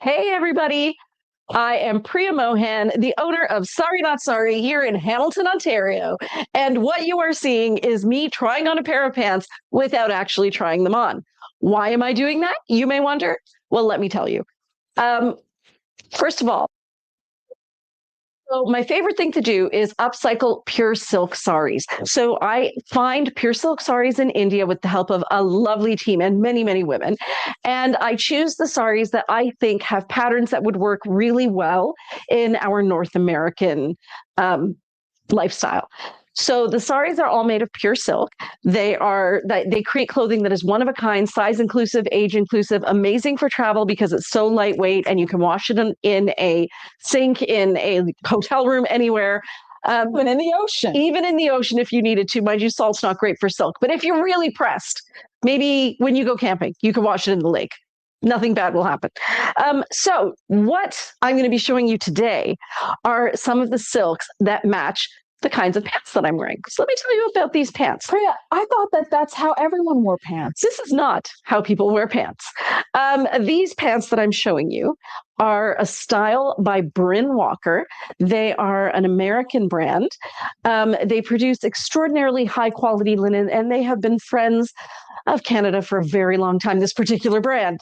Hey, everybody. I am Priya Mohan, the owner of Sorry Not Sorry here in Hamilton, Ontario. And what you are seeing is me trying on a pair of pants without actually trying them on. Why am I doing that? You may wonder. Well, let me tell you. Um, First of all, so my favorite thing to do is upcycle pure silk saris. So I find pure silk saris in India with the help of a lovely team and many, many women. And I choose the saris that I think have patterns that would work really well in our North American um, lifestyle. So the saris are all made of pure silk. They create clothing that is one of a kind, size inclusive, age inclusive, amazing for travel because it's so lightweight and you can wash it in a sink, in a hotel room, anywhere. Even in the ocean. Even in the ocean if you needed to. Mind you, salt's not great for silk. But if you're really pressed, maybe when you go camping, you can wash it in the lake. Nothing bad will happen. So what I'm going to be showing you today are some of the silks that match the kinds of pants that I'm wearing. So let me tell you about these pants. Priya, I thought that that's how everyone wore pants. This is not how people wear pants. These pants that I'm showing you are a style by Bryn Walker. They are an American brand. They produce extraordinarily high quality linen, and they have been friends of Canada for a very long time, this particular brand,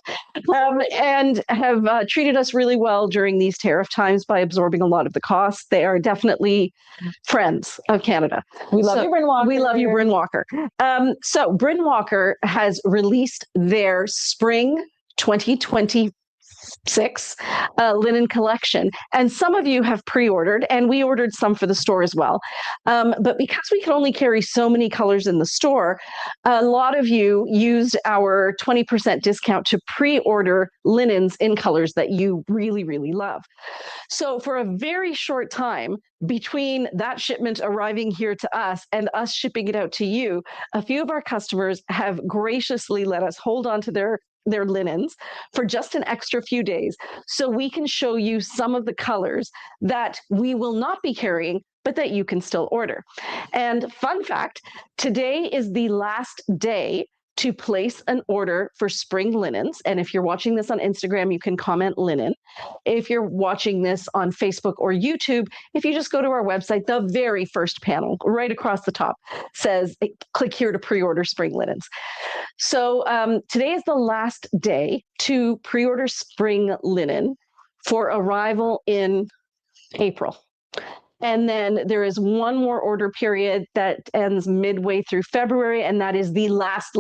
and have treated us really well during these tariff times by absorbing a lot of the costs. They are definitely friends of Canada. We love you, Bryn Walker. We love you, Bryn Walker. So Bryn Walker has released their spring 2026 linen collection. And some of you have pre-ordered, and we ordered some for the store as well. But because we can only carry so many colors in the store, a lot of you used our 20% discount to pre-order linens in colors that you really, really love. So for a very short time between that shipment arriving here to us and us shipping it out to you, a few of our customers have graciously let us hold on to their linens for just an extra few days so we can show you some of the colors that we will not be carrying but that you can still order. And fun fact, today is the last day to place an order for spring linens. And if you're watching this on Instagram, you can comment linen. If you're watching this on Facebook or YouTube, if you just go to our website, the very first panel right across the top says, click here to pre-order spring linens. So today is the last day to pre-order spring linen for arrival in April. And then there is one more order period that ends midway through February, and that is the last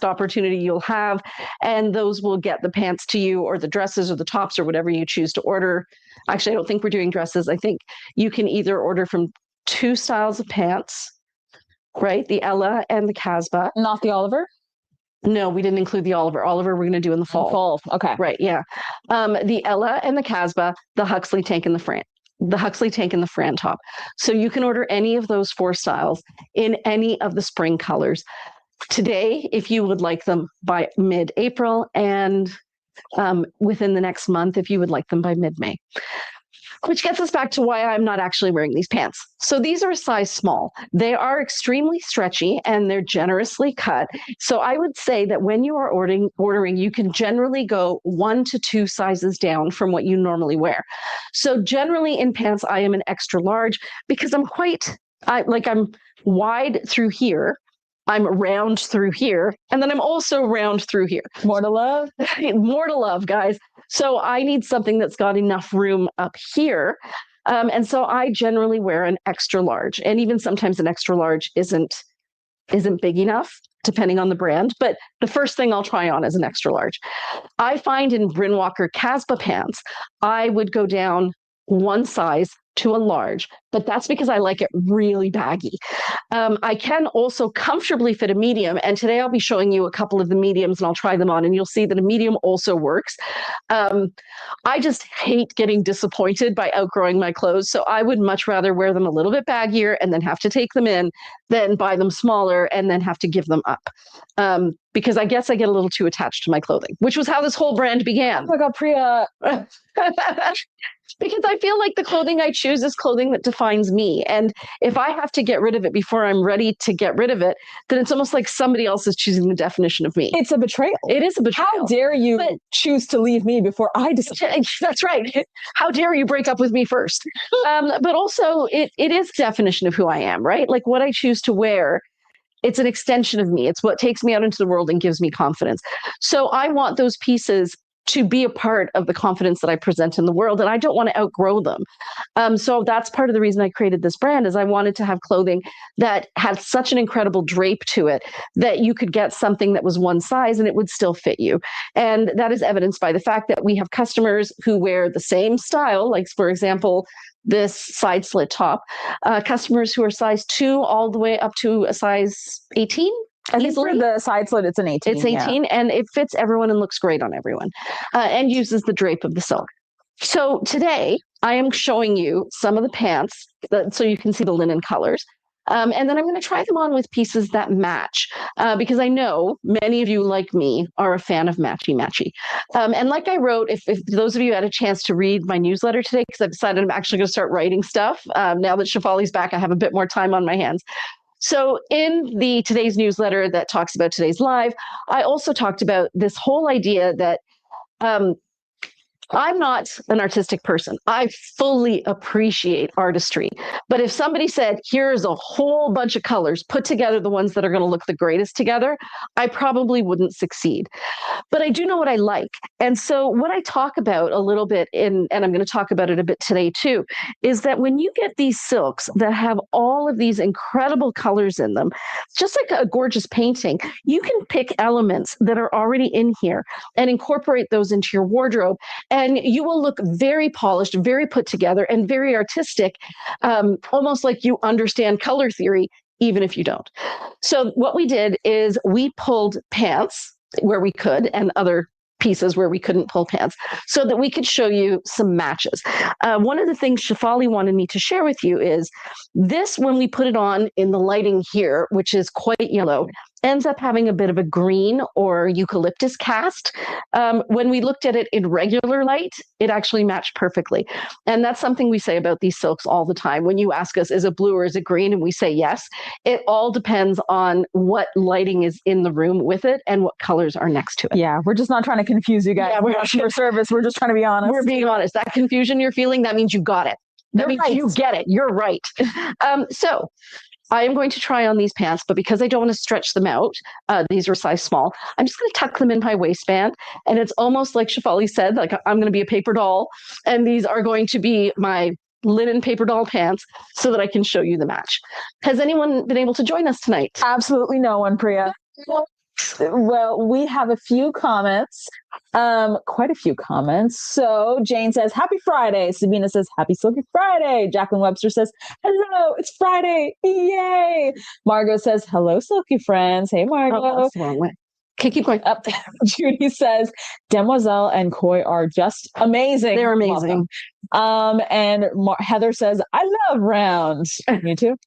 opportunity you'll have. And those will get the pants to you, or the dresses, or the tops, or whatever you choose to order. Actually, I don't think we're doing dresses. I think you can either order from two styles of pants, right? The Ella and the Casbah. Not the Oliver? No, we didn't include the Oliver. Oliver, we're going to do in the fall. Fall, okay. Right, yeah. The Ella and the Casbah, the Huxley tank and the Fran. The Huxley tank and the Fran top. So you can order any of those four styles in any of the spring colors today, if you would like them by mid-April, and within the next month, if you would like them by mid-May. Which gets us back to why I'm not actually wearing these pants. So these are a size small. They are extremely stretchy and they're generously cut. So I would say that when you are ordering, you can generally go 1 to 2 sizes down from what you normally wear. So generally in pants, I am an extra large because I'm I'm wide through here. I'm round through here, and then I'm also round through here. More to love. More to love, guys. So I need something that's got enough room up here. And so I generally wear an extra large, and even sometimes an extra large isn't big enough, depending on the brand. But the first thing I'll try on is an extra large. I find in Bryn Walker Casbah pants, I would go down one size to a large, but that's because I like it really baggy. I can also comfortably fit a medium, and today I'll be showing you a couple of the mediums and I'll try them on and you'll see that a medium also works. I just hate getting disappointed by outgrowing my clothes, so I would much rather wear them a little bit baggier and then have to take them in than buy them smaller and then have to give them up. Because I guess I get a little too attached to my clothing, which was how this whole brand began. Oh my God, Priya. Because I feel like the clothing I choose is clothing that defines me. And if I have to get rid of it before I'm ready to get rid of it, then it's almost like somebody else is choosing the definition of me. It's a betrayal. It is a betrayal. How dare you choose to leave me before I decide? That's right. How dare you break up with me first? But also, it is definition of who I am, right? Like what I choose to wear, it's an extension of me. It's what takes me out into the world and gives me confidence. So I want those pieces to be a part of the confidence that I present in the world, and I don't want to outgrow them. So that's part of the reason I created this brand, is I wanted to have clothing that had such an incredible drape to it that you could get something that was one size and it would still fit you. And that is evidenced by the fact that we have customers who wear the same style, like for example, this side slit top, customers who are size 2 all the way up to a size 18. I think for the side slit, it's an 18. It's 18, and it fits everyone and looks great on everyone, and uses the drape of the silk. So today, I am showing you some of the pants so you can see the linen colors. And then I'm going to try them on with pieces that match, because I know many of you, like me, are a fan of Matchy-Matchy. And like I wrote, if those of you had a chance to read my newsletter today, because I've decided I'm actually going to start writing stuff. Now that Shefali's back, I have a bit more time on my hands. So in today's newsletter that talks about today's live, I also talked about this whole idea that I'm not an artistic person. I fully appreciate artistry. But if somebody said, here's a whole bunch of colors, put together the ones that are going to look the greatest together, I probably wouldn't succeed. But I do know what I like. And so what I talk about a little bit, and I'm going to talk about it a bit today too, is that when you get these silks that have all of these incredible colors in them, just like a gorgeous painting, you can pick elements that are already in here and incorporate those into your wardrobe. And you will look very polished, very put together, and very artistic, almost like you understand color theory, even if you don't. So what we did is we pulled pants where we could, and other pieces where we couldn't pull pants, so that we could show you some matches. One of the things Shefali wanted me to share with you is this, when we put it on in the lighting here, which is quite yellow, ends up having a bit of a green or eucalyptus cast. When we looked at it in regular light, it actually matched perfectly. And that's something we say about these silks all the time. When you ask us, is it blue or is it green? And we say yes. It all depends on what lighting is in the room with it and what colors are next to it. Yeah, we're just not trying to confuse you guys. Yeah, we're customer service. We're just trying to be honest. We're being honest. That confusion you're feeling, that means you got it. That means you get it. You're right. So I am going to try on these pants, but because I don't want to stretch them out, these are size small, I'm just going to tuck them in my waistband. And it's almost like Shefali said, like I'm going to be a paper doll, and these are going to be my linen paper doll pants so that I can show you the match. Has anyone been able to join us tonight? Absolutely no one, Priya. Well, we have a few comments, quite a few comments. So Jane says, happy Friday. Sabina says, happy Silky Friday. Jacqueline Webster says, hello, it's Friday. Yay. Margot says, hello, Silky friends. Hey, Margot. Oh, that's the wrong way. Okay, keep going. Up. Judy says, Demoiselle and Koi are just amazing. They're amazing. And Heather says, I love rounds. Me too.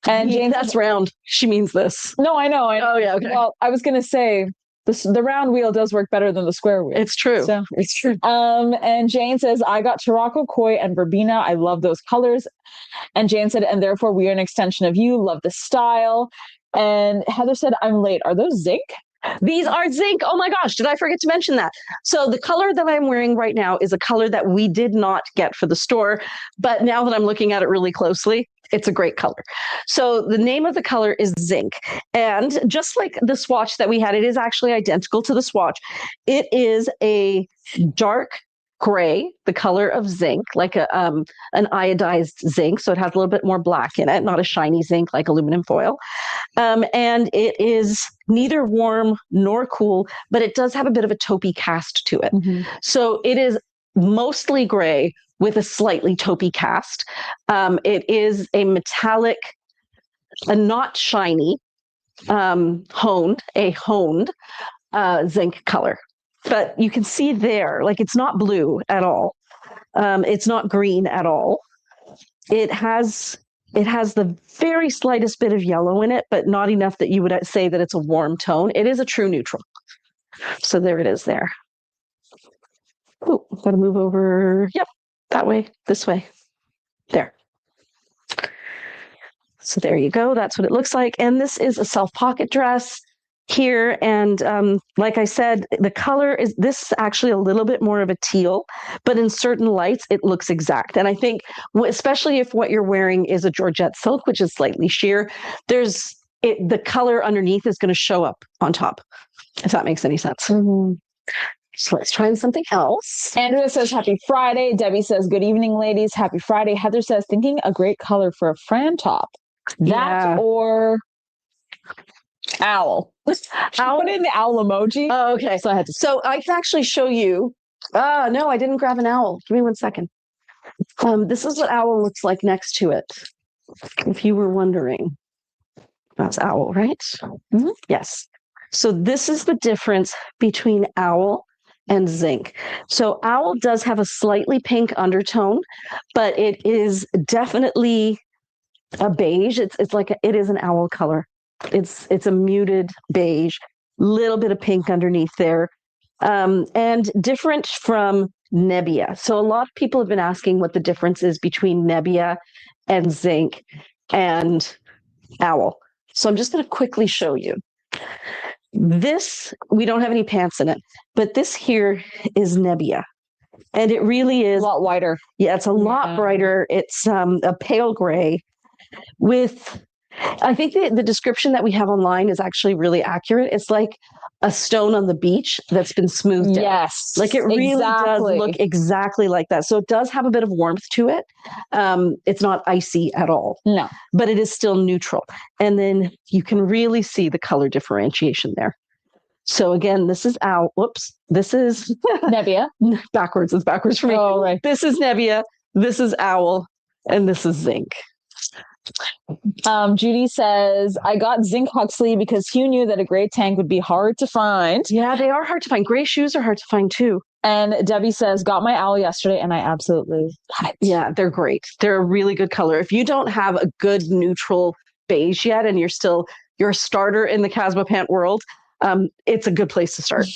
And Jane, that's round. She means this. No, I know. Oh, yeah. Okay. Well, I was going to say the round wheel does work better than the square wheel. It's true. So, it's true. And Jane says, I got Tarocco, Koi, and Verbena. I love those colors. And Jane said, and therefore we are an extension of you. Love the style. And Heather said, I'm late. Are those Zinc? These are Zinc. Oh my gosh, did I forget to mention that? So the color that I'm wearing right now is a color that we did not get for the store, but now that I'm looking at it really closely, it's a great color. So the name of the color is Zinc. And just like the swatch that we had, it is actually identical to the swatch. It is a dark gray, the color of zinc, like an iodized zinc. So it has a little bit more black in it, not a shiny zinc like aluminum foil. And it is neither warm nor cool, but it does have a bit of a taupey cast to it. Mm-hmm. So it is mostly gray with a slightly taupey cast. It is a metallic, a not shiny, honed zinc color. But you can see there, like it's not blue at all. It's not green at all. It has the very slightest bit of yellow in it, but not enough that you would say that it's a warm tone. It is a true neutral. So there it is there. Oh, gotta move over. Yep, that way, this way. There. So there you go. That's what it looks like. And this is a self pocket dress here. And like I said, the color is this actually a little bit more of a teal, but in certain lights, it looks exact. And I think, especially if what you're wearing is a Georgette silk, which is slightly sheer, the color underneath is going to show up on top, if that makes any sense. Mm-hmm. So let's try something else. Andrea says, happy Friday. Debbie says, good evening, ladies. Happy Friday. Heather says, thinking a great color for a Fran top. That or owl. Owl. Put in the owl emoji. Oh, okay. So I can actually show you. No, I didn't grab an owl. Give me 1 second. This is what owl looks like next to it. If you were wondering. That's owl, right? Mm-hmm. Yes. So this is the difference between owl and zinc. So owl does have a slightly pink undertone, but it is definitely a beige. It's like it is an owl color. It's a muted beige, little bit of pink underneath there, and different from Nebbia. So a lot of people have been asking what the difference is between Nebbia and zinc and owl. So I'm just going to quickly show you. This, we don't have any pants in it, but this here is Nebbia. And it really is a lot whiter. Yeah, it's a lot brighter. It's a pale gray with, I think the description that we have online is actually really accurate. It's like a stone on the beach that's been smoothed out. Yes. Like it really does look exactly like that. So it does have a bit of warmth to it. It's not icy at all. No. But it is still neutral. And then you can really see the color differentiation there. So again, this is owl. Whoops. This is Nebbia. Backwards. It's backwards for me. Oh, right. This is Nebbia. This is owl. And this is zinc. Judy says, I got Zinc Huxley because Hugh knew that a gray tank would be hard to find. Yeah, they are hard to find. Gray shoes are hard to find too. And Debbie says, got my owl yesterday and I absolutely love it. Yeah, they're great. They're a really good color. If you don't have a good neutral beige yet and you're a starter in the Casba pant world, it's a good place to start.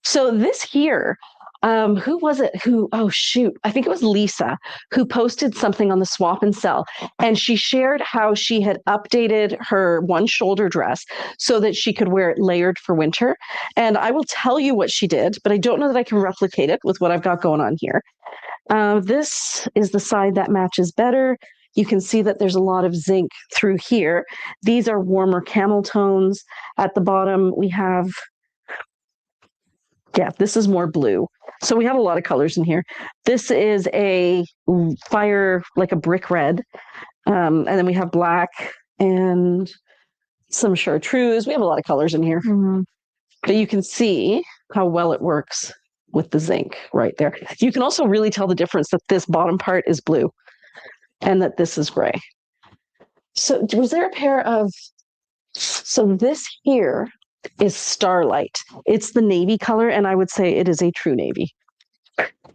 So this here, who was it I think it was Lisa who posted something on the Swap and Sell, and she shared how she had updated her one shoulder dress so that she could wear it layered for winter. And I will tell you what she did, but I don't know that I can replicate it with what I've got going on here. This is the side that matches better. You can see that there's a lot of zinc through here. These are warmer camel tones. At the bottom, we have, this is more blue. So we have a lot of colors in here. This is a fire, like a brick red. And then we have black and some chartreuse. We have a lot of colors in here. Mm-hmm. But you can see how well it works with the zinc right there. You can also really tell the difference that this bottom part is blue and that this is gray. So was there a pair of, so this here is Starlight. It's the navy color, and I would say it is a true navy.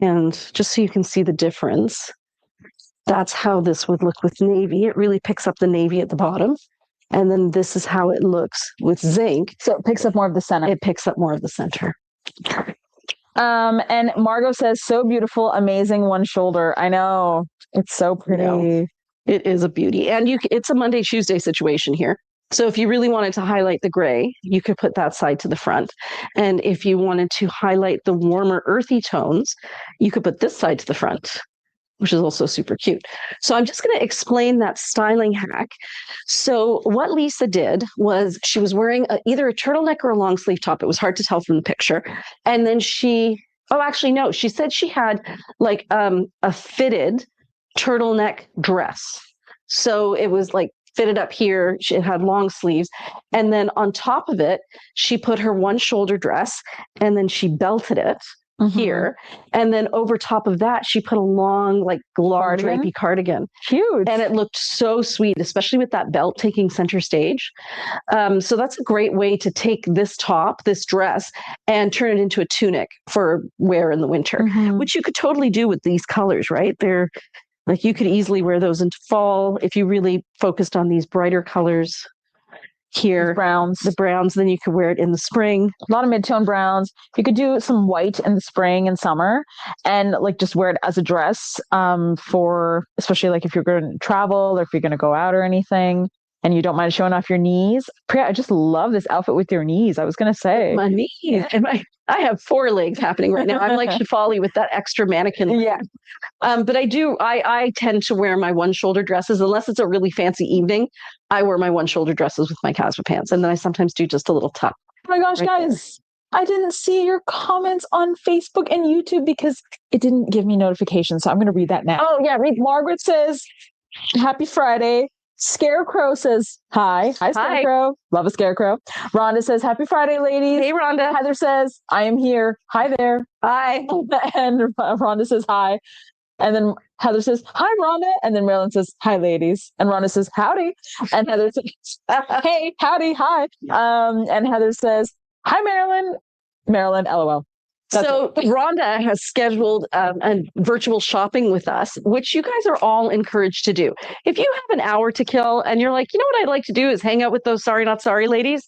And just so you can see the difference, that's how this would look with navy. It really picks up the navy at the bottom. And then this is how it looks with zinc. So it picks up more of the center. It picks up more of the center. And Margot says, so beautiful, amazing one shoulder. I know. It's so pretty. It is a beauty. And it's a Monday, Tuesday situation here. So if you really wanted to highlight the gray, you could put that side to the front. And if you wanted to highlight the warmer earthy tones, you could put this side to the front, which is also super cute. So I'm just going to explain that styling hack. So what Lisa did was she was wearing either a turtleneck or a long sleeve top. It was hard to tell from the picture. And then she said she had like a fitted turtleneck dress. So it was like fitted up here. It had long sleeves. And then on top of it, she put her one shoulder dress and then she belted it here. And then over top of that, she put a long, like large drapey cardigan. Huge. And it looked so sweet, especially with that belt taking center stage. So that's a great way to take this top, this dress, and turn it into a tunic for wear in the winter, which you could totally do with these colors, right? They're like, you could easily wear those into fall if you really focused on these brighter colors here, browns, the browns. Then you could wear it in the spring. A lot of mid-tone browns. You could do some white in the spring and summer, and like just wear it as a dress for, especially like if you're going to travel or if you're going to go out or anything, and you don't mind showing off your knees. Priya, I just love this outfit with your knees. I was going to say my knees, and I have 4 legs happening right now. I'm like Shefali with that extra mannequin. Yeah. But I tend to wear my one shoulder dresses, unless it's a really fancy evening. I wear my one shoulder dresses with my Casva pants. And then I sometimes do just a little tuck. Oh my gosh, guys, I didn't see your comments on Facebook and YouTube because it didn't give me notifications. So I'm going to read that now. Oh yeah. Margaret says, happy Friday. Scarecrow says, hi. Hi, Scarecrow. Hi. Love a Scarecrow. Rhonda says, happy Friday, ladies. Hey, Rhonda. Heather says, I am here. Hi there. Hi. And Rhonda says, hi. And then Heather says, hi, Rhonda. And then Marilyn says, hi, ladies. And Rhonda says, howdy. And Heather says, hey, howdy, hi. And Heather says, hi, Marilyn. Marilyn, LOL. So Rhonda has scheduled a virtual shopping with us, which you guys are all encouraged to do. If you have an hour to kill and you're like, you know what I'd like to do is hang out with those sorry not sorry ladies,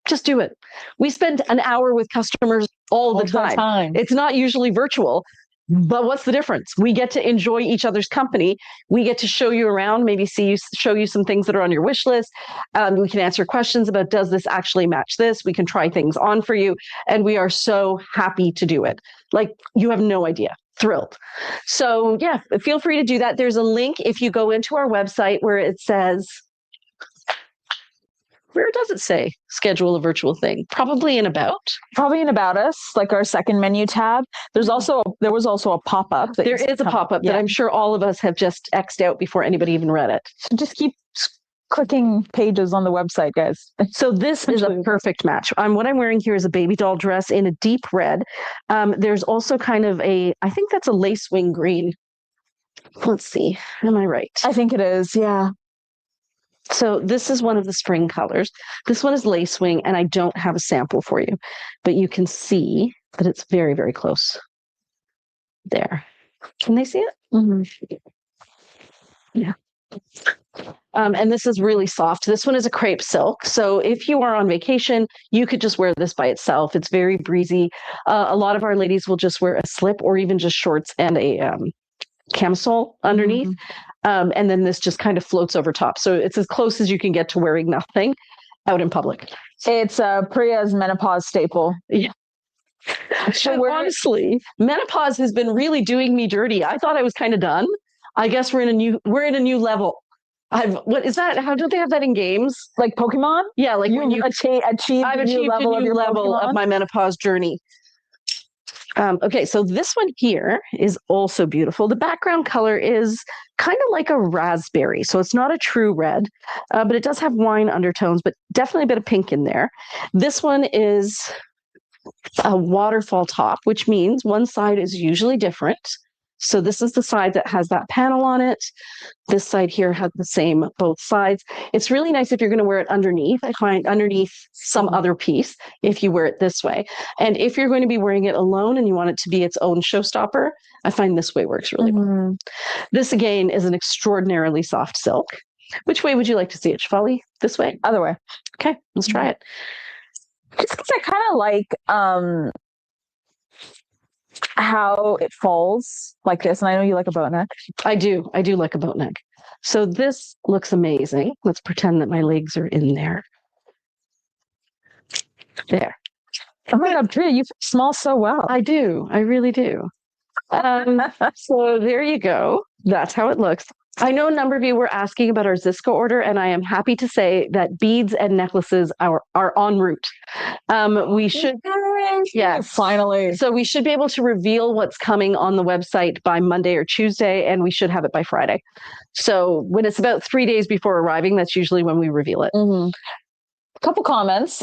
just do it. We spend an hour with customers all the time. It's not usually virtual, but what's the difference? We get to enjoy each other's company. We get to show you around, maybe show you some things that are on your wish list. We can answer questions about, does this actually match this? We can try things on for you. And we are so happy to do it. Like, you have no idea. Thrilled. So yeah, feel free to do that. There's a link if you go into our website where it says, where does it say schedule a virtual thing? Probably in About Us, like our second menu tab. There was also a pop-up. There is a pop-up that I'm sure all of us have just X'd out before anybody even read it. So just keep clicking pages on the website, guys. So this is a perfect match. What I'm wearing here is a baby doll dress in a deep red. There's also kind of I think that's a lace wing green. Let's see. Am I right? I think it is. Yeah. So this is one of the spring colors. This one is lace wing, and I don't have a sample for you, but you can see that it's very, very close. There. Can they see it? Mm-hmm. Yeah. And this is really soft. This one is a crepe silk. So if you are on vacation, you could just wear this by itself. It's very breezy. A lot of our ladies will just wear a slip or even just shorts and a camisole underneath. And then this just kind of floats over top. So it's as close as you can get to wearing nothing out in public. It's Priya's menopause staple. Yeah. So honestly, menopause has been really doing me dirty. I thought I was kind of done. I guess we're in a new level. What is that? How do they have that in games? Like Pokemon? Yeah, like when you achieved a new level of my menopause journey. Okay, so this one here is also beautiful. The background color is kind of like a raspberry. So it's not a true red, but it does have wine undertones, but definitely a bit of pink in there. This one is a waterfall top, which means one side is usually different. So this is the side that has that panel on it. This side here has the same both sides. It's really nice if you're going to wear it underneath. I find underneath some other piece if you wear it this way. And if you're going to be wearing it alone and you want it to be its own showstopper, I find this way works really well. This again is an extraordinarily soft silk. Which way would you like to see it, Shefali? This way? Other way. Okay, let's try it. Just because I kind of like how it falls like this, and I know you like a boat neck. I do like a boat neck. So this looks amazing. Let's pretend that my legs are in there. There. Oh my God, Priya, you smell so well. I do. I really do. So there you go. That's how it looks. I know a number of you were asking about our Ziska order, and I am happy to say that beads and necklaces are en route. We should, yes, finally. So we should be able to reveal what's coming on the website by Monday or Tuesday, and we should have it by Friday. So when it's about 3 days before arriving, that's usually when we reveal it. Couple comments.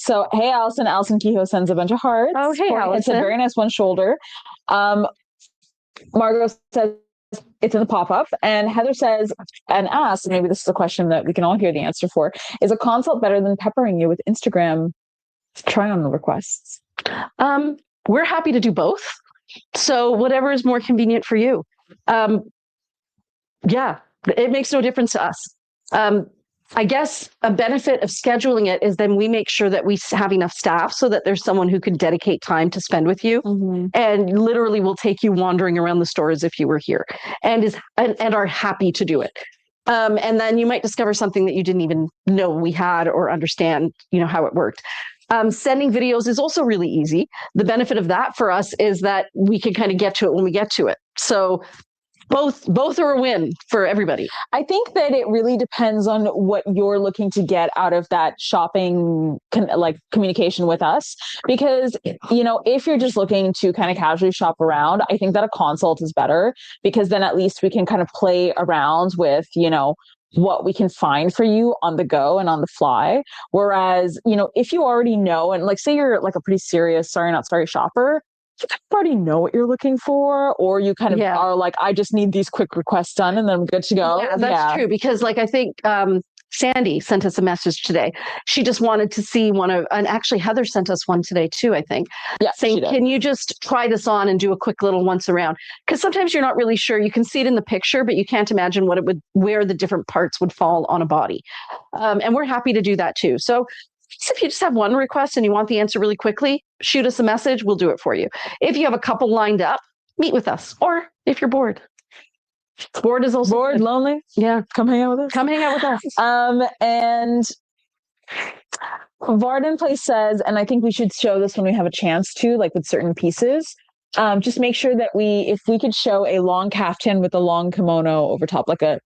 So hey, Allison Kehoe sends a bunch of hearts. Oh, hey, Allison. It's a very nice one shoulder. Margot says it's in the pop-up, and Heather says and asks, maybe this is a question that we can all hear the answer for, is a consult better than peppering you with Instagram try-on requests? We're happy to do both. So whatever is more convenient for you. Yeah, it makes no difference to us. I guess a benefit of scheduling it is then we make sure that we have enough staff so that there's someone who can dedicate time to spend with you and literally will take you wandering around the store as if you were here and are happy to do it. And then you might discover something that you didn't even know we had or understand, how it worked. Sending videos is also really easy. The benefit of that for us is that we can kind of get to it when we get to it. So both are a win for everybody. I think that it really depends on what you're looking to get out of that shopping communication with us, because if you're just looking to kind of casually shop around, I think that a consult is better, because then at least we can kind of play around with what we can find for you on the go and on the fly. Whereas if you already know, and say you're like a pretty serious Sorry Not Sorry shopper, you kind of already know what you're looking for, or you kind of are like, I just need these quick requests done and then I'm good to go. Yeah, that's true. Because I think Sandy sent us a message today. She just wanted to see and actually Heather sent us one today too, I think. Yeah, saying, can you just try this on and do a quick little once around? Because sometimes you're not really sure. You can see it in the picture, but you can't imagine where the different parts would fall on a body. And we're happy to do that too. So if you just have one request and you want the answer really quickly, shoot us a message. We'll do it for you. If you have a couple lined up, meet with us. Or if you're bored. Bored is also bored, lonely. Yeah. Come hang out with us. Come hang out with us. And Varden Place says, and I think we should show this when we have a chance to, with certain pieces. Just make sure that if we could show a long caftan with a long kimono over top, like a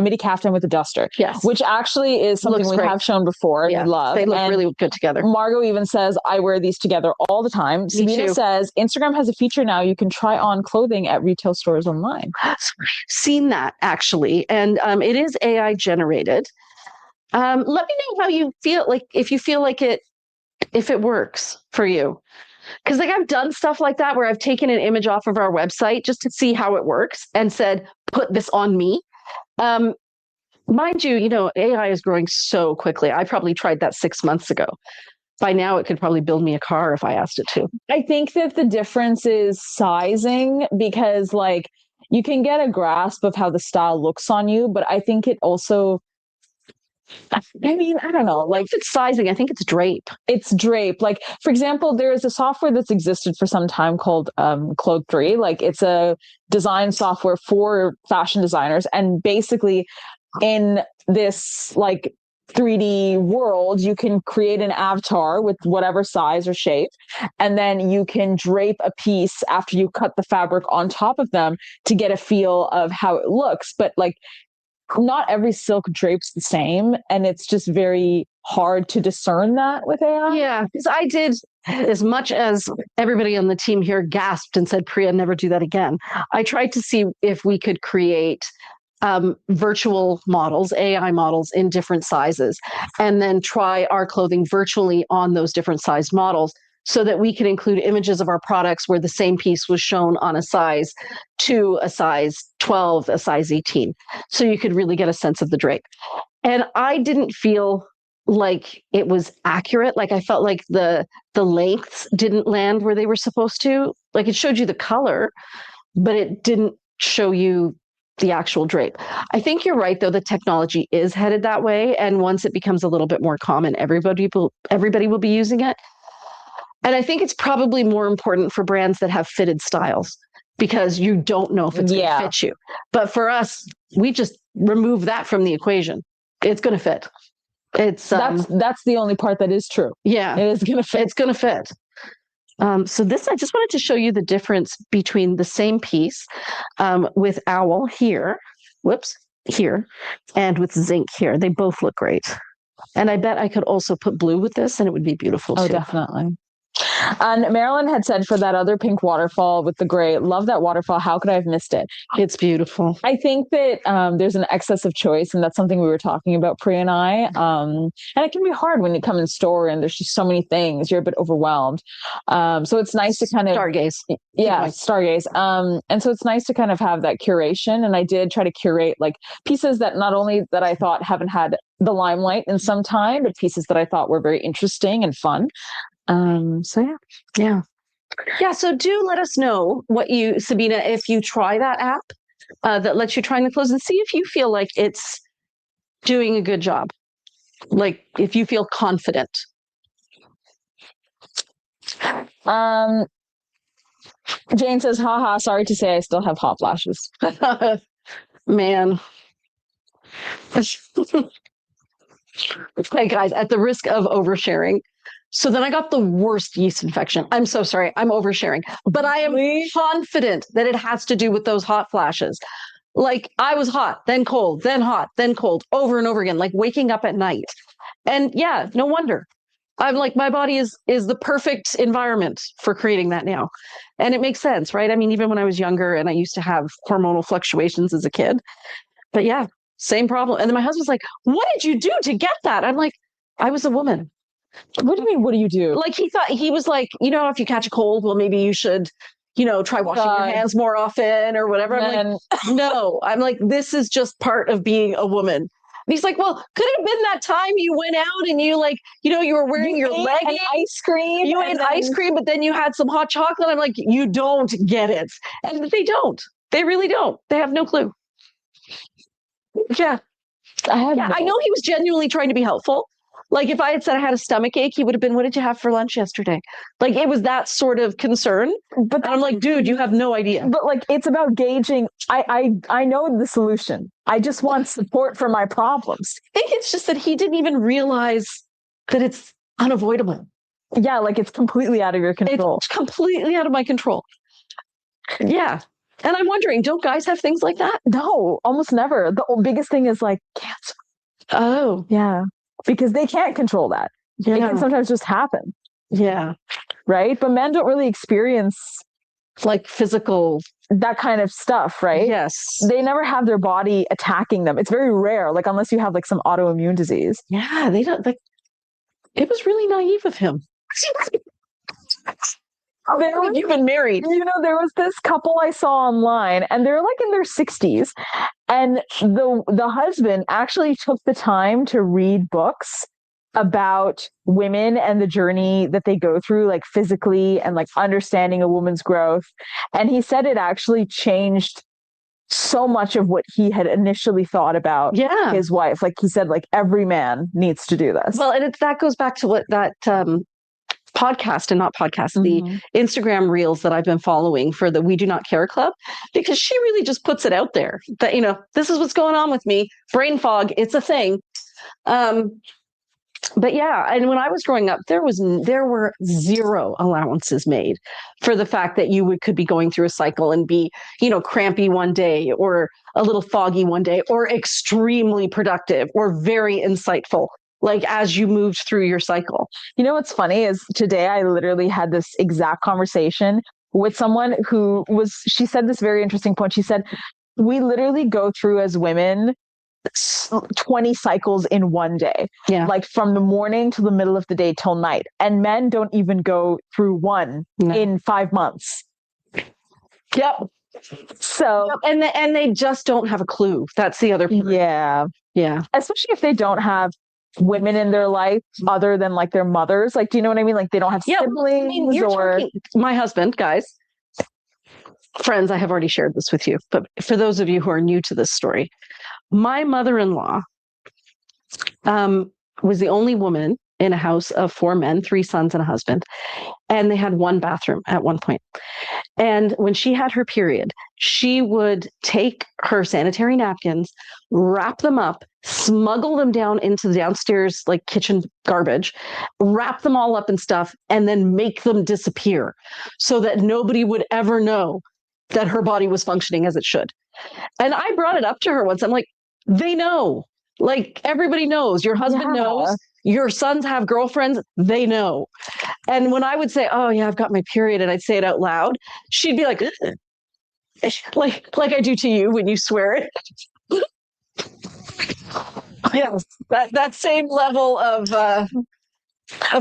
midi caftan with a duster. Yes. Which actually is something we have shown before. Yeah. And we love. They look really good together. Margot even says, I wear these together all the time. Sabina says, Instagram has a feature now. You can try on clothing at retail stores online. Seen that actually. And it is AI generated. Let me know how you feel, if you feel like if it works for you. Because I've done stuff like that where I've taken an image off of our website just to see how it works and said, put this on me. Mind you, AI is growing so quickly. I probably tried that 6 months ago. By now, it could probably build me a car if I asked it to. I think that the difference is sizing, because you can get a grasp of how the style looks on you, but I think it also... I don't know. If it's sizing, I think it's drape. It's drape. For example, there is a software that's existed for some time called Cloak 3. It's a design software for fashion designers. And basically, in this 3D world, you can create an avatar with whatever size or shape, and then you can drape a piece after you cut the fabric on top of them to get a feel of how it looks. But not every silk drapes the same, and it's just very hard to discern that with AI. Yeah, because I did, as much as everybody on the team here gasped and said, Priya, never do that again. I tried to see if we could create virtual models, AI models in different sizes, and then try our clothing virtually on those different sized models, so that we can include images of our products where the same piece was shown on a size 2, a size 12, a size 18. So you could really get a sense of the drape. And I didn't feel like it was accurate. I felt like the lengths didn't land where they were supposed to. It showed you the color, but it didn't show you the actual drape. I think you're right, though. The technology is headed that way. And once it becomes a little bit more common, everybody will be using it. And I think it's probably more important for brands that have fitted styles, because you don't know if it's going to fit you. But for us, we just remove that from the equation. It's going to fit. It's that's the only part that is true. Yeah, it is going to fit. It's going to fit. So this, I just wanted to show you the difference between the same piece with Owl here, here, and with Zinc here. They both look great. And I bet I could also put blue with this and it would be beautiful too. Oh, definitely. And Marilyn had said, for that other pink waterfall with the gray, love that waterfall. How could I have missed it? It's beautiful. I think that there's an excess of choice, and that's something we were talking about, Priya and I. And it can be hard when you come in store and there's just so many things. You're a bit overwhelmed. So it's nice to kind of... Stargaze. Yeah, Stargaze. And so it's nice to kind of have that curation. And I did try to curate pieces that not only that I thought haven't had the limelight in some time, but pieces that I thought were very interesting and fun. So yeah. So do let us know what Sabina, if you try that app that lets you try on the clothes, and see if you feel like it's doing a good job. Like if you feel confident. Jane says, haha, sorry to say I still have hot flashes. Man. Okay, guys, at the risk of oversharing. So then I got the worst yeast infection. I'm so sorry. I'm oversharing. But I am confident that it has to do with those hot flashes. Like I was hot, then cold, then hot, then cold, over and over again, like waking up at night. And yeah, no wonder. I'm like, my body is the perfect environment for creating that now. And it makes sense, right? I mean, even when I was younger and I used to have hormonal fluctuations as a kid. But yeah, same problem. And then my husband's like, what did you do to get that? I'm like, I was a woman. What do you mean, what do you do? Like he was like, if you catch a cold, well, maybe you should, try washing your hands more often or whatever. I'm like, no, I'm like, this is just part of being a woman. And he's like, well, could it have been that time you went out and you you were wearing your leggings, ice cream. You ate ice cream, but then you had some hot chocolate. I'm like, you don't get it. And they don't. They really don't. They have no clue. Yeah. I know he was genuinely trying to be helpful. Like if I had said I had a stomach ache, he would have been, what did you have for lunch yesterday? Like it was that sort of concern. But I'm like, dude, you have no idea. But like, it's about gauging. I know the solution. I just want support for my problems. I think it's just that he didn't even realize that it's unavoidable. Yeah, like it's completely out of your control. It's completely out of my control. Yeah. And I'm wondering, don't guys have things like that? No, almost never. The biggest thing is like cancer. Oh. Yeah. Because they can't control that. Yeah. It can sometimes just happen. Yeah. Right? But men don't really experience like physical, that kind of stuff, right? Yes. They never have their body attacking them. It's very rare, like unless you have like some autoimmune disease. Yeah, they don't like. It was really naive of him. You've been married. There was this couple I saw online and they're like in their 60s. And the husband actually took the time to read books about women and the journey that they go through, like physically and like understanding a woman's growth. And he said it actually changed so much of what he had initially thought about his wife. Like he said, like every man needs to do this. Well, and that goes back to what that podcast and not podcast, the Instagram reels that I've been following for the We Do Not Care Club, because she really just puts it out there that, this is what's going on with me. Brain fog, it's a thing. But yeah, and when I was growing up, there were zero allowances made for the fact that you could be going through a cycle and be, crampy one day or a little foggy one day or extremely productive or very insightful, like as you moved through your cycle. What's funny is today I literally had this exact conversation with someone she said this very interesting point. She said, we literally go through as women 20 cycles in one day, like from the morning to the middle of the day till night, and men don't even go through one in 5 months. So and they just don't have a clue. That's the other part. Yeah Especially if they don't have women in their life other than like their mothers. Like, do you know what I mean? Like they don't have siblings my husband, guys, friends, I have already shared this with you, but for those of you who are new to this story, my mother-in-law was the only woman in a house of 4 men, 3 sons and a husband. And they had 1 bathroom at one point. And when she had her period, she would take her sanitary napkins, wrap them up, smuggle them down into the downstairs, like kitchen garbage, wrap them all up in stuff, and then make them disappear so that nobody would ever know that her body was functioning as it should. And I brought it up to her once. I'm like, they know. Like everybody knows. Your husband knows. Your sons have girlfriends. They know. And when I would say, "Oh yeah, I've got my period," and I'd say it out loud, she'd be like, like I do to you when you swear it. Yes, that same level of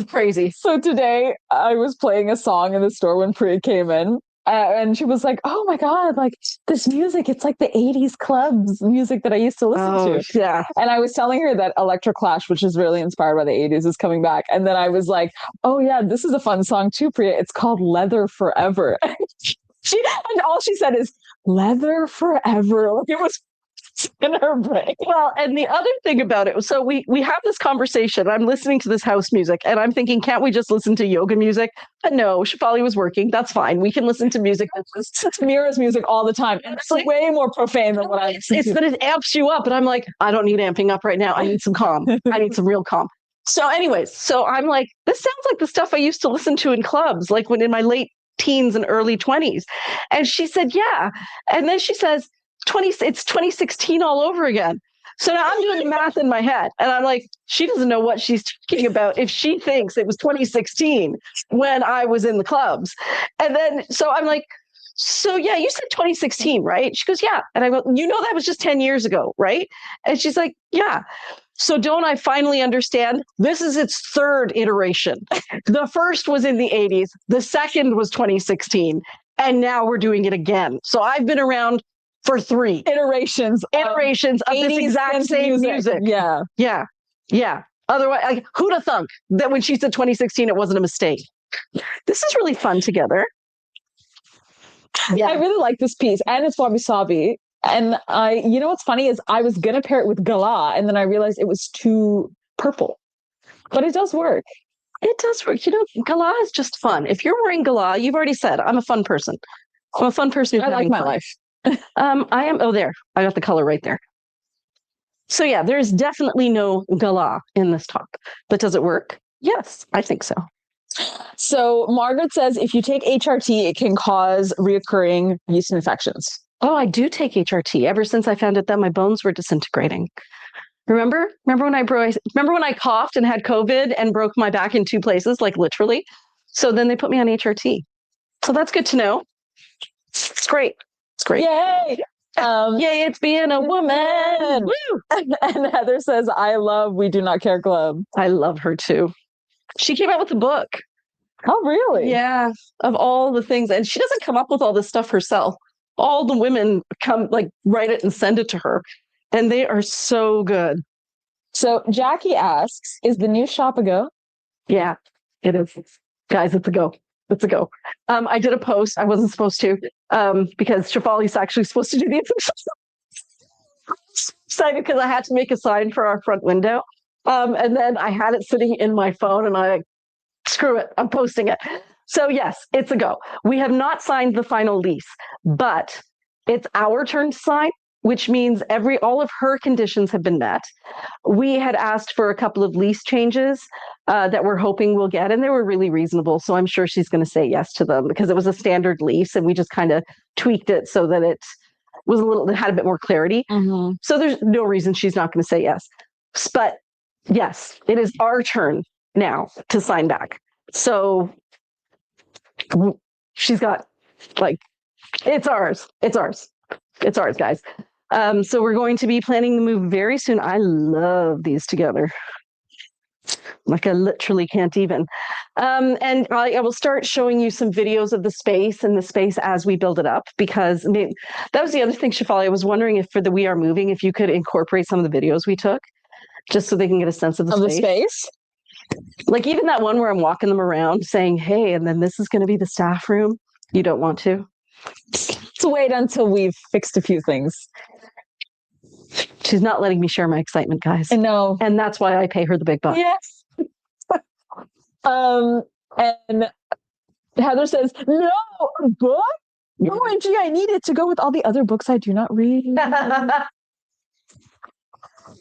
crazy. So today I was playing a song in the store when Priya came in. And she was like, oh my God, like this music, it's like the 80s clubs music that I used to listen to. Yeah. And I was telling her that Electroclash, which is really inspired by the 80s, is coming back. And then I was like, oh yeah, this is a fun song too, Priya. It's called Leather Forever. And all she said is, Leather Forever. Like, it was in her brain. Well, and the other thing about it, so we have this conversation. I'm listening to this house music, and I'm thinking, can't we just listen to yoga music? But no, Shefali was working. That's fine. We can listen to music. It's Mira's music all the time. And it's like way more profane than what I listen It's to. that it amps you up, and I'm like, I don't need amping up right now. I need some calm. I need some real calm. So, anyways, so I'm like, this sounds like the stuff I used to listen to in clubs, like when in my late teens and early 20s. And she said, yeah. And then she says, it's 2016 all over again. So now I'm doing the math in my head, and I'm like, she doesn't know what she's talking about if she thinks it was 2016 when I was in the clubs. And then, so I'm like, so yeah, you said 2016, right? She goes, yeah. And I go, that was just 10 years ago, right? And she's like, yeah. So don't I finally understand? This is its third iteration. The first was in the 80s. The second was 2016. And now we're doing it again. So I've been around for 3 iterations of this exact same music. Yeah. Otherwise, like, who'd have thunk that when she said 2016, it wasn't a mistake? This is really fun together. Yeah. I really like this piece, and it's wabi sabi. And what's funny is I was gonna pair it with Galah, and then I realized it was too purple. But it does work. It does work. Galah is just fun. If you're wearing Galah, you've already said I'm a fun person. I'm a fun person. I like my life. I am. Oh, there. I got the color right there. So yeah, there's definitely no Galah in this top. But does it work? Yes, I think so. So Margaret says if you take HRT, it can cause reoccurring yeast infections. Oh, I do take HRT. Ever since I found out that my bones were disintegrating. Remember when I coughed and had COVID and broke my back in 2 places, like literally? So then they put me on HRT. So that's good to know. It's great. It's great. Yay! Yay, it's being a woman. Woo! And Heather says, I love We Do Not Care Club. I love her too. She came out with a book. Oh, really? Yeah, of all the things. And she doesn't come up with all this stuff herself. All the women come, like, write it and send it to her. And they are so good. So Jackie asks, is the new shop a go? Yeah, it is. Guys, it's a go. It's a go. I did a post. I wasn't supposed to because Shefali's actually supposed to do the excited because I had to make a sign for our front window. And then I had it sitting in my phone and I screw it. I'm posting it. So yes, it's a go. We have not signed the final lease, but it's our turn to sign, which means all of her conditions have been met. We had asked for a couple of lease changes that we're hoping we'll get, and they were really reasonable. So I'm sure she's going to say yes to them because it was a standard lease, and we just kind of tweaked it so that it had a bit more clarity. Mm-hmm. So there's no reason she's not going to say yes. But yes, it is our turn now to sign back. So she's got, like, it's ours. It's ours. It's ours, guys. So we're going to be planning the move very soon. I love these together. Like, I literally can't even. And I will start showing you some videos of the space as we build it up, because that was the other thing, Shefali. I was wondering if for the We Are Moving, if you could incorporate some of the videos we took, just so they can get a sense of the space. Like even that one where I'm walking them around saying, hey, and then this is going to be the staff room. You don't want to? To wait until we've fixed a few things. She's not letting me share my excitement, guys. I know. And that's why I pay her the big bucks. Yes. And Heather says, no, a book? OMG, I need it to go with all the other books I do not read.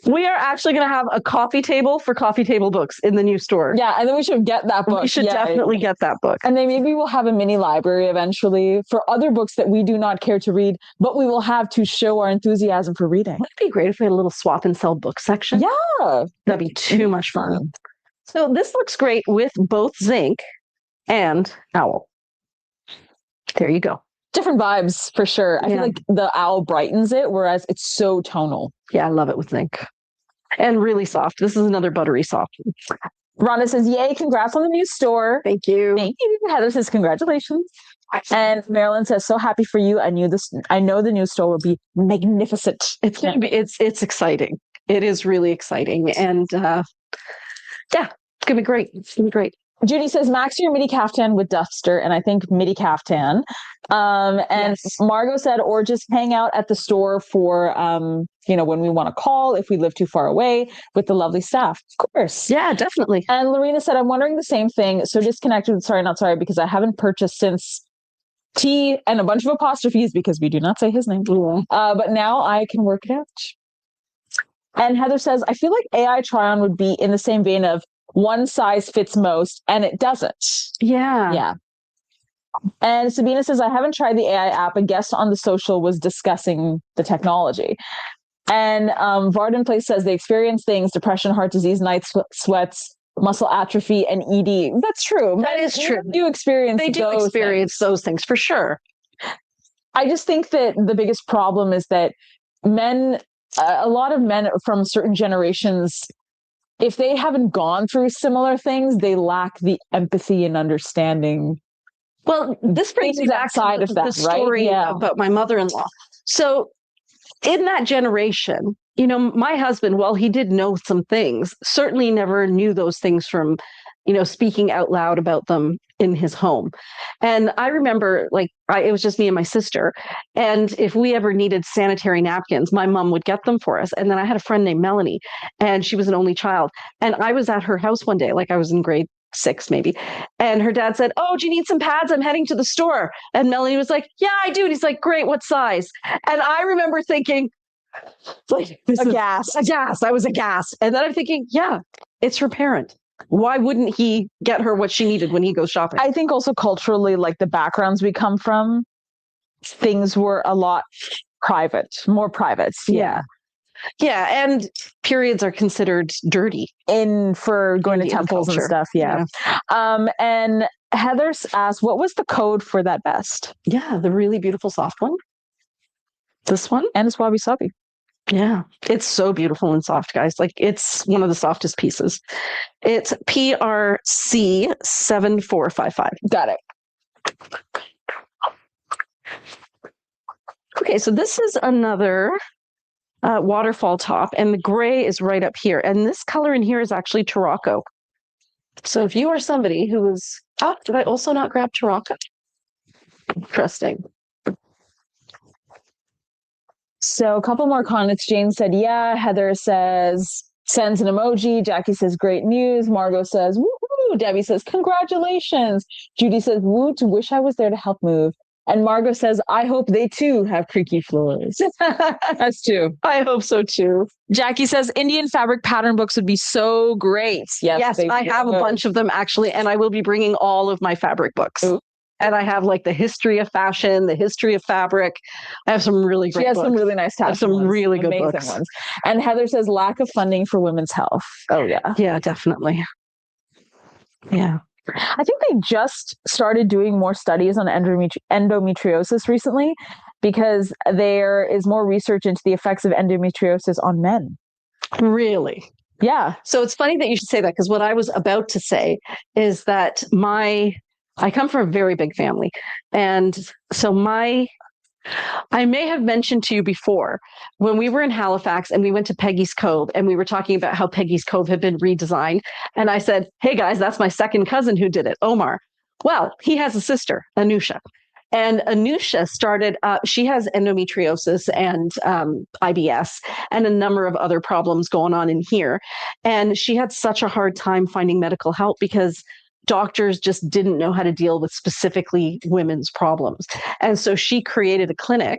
We are actually going to have a coffee table for coffee table books in the new store. Yeah, and then we should get that book. We should definitely get that book. And then maybe we'll have a mini library eventually for other books that we do not care to read, but we will have to show our enthusiasm for reading. Wouldn't it be great if we had a little swap and sell book section? Yeah. That'd be too much fun. So this looks great with both Zinc and Owl. There you go. Different vibes for sure. I feel like the Owl brightens it, whereas it's so tonal. Yeah, I love it with Zinc. And really soft. This is another buttery soft. Rhonda says, yay, congrats on the new store. Thank you. Thank you. Heather says, congratulations. And Marilyn says, so happy for you. I know the new store will be magnificent. It's going to be, it's exciting. It is really exciting. And yeah, it's going to be great. It's going to be great. Judy says, maxi or midi caftan with duster, and I think midi caftan. And yes. Margot said, or just hang out at the store for, when we want to call, if we live too far away, with the lovely staff. Of course. Yeah, definitely. And Lorena said, I'm wondering the same thing. So disconnected with sorry, not sorry, because I haven't purchased since T and a bunch of apostrophes because we do not say his name. But now I can work it out. And Heather says, I feel like AI try-on would be in the same vein of one size fits most, and it doesn't. Yeah. Yeah. And Sabina says, I haven't tried the AI app. A guest on the social was discussing the technology. And Varden Place says they experience things, depression, heart disease, night sweats, muscle atrophy, and ED. That's true. That is true. They do experience those things for sure. I just think that the biggest problem is that a lot of men from certain generations, if they haven't gone through similar things, they lack the empathy and understanding. Well, this brings me back to the story about my mother-in-law. So in that generation, my husband, while he did know some things, certainly never knew those things from, speaking out loud about them in his home. And I remember it was just me and my sister. And if we ever needed sanitary napkins, my mom would get them for us. And then I had a friend named Melanie, and she was an only child. And I was at her house one day, I was in grade 6 maybe. And her dad said, oh, do you need some pads? I'm heading to the store. And Melanie was like, yeah, I do. And he's like, great. What size? And I remember thinking, aghast. I was aghast. And then I'm thinking, yeah, it's her parent. Why wouldn't he get her what she needed when he goes shopping? I think also culturally, the backgrounds we come from, things were a lot more private. Yeah. Yeah. And periods are considered dirty for going to temples and stuff. Yeah. And Heather asked, what was the code for that vest? Yeah. The really beautiful soft one. This one. And it's wabi sabi. Yeah, it's so beautiful and soft, guys. It's one of the softest pieces. It's PRC 7455. Got it. Okay, so this is another waterfall top, and the gray is right up here. And this color in here is actually Tarocco. So if you are somebody who is... Oh, did I also not grab Tarocco? Interesting. So a couple more comments. Jane said, yeah. Heather sends an emoji. Jackie says, great news. Margot says, woohoo. Debbie says, congratulations. Judy says, woot, wish I was there to help move. And Margot says, I hope they too have creaky floors. That's true. I hope so too. Jackie says, Indian fabric pattern books would be so great. Yes, I have a bunch of them actually. And I will be bringing all of my fabric books. Ooh. And I have the history of fashion, the history of fabric. I have some really great books. She has some really nice ones. Some really good books. Ones. And Heather says lack of funding for women's health. Oh, yeah. Yeah, definitely. Yeah. I think they just started doing more studies on endometriosis recently because there is more research into the effects of endometriosis on men. Really? Yeah. So it's funny that you should say that because what I was about to say is that I come from a very big family. And so I may have mentioned to you before when we were in Halifax and we went to Peggy's Cove and we were talking about how Peggy's Cove had been redesigned. And I said, hey guys, that's my second cousin who did it, Omar. Well, he has a sister, Anusha. And Anusha she has endometriosis and IBS and a number of other problems going on in here. And she had such a hard time finding medical help because doctors just didn't know how to deal with specifically women's problems. And so she created a clinic.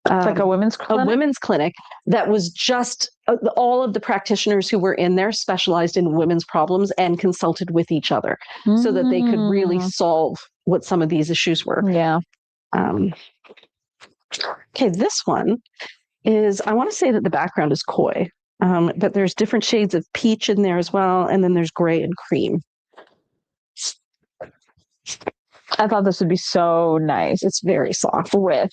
Like a women's clinic? A women's clinic that was just all of the practitioners who were in there specialized in women's problems and consulted with each other so that they could really solve what some of these issues were. Yeah. Okay, this one is, I want to say that the background is koi, but there's different shades of peach in there as well. And then there's gray and cream. I thought this would be so nice. It's very soft with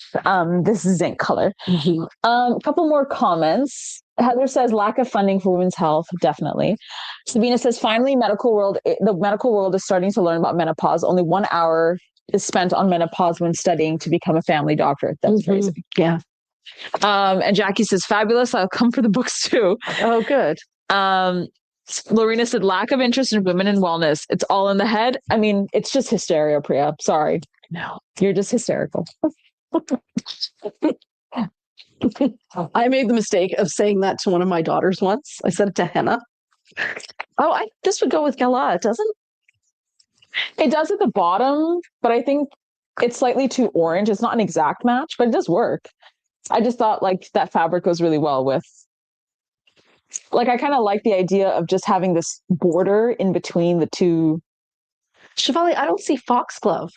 this zinc color. Mm-hmm. A couple more comments. Heather says lack of funding for women's health, definitely. Sabina says finally the medical world is starting to learn about menopause. Only 1 hour is spent on menopause when studying to become a family doctor. That's crazy. Yeah. And Jackie says fabulous. I'll come for the books too. Oh, good. Lorena said, lack of interest in women and wellness. It's all in the head. I mean, it's just hysteria, Priya. Sorry. No. You're just hysterical. I made the mistake of saying that to one of my daughters once. I said it to Henna. Oh, this would go with Galah, doesn't? It does at the bottom, but I think it's slightly too orange. It's not an exact match, but it does work. I just thought like that fabric goes really well with, like, I kind of like the idea of just having this border in between the two. Shefali, I don't see Foxglove.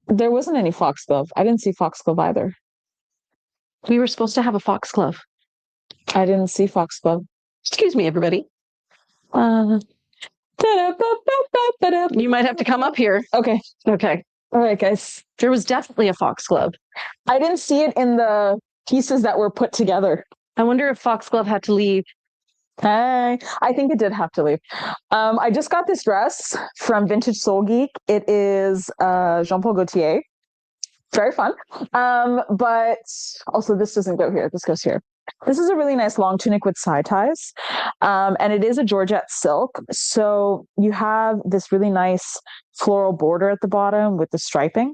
There wasn't any Foxglove. I didn't see Foxglove either. We were supposed to have a Foxglove. I didn't see Foxglove. Excuse me, everybody. You might have to come up here. Okay. Okay. All right, guys. There was definitely a Foxglove. I didn't see it in the pieces that were put together. I wonder if Foxglove had to leave. Hey, I think it did have to leave. I just got this dress from Vintage Soul Geek. It is Jean-Paul Gaultier. Very fun. But also this doesn't go here. This goes here. This is a really nice long tunic with side ties. And it is a Georgette silk. So you have this really nice floral border at the bottom with the striping.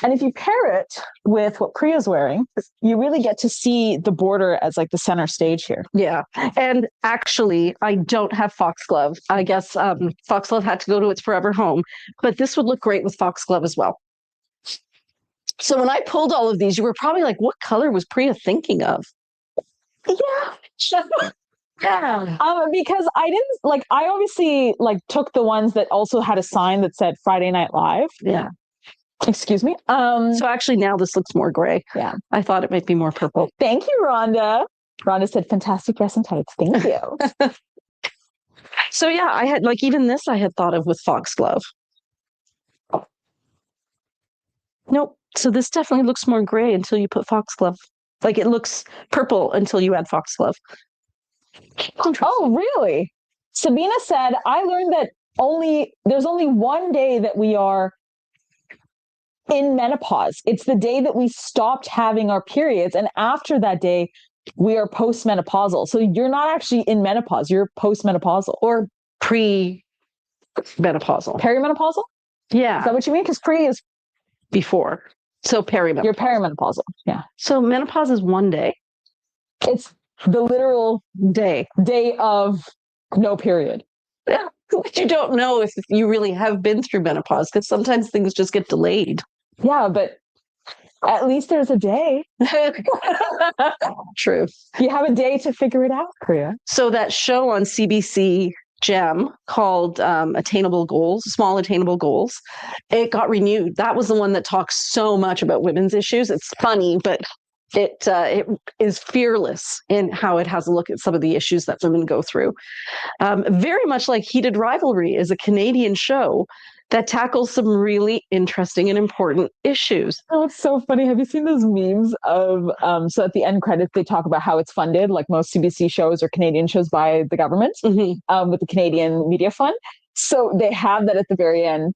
And if you pair it with what Priya's wearing, you really get to see the border as like the center stage here. Yeah. And actually, I don't have Foxglove. I guess Foxglove had to go to its forever home. But this would look great with Foxglove as well. So when I pulled all of these, you were probably like, what color was Priya thinking of? Yeah. Because I didn't like, I obviously like took the ones that also had a sign that said Friday Night Live. Yeah. Excuse me. So actually now this looks more gray. Yeah. I thought it might be more purple. Thank you, Rhonda. Rhonda said, fantastic dress and tights. Thank you. So yeah, I had like, even this I had thought of with Foxglove. Nope. So this definitely looks more gray until you put Foxglove. Like it looks purple until you add Foxglove. Oh, really? Sabina said, I learned that there's only one day that we are in menopause. It's the day that we stopped having our periods. And after that day, we are postmenopausal. So you're not actually in menopause. You're postmenopausal. Or pre-menopausal. Perimenopausal? Yeah. Is that what you mean? Because pre is before. So perimenopausal. You're perimenopausal. Yeah. So menopause is one day. It's the literal day of no period. Yeah. But you don't know if you really have been through menopause because sometimes things just get delayed. Yeah, but at least there's a day. True. You have a day to figure it out, Priya. So that show on CBC Gem called Attainable Goals, Small Attainable Goals, it got renewed. That was the one that talks so much about women's issues. It's funny, but it is fearless in how it has a look at some of the issues that women go through. Very much like Heated Rivalry is a Canadian show that tackles some really interesting and important issues. Oh, it's so funny. Have you seen those memes of, so at the end credits, they talk about how it's funded, like most CBC shows or Canadian shows by the government, with the Canadian Media Fund. So they have that at the very end,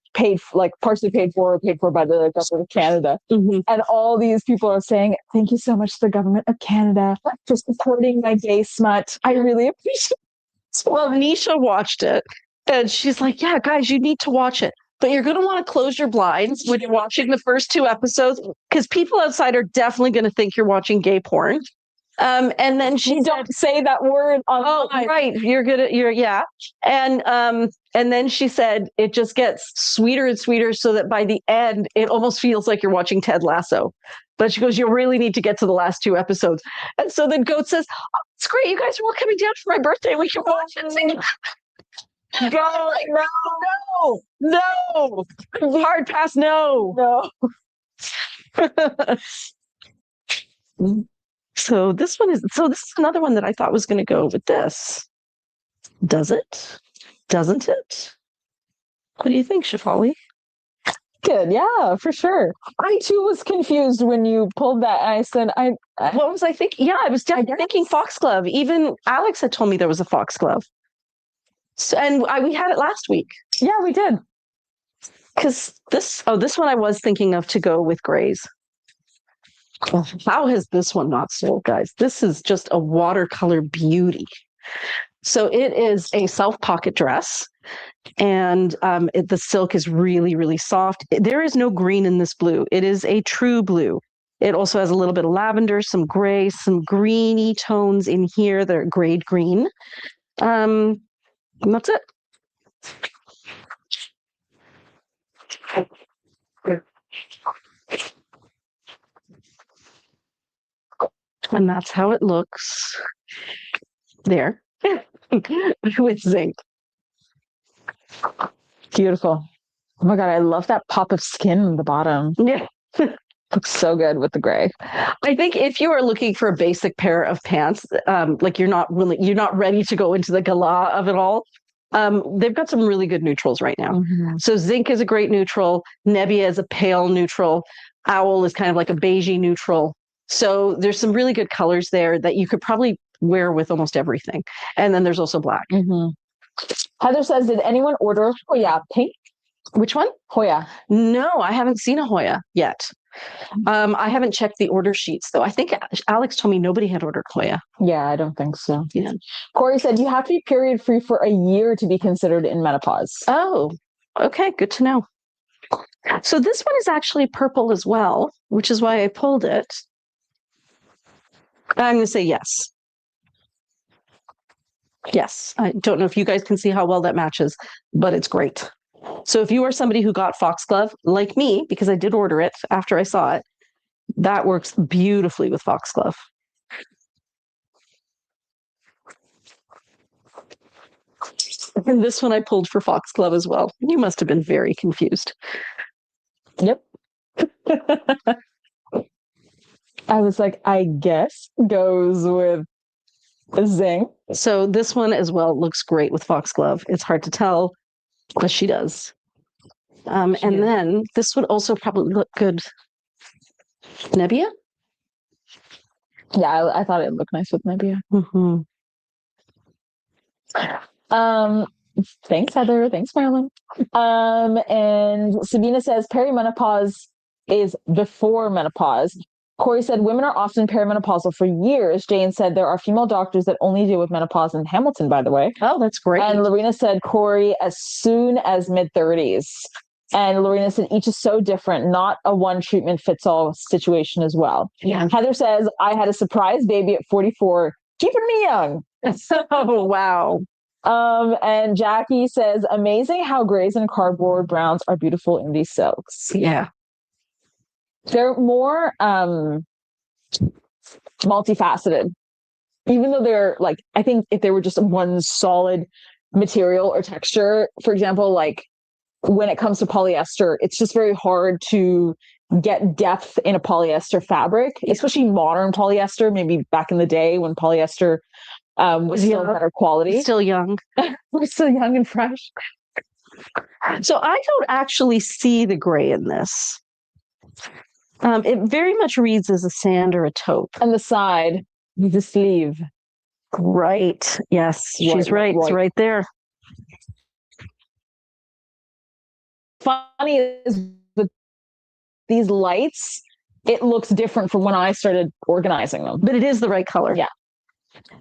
partially paid for by the government of Canada. And all these people are saying, thank you so much to the government of Canada for supporting my gay smut. I really appreciate it. Well, Nisha watched it and she's like, yeah, guys, you need to watch it. But you're going to want to close your blinds when you're watching the first 2 episodes because people outside are definitely going to think you're watching gay porn. And then she don't say that word on. Oh, right. Yeah. And then she said it just gets sweeter and sweeter so that by the end, it almost feels like you're watching Ted Lasso. But she goes, you really need to get to the last 2 episodes. And so then Goat says, oh, it's great. You guys are all coming down for my birthday. We can watch it. Go, no. Hard pass, no. So this is another one that I thought was going to go with this. Does it? Doesn't it? What do you think, Shefali? Good, yeah, for sure. I too was confused when you pulled that. And I said, what was I thinking? Yeah, I was definitely thinking Foxglove. Even Alex had told me there was a Foxglove. So, and we had it last week. Yeah, we did. Because this one I was thinking of to go with grays. How has this one not sold, guys? This is just a watercolor beauty. So it is a self pocket dress, and the silk is really, really soft. There is no green in this blue. It is a true blue. It also has a little bit of lavender, some gray, some greeny tones in here. They're grade green. And that's it. And that's how it looks there with zinc. Beautiful. Oh my God, I love that pop of skin on the bottom. Yeah. Looks so good with the gray. I think if you are looking for a basic pair of pants, like you're not ready to go into the Galah of it all, they've got some really good neutrals right now. Mm-hmm. So Zinc is a great neutral. Nebbia is a pale neutral. Owl is kind of like a beigey neutral. So there's some really good colors there that you could probably wear with almost everything. And then there's also black. Mm-hmm. Heather says, did anyone order Hoya pink? Which one? Hoya. No, I haven't seen a Hoya yet. I haven't checked the order sheets, though. I think Alex told me nobody had ordered Hoya. Yeah, I don't think so. Yeah. Corey said, you have to be period free for a year to be considered in menopause. Oh, okay. Good to know. So this one is actually purple as well, which is why I pulled it. I'm going to say yes. Yes. I don't know if you guys can see how well that matches, but it's great. So if you are somebody who got Foxglove, like me, because I did order it after I saw it, that works beautifully with Foxglove. And this one I pulled for Foxglove as well. You must have been very confused. Yep. I was like, I guess goes with Zinc. So this one as well looks great with Foxglove. It's hard to tell, but she does. And then this would also probably look good. Nebbia? Yeah, I thought it looked nice with Nebbia. Mm-hmm. Thanks, Heather. Thanks, Marilyn. And Sabina says perimenopause is before menopause. Corey said women are often perimenopausal for years. Jane said there are female doctors that only deal with menopause in Hamilton, by the way. Oh, that's great. And Lorena said Corey as soon as mid-30s. And Lorena said each is so different, not a one treatment fits all situation as well. Yeah. Heather says I had a surprise baby at 44, keeping me young. Oh, wow. And Jackie says, amazing how grays and cardboard browns are beautiful in these silks. Yeah. They're more multifaceted, even though they're like, I think if they were just one solid material or texture, for example, like when it comes to polyester, it's just very hard to get depth in a polyester fabric, especially modern polyester, maybe back in the day when polyester was still better quality. Still young. We're still young and fresh. So I don't actually see the gray in this. It very much reads as a sand or a taupe. And the side, the sleeve. Right. Yes, she's right. It's right there. Funny is with these lights, it looks different from when I started organizing them. But it is the right color. Yeah.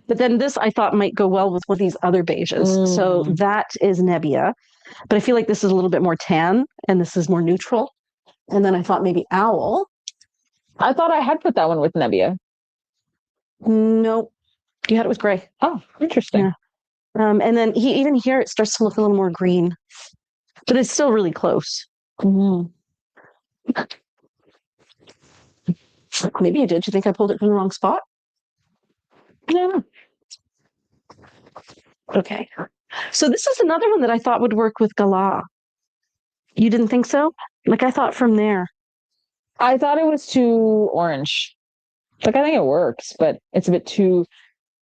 But then this I thought might go well with one of these other beiges. So that is Nebbia. But I feel like this is a little bit more tan and this is more neutral. And then I thought maybe Owl. I thought I had put that one with Nebbia. Nope. You had it with gray. Oh, interesting. Yeah. And then even here it starts to look a little more green. But it's still really close. Mm-hmm. Maybe you did. Do you think I pulled it from the wrong spot? No. Okay. So this is another one that I thought would work with Galah. You didn't think so? Like I thought from there. I thought it was too orange. Like I think it works, but it's a bit too,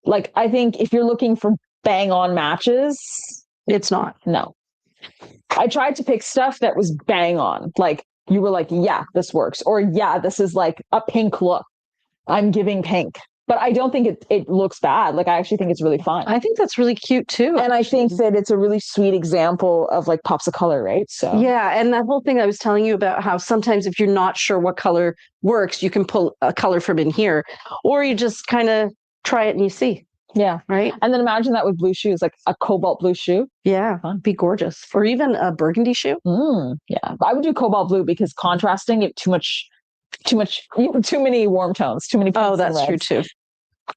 like I think if you're looking for bang on matches, it's not. No. I tried to pick stuff that was bang on. Like you were like, yeah, this works. Or yeah, this is like a pink look. I'm giving pink. But I don't think it looks bad. Like I actually think it's really fun. I think that's really cute too. And I think that it's a really sweet example of like pops of color, right? So yeah, and that whole thing I was telling you about how sometimes if you're not sure what color works, you can pull a color from in here, or you just kind of try it and you see. Yeah. Right. And then imagine that with blue shoes, like a cobalt blue shoe. Yeah. Be gorgeous. Or even a burgundy shoe. Yeah. I would do cobalt blue because contrasting it too many warm tones, too many pinks. Oh, that's true too.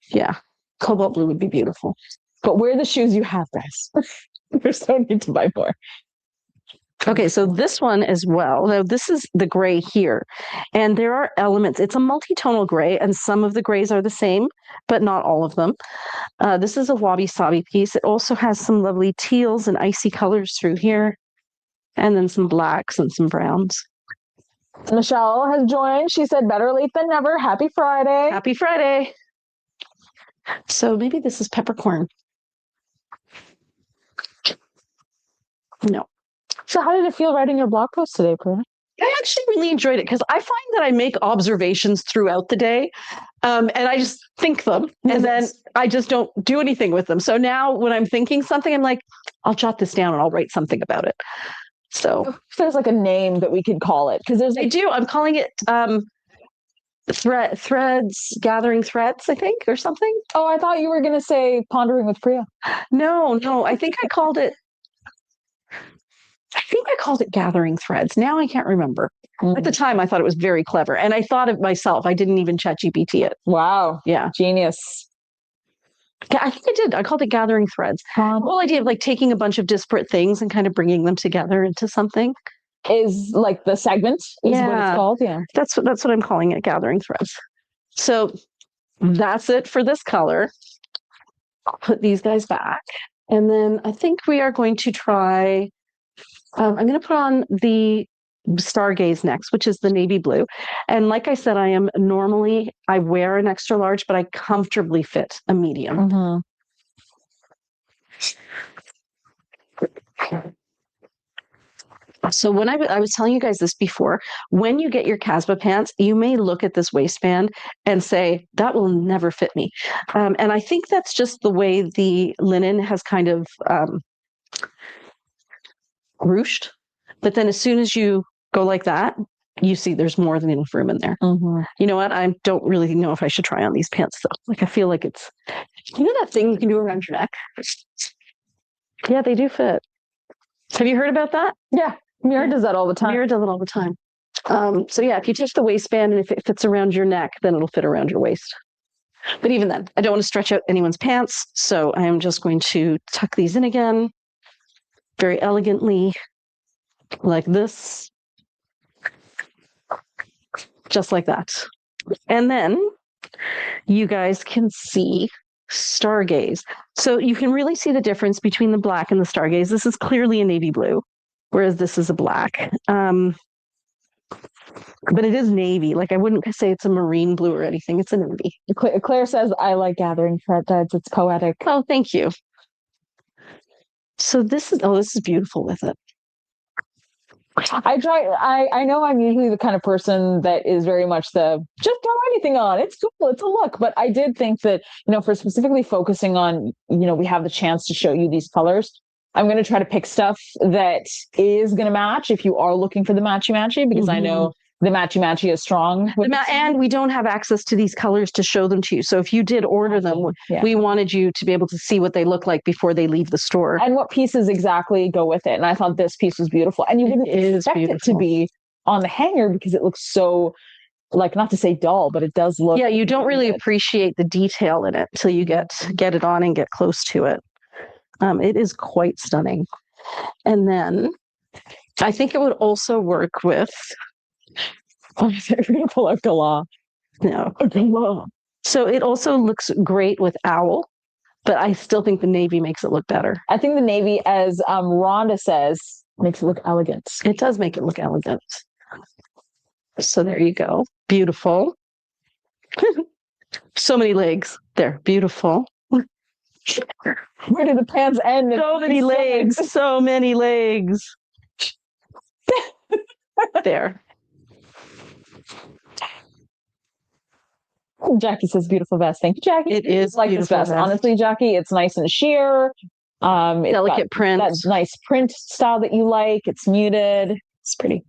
Yeah. Cobalt blue would be beautiful. But wear the shoes you have, guys. There's no need to buy more. Okay, so this one as well. Now, this is the gray here. And there are elements. It's a multi-tonal gray, and some of the grays are the same, but not all of them. This is a wabi-sabi piece. It also has some lovely teals and icy colors through here, and then some blacks and some browns. Michelle has joined. She said, better late than never. Happy Friday. Happy Friday. So maybe this is peppercorn. No. So how did it feel writing your blog post today, Priya? I actually really enjoyed it because I find that I make observations throughout the day and I just think them and then I just don't do anything with them. So now when I'm thinking something, I'm like, I'll jot this down and I'll write something about it. So if there's like a name that we could call it, because there's I do. I'm calling it threads, gathering threads, I think, or something. Oh, I thought you were going to say pondering with Priya. No, I think I called it gathering threads. Now I can't remember. At the time, I thought it was very clever. And I thought it myself. I didn't even ChatGPT it. Wow. Yeah. Genius. I think I did. I called it gathering threads. The whole idea of like taking a bunch of disparate things and kind of bringing them together into something. Is like the segment is what it's called. Yeah. That's what I'm calling it, gathering threads. So that's it for this color. I'll put these guys back. And then I think we are going to try... I'm going to put on the Stargaze next, which is the navy blue. And like I said, I wear an extra large, but I comfortably fit a medium. So when I was telling you guys this before, when you get your Casbah pants, you may look at this waistband and say, that will never fit me. And I think that's just the way the linen has kind of ruched. But then as soon as you go like that, you see there's more than enough room in there. You know what? I don't really know if I should try on these pants though. Like I feel like it's, you know that thing you can do around your neck? Yeah, they do fit. Have you heard about that? Yeah. Mira does that all the time. Mira does it all the time. So yeah, if you touch the waistband and if it fits around your neck, then it'll fit around your waist. But even then, I don't want to stretch out anyone's pants. So I am just going to tuck these in again very elegantly like this. Just like that. And then you guys can see Stargaze. So you can really see the difference between the black and the Stargaze. This is clearly a navy blue, whereas this is a black. But it is navy. Like I wouldn't say it's a marine blue or anything. It's a navy. Claire says, I like gathering threads. It's poetic. Oh, thank you. So this is beautiful with it. I know I'm usually the kind of person that is very much just throw anything on. It's cool. It's a look. But I did think that, for specifically focusing on, we have the chance to show you these colors. I'm going to try to pick stuff that is going to match if you are looking for the matchy-matchy, because I know the matchy-matchy is strong. And we don't have access to these colors to show them to you. So if you did order them, we wanted you to be able to see what they look like before they leave the store. And what pieces exactly go with it. And I thought this piece was beautiful. And you wouldn't expect it to be on the hanger because it looks so, not to say dull, but it does look... Yeah, you don't really appreciate the detail in it until you get it on and get close to it. It is quite stunning. And then I think it would also work with... Oh, you're going to pull out Galah. No, Galah. So it also looks great with owl, but I still think the navy makes it look better. I think the navy, as Rhonda says, makes it look elegant. It does make it look elegant. So there you go. Beautiful. So many legs. There. Beautiful. Where do the pants end? So many legs. So many legs. There. Jackie says beautiful vest. Thank you, Jackie. It is like this vest. Honestly, Jackie, it's nice and sheer. Delicate print. That nice print style that you like. It's muted. It's pretty.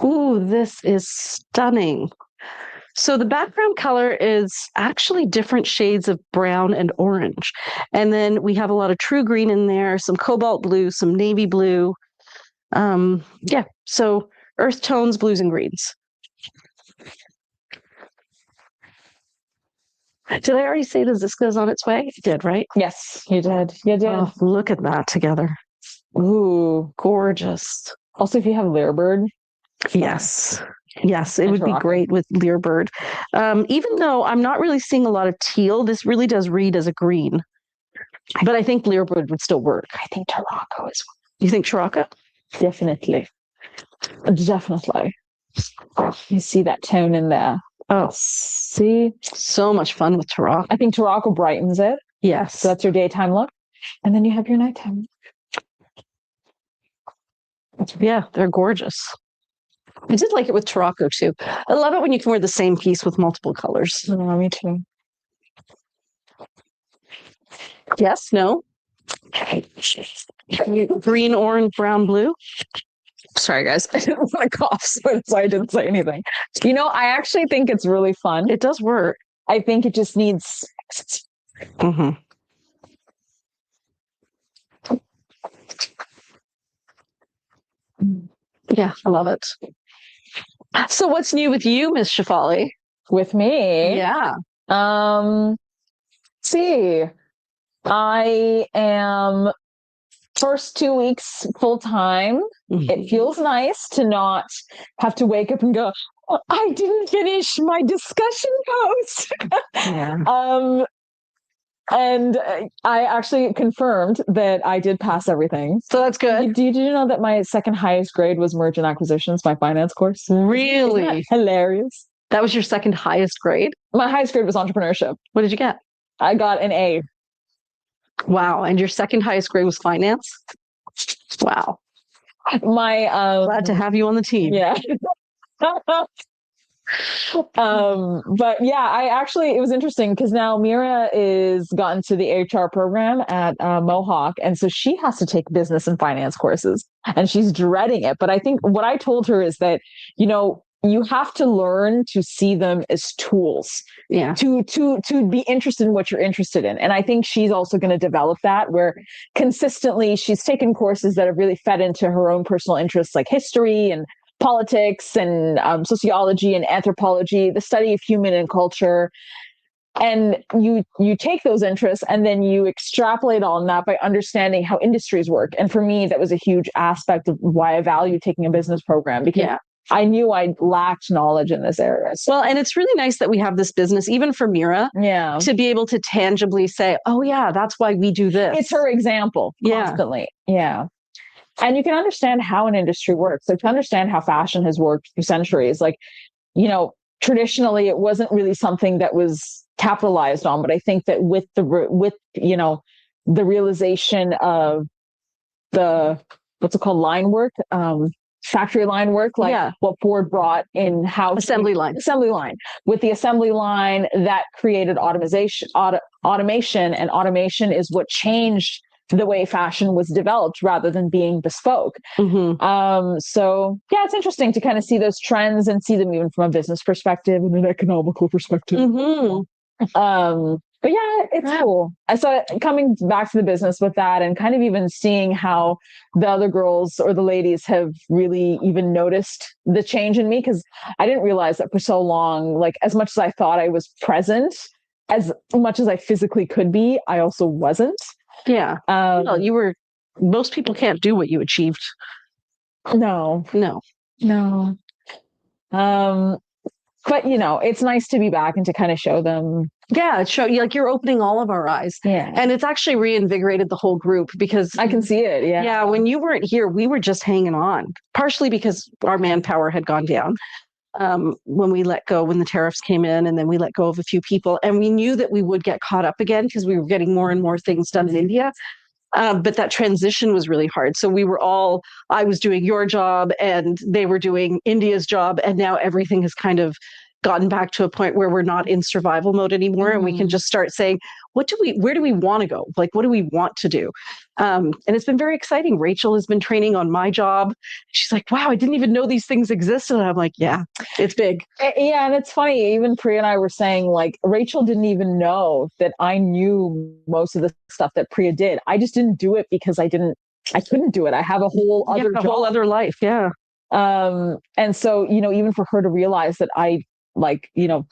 Ooh, this is stunning. So the background color is actually different shades of brown and orange. And then we have a lot of true green in there, some cobalt blue, some navy blue. Yeah, so earth tones, blues and greens. Did I already say that this goes on its way? I did, right? Yes, you did. You did. Oh, look at that together. Ooh, gorgeous. Also, if you have lyrebird. Yes. Yes, it would be great with lyrebird. Even though I'm not really seeing a lot of teal, this really does read as a green. But I think lyrebird would still work. I think Tarocco as well. You think Tarocco? Definitely. Definitely. You see that tone in there. Oh, see? So much fun with Tarocco. I think Tarocco brightens it. Yes. So that's your daytime look. And then you have your nighttime. Yeah, they're gorgeous. I did like it with Tarocco too. I love it when you can wear the same piece with multiple colors. Oh, me too. Yes, no? Green, orange, brown, blue. Sorry, guys. I didn't want to cough, so I didn't say anything. You know, I actually think it's really fun. It does work. I think it just needs... Mm-hmm. Yeah, I love it. So what's new with you, Miss Shefali? With me? Yeah. See, I am first 2 weeks full time. Mm-hmm. It feels nice to not have to wake up and go, oh, I didn't finish my discussion post. Yeah. And I actually confirmed that I did pass everything. So that's good. Did you know that my second highest grade was merge and acquisitions, my finance course? Really? Isn't that hilarious? That was your second highest grade? My highest grade was entrepreneurship. What did you get? I got an A. Wow. And your second highest grade was finance? Wow. My glad to have you on the team. Yeah. But yeah, it was interesting because now Mira is gotten to the HR program at Mohawk, and so she has to take business and finance courses, and she's dreading it. But I think what I told her is that, you know, you have to learn to see them as tools, to be interested in what you're interested in. And I think she's also going to develop that, where consistently she's taken courses that have really fed into her own personal interests, like history and politics and sociology and anthropology, the study of human and culture. And you take those interests and then you extrapolate on that by understanding how industries work. And for me, that was a huge aspect of why I value taking a business program, because I knew I lacked knowledge in this area. Well, and it's really nice that we have this business, even for Mira, to be able to tangibly say, oh yeah, that's why we do this. It's her example constantly. Yeah. And you can understand how an industry works. So to understand how fashion has worked for centuries, like, you know, traditionally it wasn't really something that was capitalized on. But I think that with you know, the realization of the, what's it called, line work, factory line work, like what Ford brought in house, assembly line. With the assembly line, that created automation, and automation is what changed the way fashion was developed rather than being bespoke. Mm-hmm. So yeah, it's interesting to kind of see those trends and see them even from a business perspective and an economical perspective. Mm-hmm. But yeah, it's cool. So coming back to the business with that, and kind of even seeing how the other girls or the ladies have really even noticed the change in me, because I didn't realize that for so long, like as much as I thought I was present, as much as I physically could be, I also wasn't. Yeah. Well, most people can't do what you achieved. No. But you know, it's nice to be back and to kind of show them. Yeah, show you, like, you're opening all of our eyes. Yeah. And it's actually reinvigorated the whole group, because I can see it. Yeah. Yeah. When you weren't here, we were just hanging on, partially because our manpower had gone down. When the tariffs came in, and then we let go of a few people, and we knew that we would get caught up again because we were getting more and more things done in India. But that transition was really hard. So I was doing your job and they were doing India's job. And now everything has kind of gotten back to a point where we're not in survival mode anymore, and we can just start saying, where do we want to go? Like, what do we want to do? And it's been very exciting. Rachel has been training on my job. She's like, wow, I didn't even know these things existed. And I'm like, yeah, it's big. Yeah. And it's funny, even Priya and I were saying, like, Rachel didn't even know that I knew most of the stuff that Priya did. I just didn't do it because I couldn't do it. I have a whole other job. Whole other life. Yeah. And so, even for her to realize that I, like,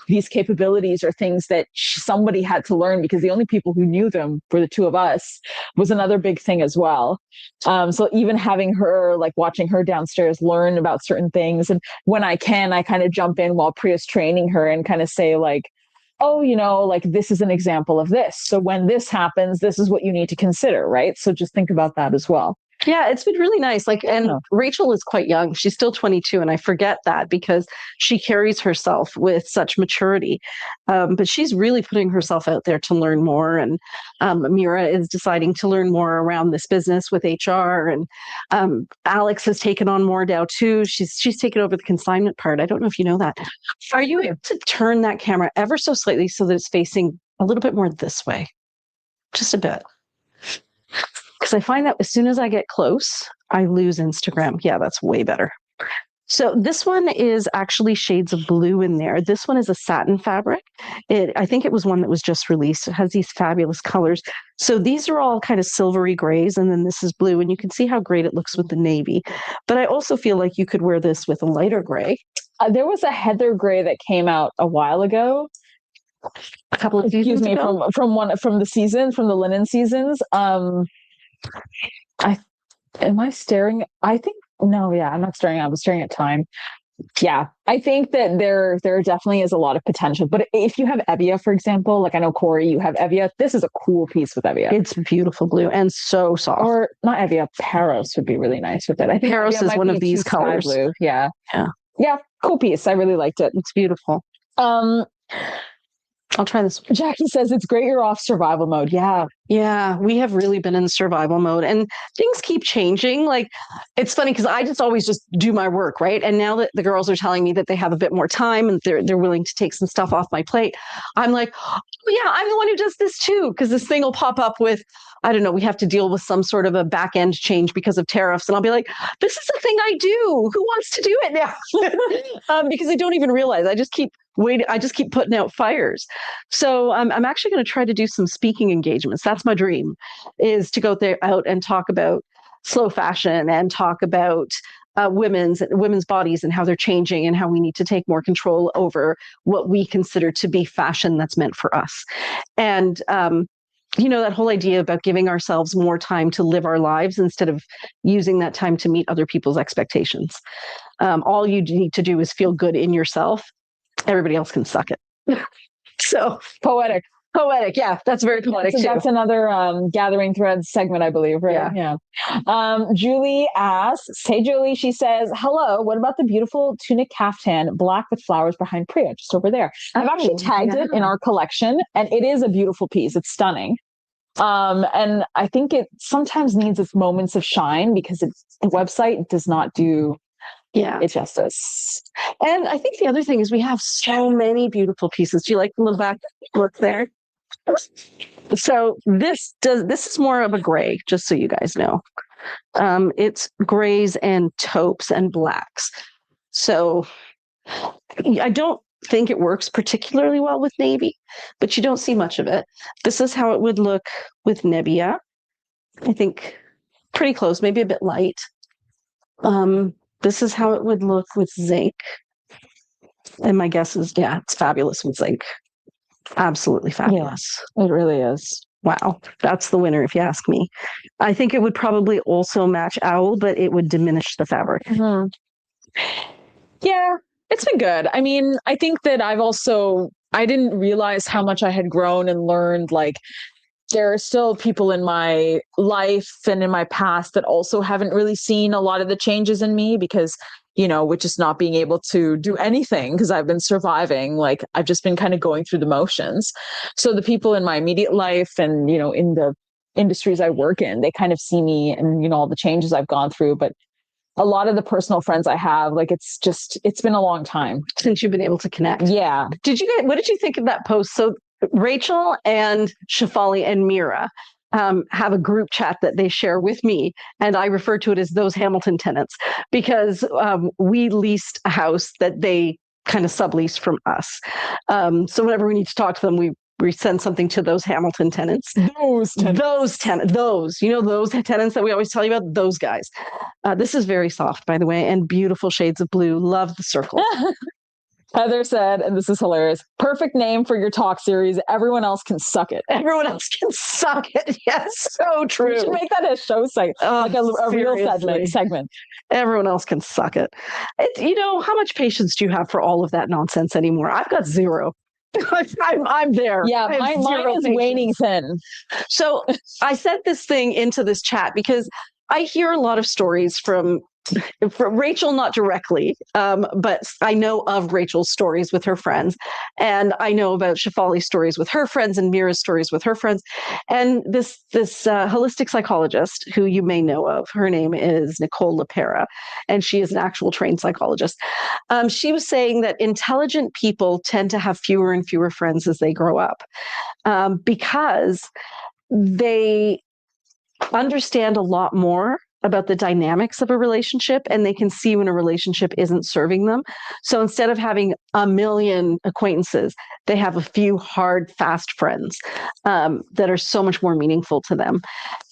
these capabilities are things that somebody had to learn, because the only people who knew them were the two of us, was another big thing as well. So even having her, like, watching her downstairs learn about certain things, and when I kind of jump in while Priya's training her and kind of say, like, oh, like, this is an example of this. So when this happens, this is what you need to consider, right? So just think about that as well. Yeah, it's been really nice. Like, and Rachel is quite young. She's still 22, and I forget that because she carries herself with such maturity. But she's really putting herself out there to learn more. And Mira is deciding to learn more around this business with HR. And Alex has taken on more now too. She's taken over the consignment part. I don't know if you know that. Are you able to turn that camera ever so slightly so that it's facing a little bit more this way? Just a bit. Because I find that as soon as I get close, I lose Instagram. Yeah, that's way better. So this one is actually shades of blue in there. This one is a satin fabric. I think it was one that was just released. It has these fabulous colors. So these are all kind of silvery grays, and then this is blue, and you can see how great it looks with the navy. But I also feel like you could wear this with a lighter gray. There was a heather gray that came out a while ago. A couple of seasons ago? from the linen seasons. Am I staring? I think no. Yeah, I'm not staring. I was staring at time. Yeah, I think that there definitely is a lot of potential. But if you have Nebbia, for example, like I know Corey, you have Nebbia. This is a cool piece with Nebbia. It's beautiful blue and so soft. Or not Nebbia, Paros would be really nice with it. I think Paros is one of these colors. Blue. Yeah, yeah, yeah. Cool piece. I really liked it. It's beautiful. I'll try this one. Jackie says it's great you're off survival mode. Yeah, we have really been in survival mode, and things keep changing. Like, it's funny because I always just do my work, right? And now that the girls are telling me that they have a bit more time and they're willing to take some stuff off my plate, I'm like, oh, yeah, I'm the one who does this too, because this thing will pop up with, I don't know, we have to deal with some sort of a back end change because of tariffs, and I'll be like, this is the thing I do. Who wants to do it now? Because I don't even realize. I just keep putting out fires. So I'm actually going to try to do some speaking engagements. That's my dream, is to go out and talk about slow fashion and talk about women's bodies and how they're changing and how we need to take more control over what we consider to be fashion that's meant for us. And that whole idea about giving ourselves more time to live our lives instead of using that time to meet other people's expectations. All you need to do is feel good in yourself. Everybody else can suck it. So poetic. Yeah, that's very poetic too. That's another Gathering Threads segment, I believe, right? Yeah. Julie asks, hey, Julie, she says, hello, what about the beautiful tunic caftan, black with flowers behind Priya, just over there? I've actually tagged it in our collection, and it is a beautiful piece. It's stunning. And I think it sometimes needs its moments of shine because the website does not do it justice. And I think the other thing is we have so many beautiful pieces. Do you like the little back look there? So this is more of a gray, just so you guys know. It's grays and taupes and blacks. So I don't think it works particularly well with navy, but you don't see much of it. This is how it would look with Nebbia. I think pretty close, maybe a bit light. This is how it would look with Zinc. And my guess is, it's fabulous with Zinc. Absolutely fabulous. Yeah, it really is. Wow. That's the winner, if you ask me. I think it would probably also match Owl, but it would diminish the fabric. Mm-hmm. Yeah, it's been good. I mean, I think that I didn't realize how much I had grown and learned. Like, there are still people in my life and in my past that also haven't really seen a lot of the changes in me because, with just not being able to do anything because I've been surviving, like I've just been kind of going through the motions. So the people in my immediate life and, in the industries I work in, they kind of see me and, all the changes I've gone through. But a lot of the personal friends I have, like, it's been a long time since you've been able to connect. Yeah. What did you think of that post? So Rachel and Shefali and Mira have a group chat that they share with me, and I refer to it as those Hamilton tenants, because we leased a house that they kind of subleased from us. So whenever we need to talk to them, we send something to those Hamilton tenants. Those tenants, those tenants that we always tell you about, those guys. This is very soft, by the way, and beautiful shades of blue. Love the circle. Heather said, and this is hilarious, perfect name for your talk series. Everyone else can suck it. Everyone else can suck it. Yes, so true. We should make that a show site, like a real segment. Everyone else can suck it. How much patience do you have for all of that nonsense anymore? I've got zero. I'm there. Yeah, mine is waning thin. So I sent this thing into this chat because I hear a lot of stories from Rachel, not directly, but I know of Rachel's stories with her friends, and I know about Shefali's stories with her friends and Mira's stories with her friends. And this holistic psychologist, who you may know of, her name is Nicole LaPera, and she is an actual trained psychologist. She was saying that intelligent people tend to have fewer and fewer friends as they grow up, because they understand a lot more about the dynamics of a relationship, and they can see when a relationship isn't serving them. So instead of having a million acquaintances, they have a few hard, fast friends that are so much more meaningful to them.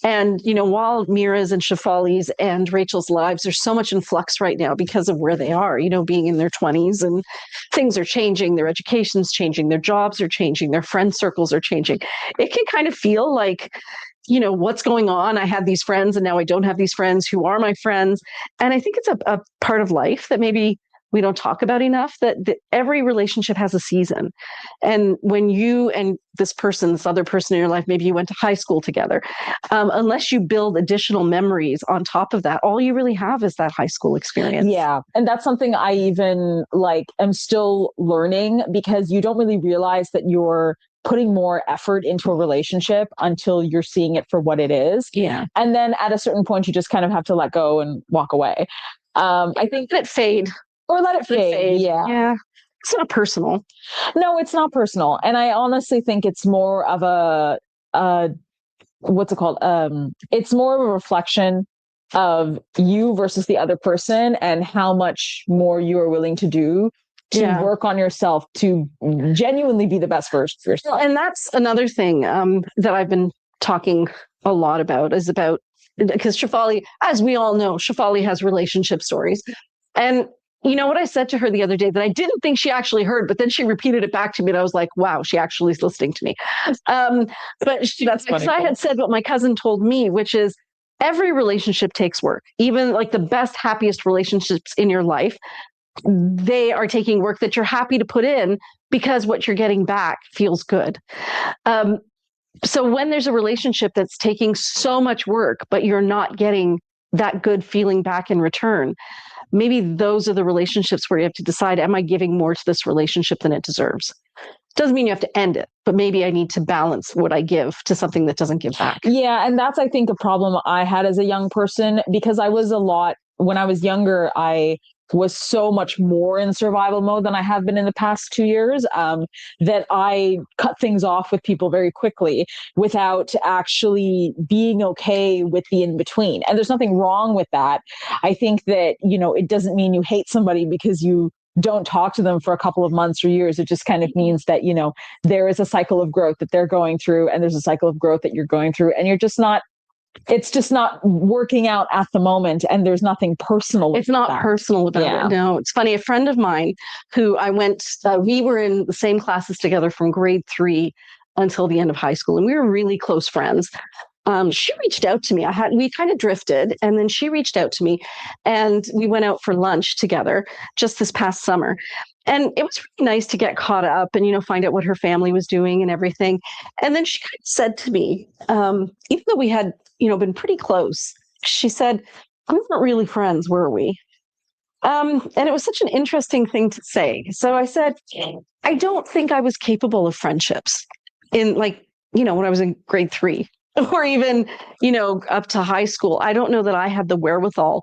And, while Mira's and Shefali's and Rachel's lives are so much in flux right now because of where they are, being in their 20s, and things are changing, their education's changing, their jobs are changing, their friend circles are changing. It can kind of feel like, what's going on? I had these friends and now I don't have these friends. Who are my friends? And I think it's a part of life that maybe we don't talk about enough, that every relationship has a season. And when you and this other person in your life, maybe you went to high school together, unless you build additional memories on top of that, all you really have is that high school experience. Yeah. And that's something I even am still learning, because you don't really realize that you're putting more effort into a relationship until you're seeing it for what it is. Yeah. And then at a certain point, you just kind of have to let go and walk away. I think let it fade. Or let it fade. Yeah. Yeah. It's not personal. No, it's not personal. And I honestly think it's more of what's it called? It's more of a reflection of you versus the other person, and how much more you are willing to do to work on yourself to genuinely be the best version of yourself. And that's another thing that I've been talking a lot about, because Shefali, as we all know, Shefali has relationship stories. And you know what I said to her the other day that I didn't think she actually heard, but then she repeated it back to me, and I was like, wow, she actually is listening to me. But that's because I had said what my cousin told me, which is every relationship takes work. Even like the best, happiest relationships in your life, they are taking work that you're happy to put in, because what you're getting back feels good. So when there's a relationship that's taking so much work, but you're not getting that good feeling back in return, maybe those are the relationships where you have to decide, am I giving more to this relationship than it deserves? Doesn't mean you have to end it, but maybe I need to balance what I give to something that doesn't give back. Yeah. And that's, I think, a problem I had as a young person, because when I was younger, I was so much more in survival mode than I have been in the past 2 years, that I cut things off with people very quickly without actually being okay with the in-between. And there's nothing wrong with that. I think that, it doesn't mean you hate somebody because you don't talk to them for a couple of months or years. It just kind of means that, there is a cycle of growth that they're going through, and there's a cycle of growth that you're going through, and it's just not working out at the moment, and there's nothing personal. It's not personal about it. No, it's funny. A friend of mine who we were in the same classes together from grade 3 until the end of high school, and we were really close friends. She reached out to me. We kind of drifted, and then she reached out to me, and we went out for lunch together just this past summer. And it was really nice to get caught up and, find out what her family was doing and everything. And then she kind of said to me, even though we had, been pretty close, she said, we weren't really friends, were we? And it was such an interesting thing to say. So I said, I don't think I was capable of friendships in when I was in grade 3 or even, up to high school. I don't know that I had the wherewithal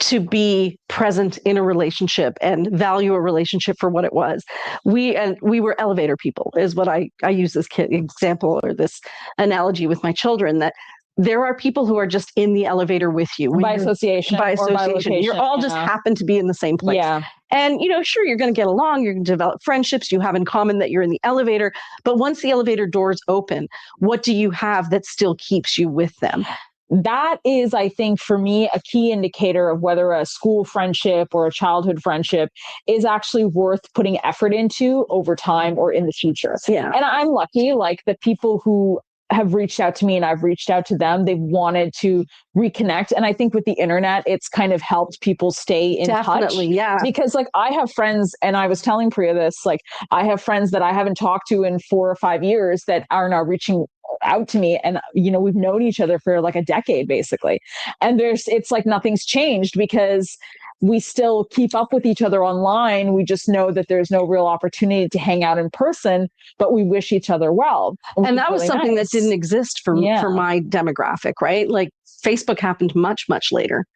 to be present in a relationship and value a relationship for what it was. We were elevator people, is what I use this example or this analogy with my children, that there are people who are just in the elevator with you by association. By association. You're all just happen to be in the same place. Yeah. And, sure, you're going to get along, you're going to develop friendships, you have in common that you're in the elevator. But once the elevator doors open, what do you have that still keeps you with them? That is, I think, for me, a key indicator of whether a school friendship or a childhood friendship is actually worth putting effort into over time or in the future. Yeah. And I'm lucky, like the people who have reached out to me and I've reached out to them, they've wanted to reconnect. And I think with the internet, it's kind of helped people stay in touch. Yeah. Because like I have friends, and I was telling Priya this, like I have friends that I haven't talked to in 4 or 5 years that are now reaching out to me. And, we've known each other for like a decade, basically. And it's like nothing's changed because we still keep up with each other online. We just know that there's no real opportunity to hang out in person, but we wish each other well. And that was something that didn't exist for my demographic, right? Like Facebook happened much, much later.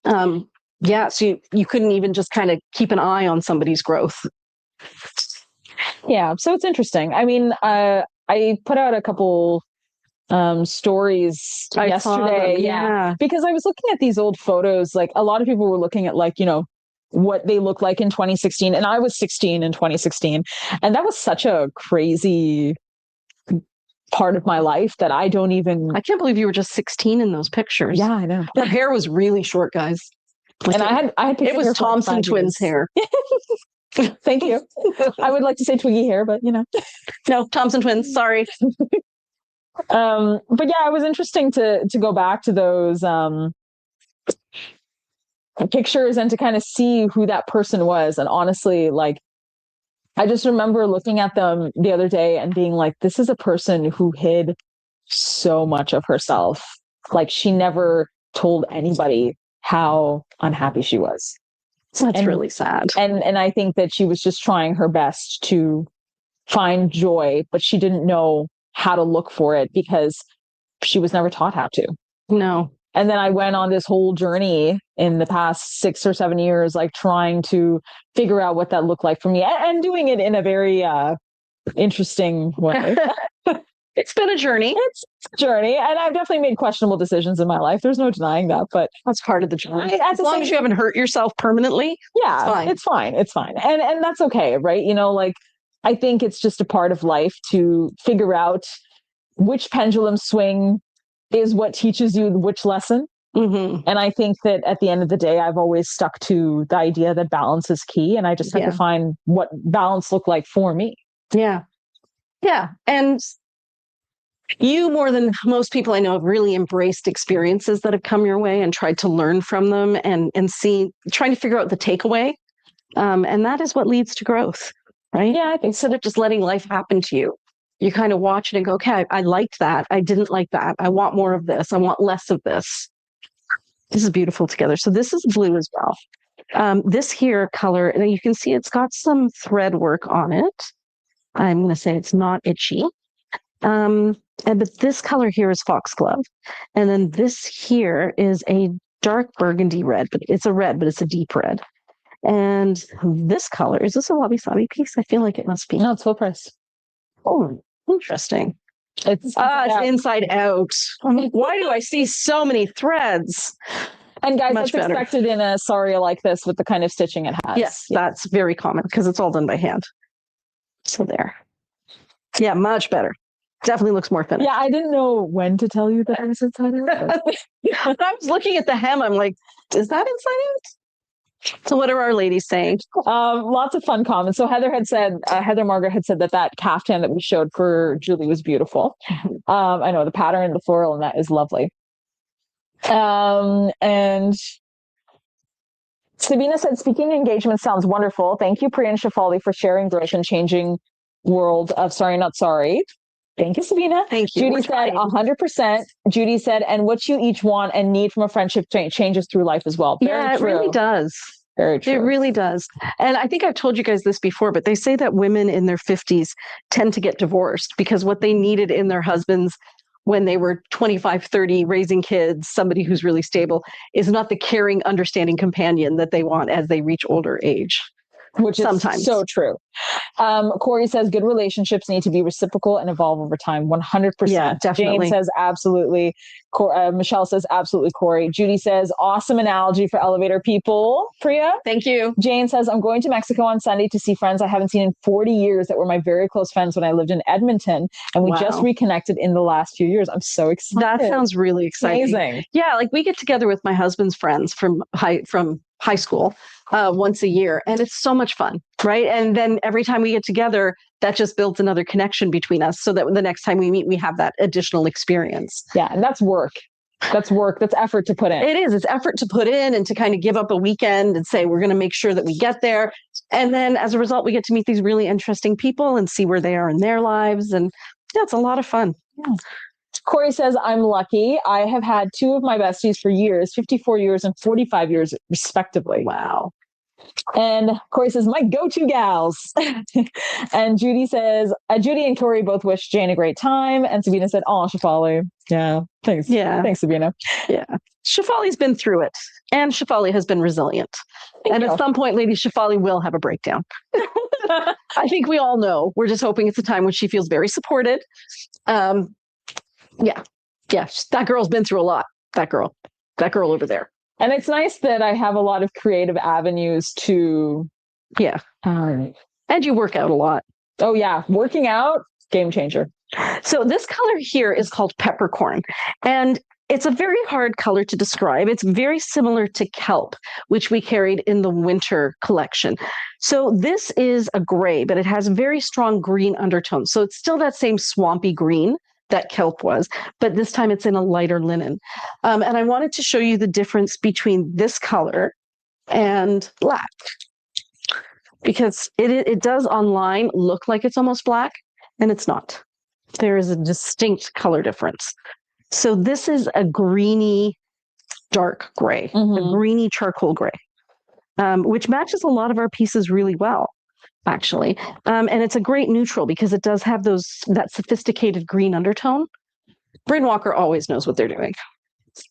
So you couldn't even just kind of keep an eye on somebody's growth. Yeah. So it's interesting. I mean, I put out a couple stories yesterday. Yeah. Because I was looking at these old photos. Like a lot of people were looking at what they look like in 2016. And I was 16 in 2016. And that was such a crazy part of my life that I can't believe you were just 16 in those pictures. Yeah, I know. Her hair was really short, guys. And I had it was Thompson twins hair. Thank you. I would like to say Twiggy hair, but no, Thompson twins. Sorry. But yeah, it was interesting to go back to those pictures and to kind of see who that person was. And honestly, like I just remember looking at them the other day and being like, this is a person who hid so much of herself. Like she never told anybody how unhappy she was. That's really sad. And I think that she was just trying her best to find joy, but she didn't know how to look for it because she was never taught how to. No. And then I went on this whole journey in the past 6 or 7 years, like trying to figure out what that looked like for me and doing it in a very interesting way. It's been a journey. It's a journey. And I've definitely made questionable decisions in my life. There's no denying that, but that's part of the journey. As long as you haven't hurt yourself permanently. Yeah, it's fine. It's fine. And that's okay. Right. Like I think it's just a part of life to figure out which pendulum swing is what teaches you which lesson. Mm-hmm. And I think that at the end of the day, I've always stuck to the idea that balance is key. And I just have to find what balance looked like for me. Yeah. Yeah. And you, more than most people I know, have really embraced experiences that have come your way and tried to learn from them and trying to figure out the takeaway. And that is what leads to growth, right? Yeah, I think instead of just letting life happen to you, you kind of watch it and go, okay, I liked that. I didn't like that. I want more of this. I want less of this. This is beautiful together. So this is blue as well. This here color, and you can see it's got some thread work on it. I'm going to say it's not itchy. But this color here is Foxglove. And then this here is a dark burgundy red, but it's a red, but it's a deep red. And this color, is this a Wabi Sabi piece? I feel like it must be. No, it's full price. Oh, interesting. It's inside out. I'm like, why do I see so many threads? And guys, that's expected in a saria like this with the kind of stitching it has. Yes, that's very common because it's all done by hand. So there. Yeah, much better. Definitely looks more finished. Yeah, I didn't know when to tell you that it was inside out. But I was looking at the hem. I'm like, is that inside out? So what are our ladies saying? Lots of fun comments. So Heather Margaret had said that caftan that we showed for Julie was beautiful. I know the pattern, the floral, and that is lovely. And Sabina said, speaking engagement sounds wonderful. Thank you, Priya Shefali, for sharing growth and changing world of Sorry Not Sorry. Thank you, Sabina. Thank you. Judy said 100%. Judy said, and what you each want and need from a friendship changes through life as well. Very true. It really does. Very true. It really does. And I think I've told you guys this before, but they say that women in their 50s tend to get divorced because what they needed in their husbands when they were 25, 30, raising kids, somebody who's really stable is not the caring, understanding companion that they want as they reach older age. Which is sometimes so true. Corey says good relationships need to be reciprocal and evolve over time. 100%. Yeah, definitely. Jane says absolutely. Michelle says absolutely, Corey. Judy says awesome analogy for elevator people. Priya? Thank you. Jane says I'm going to Mexico on Sunday to see friends I haven't seen in 40 years that were my very close friends when I lived in Edmonton. And we just reconnected in the last few years. I'm so excited. That sounds really exciting. Amazing. Yeah, like we get together with my husband's friends from high school once a year, and it's so much fun, right? And then every time we get together, that just builds another connection between us so that the next time we meet, we have that additional experience. Yeah, and that's work. That's work. That's effort to put in. It is. It's effort to put in and to kind of give up a weekend and say, we're going to make sure that we get there. And then as a result, we get to meet these really interesting people and see where they are in their lives. And yeah, it's a lot of fun. Yeah. Corey says, I'm lucky. I have had two of my besties for years, 54 years and 45 years, respectively. Wow. And Corey says, my go-to gals. And Judy says, Judy and Corey both wish Jane a great time. And Sabina said, oh, Shefali. Yeah. Thanks. Yeah. Thanks, Sabina. Yeah. Shefali's been through it. And Shefali has been resilient. At some point, Lady Shefali will have a breakdown. I think we all know. We're just hoping it's a time when she feels very supported. Yeah. That girl's been through a lot. That girl over there. And it's nice that I have a lot of creative avenues to. Yeah. And you work out a lot. Oh, yeah. Working out, game changer. So this color here is called Peppercorn. And it's a very hard color to describe. It's very similar to kelp, which we carried in the winter collection. So this is a gray, but it has very strong green undertones. So it's still that same swampy green that kelp was, but this time it's in a lighter linen. And I wanted to show you the difference between this color and black, because it does online look like it's almost black, and it's not. There is a distinct color difference. So this is a greeny, dark gray, a greeny charcoal gray, which matches a lot of our pieces really well, actually. And it's a great neutral because it does have that sophisticated green undertone. Bryn Walker always knows what they're doing.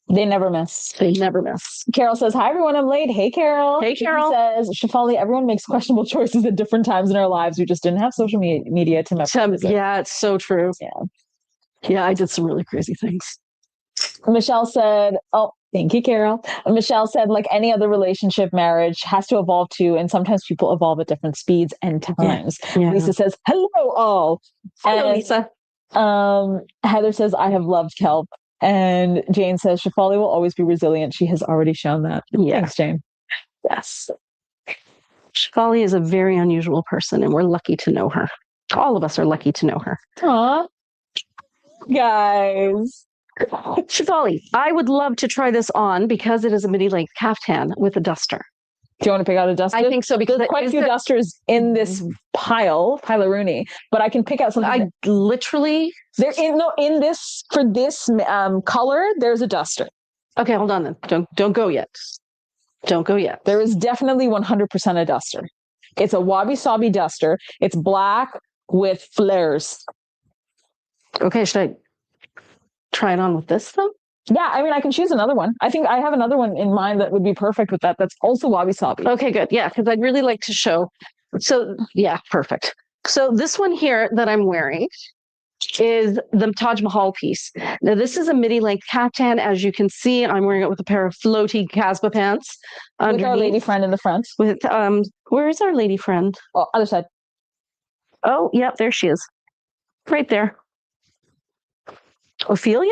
They never miss. They never miss. Carol says, hi, everyone. I'm late. Hey, Carol. Hey, Carol. She says, Shefali, everyone makes questionable choices at different times in our lives. We just didn't have social media to mess with it. Yeah, it's so true. Yeah, I did some really crazy things. Michelle said, oh, thank you, Carol. Michelle said, like any other relationship, marriage has to evolve too. And sometimes people evolve at different speeds and times. Yeah. Lisa says, hello, all. Hello, Lisa. Heather says, I have loved kelp. And Jane says, Shefali will always be resilient. She has already shown that. Yeah. Thanks, Jane. Yes. Shefali is a very unusual person, and we're lucky to know her. All of us are lucky to know her. Aw. Guys. Shefali, I would love to try this on because it is a midi-length caftan with a duster. Do you want to pick out a duster? I think so, because there's quite a few dusters in this pile-a-rooney, but I can pick out something. In this for this color, there's a duster. Okay, hold on then. Don't go yet. Don't go yet. There is definitely 100% a duster. It's a wabi-sabi duster. It's black with flares. Okay, should I try it on with this though? Yeah, I mean, I can choose another one. I think I have another one in mind that would be perfect with that. That's also wabi-sabi. Okay, good. Yeah, because I'd really like to show. So, yeah, perfect. So this one here that I'm wearing is the Taj Mahal piece. Now, this is a midi-length caftan. As you can see, I'm wearing it with a pair of floaty Casbah pants. With our lady friend in the front. With where is our lady friend? Oh, other side. Oh, yep, there she is. Right there. Ophelia?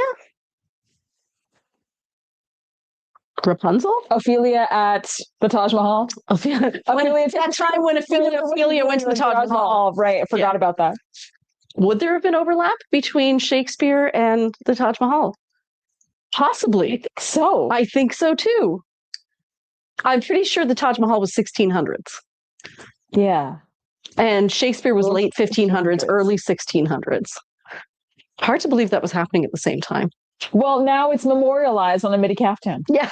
Rapunzel? Ophelia at the Taj Mahal. Ophelia that time when Ophelia went to the Taj Mahal. Right, I forgot about that. Would there have been overlap between Shakespeare and the Taj Mahal? Possibly. I think so too. I'm pretty sure the Taj Mahal was 1600s. Yeah. And Shakespeare was late 1500s, early 1600s. Hard to believe that was happening at the same time. Well, now it's memorialized on a midi caftan. Yeah.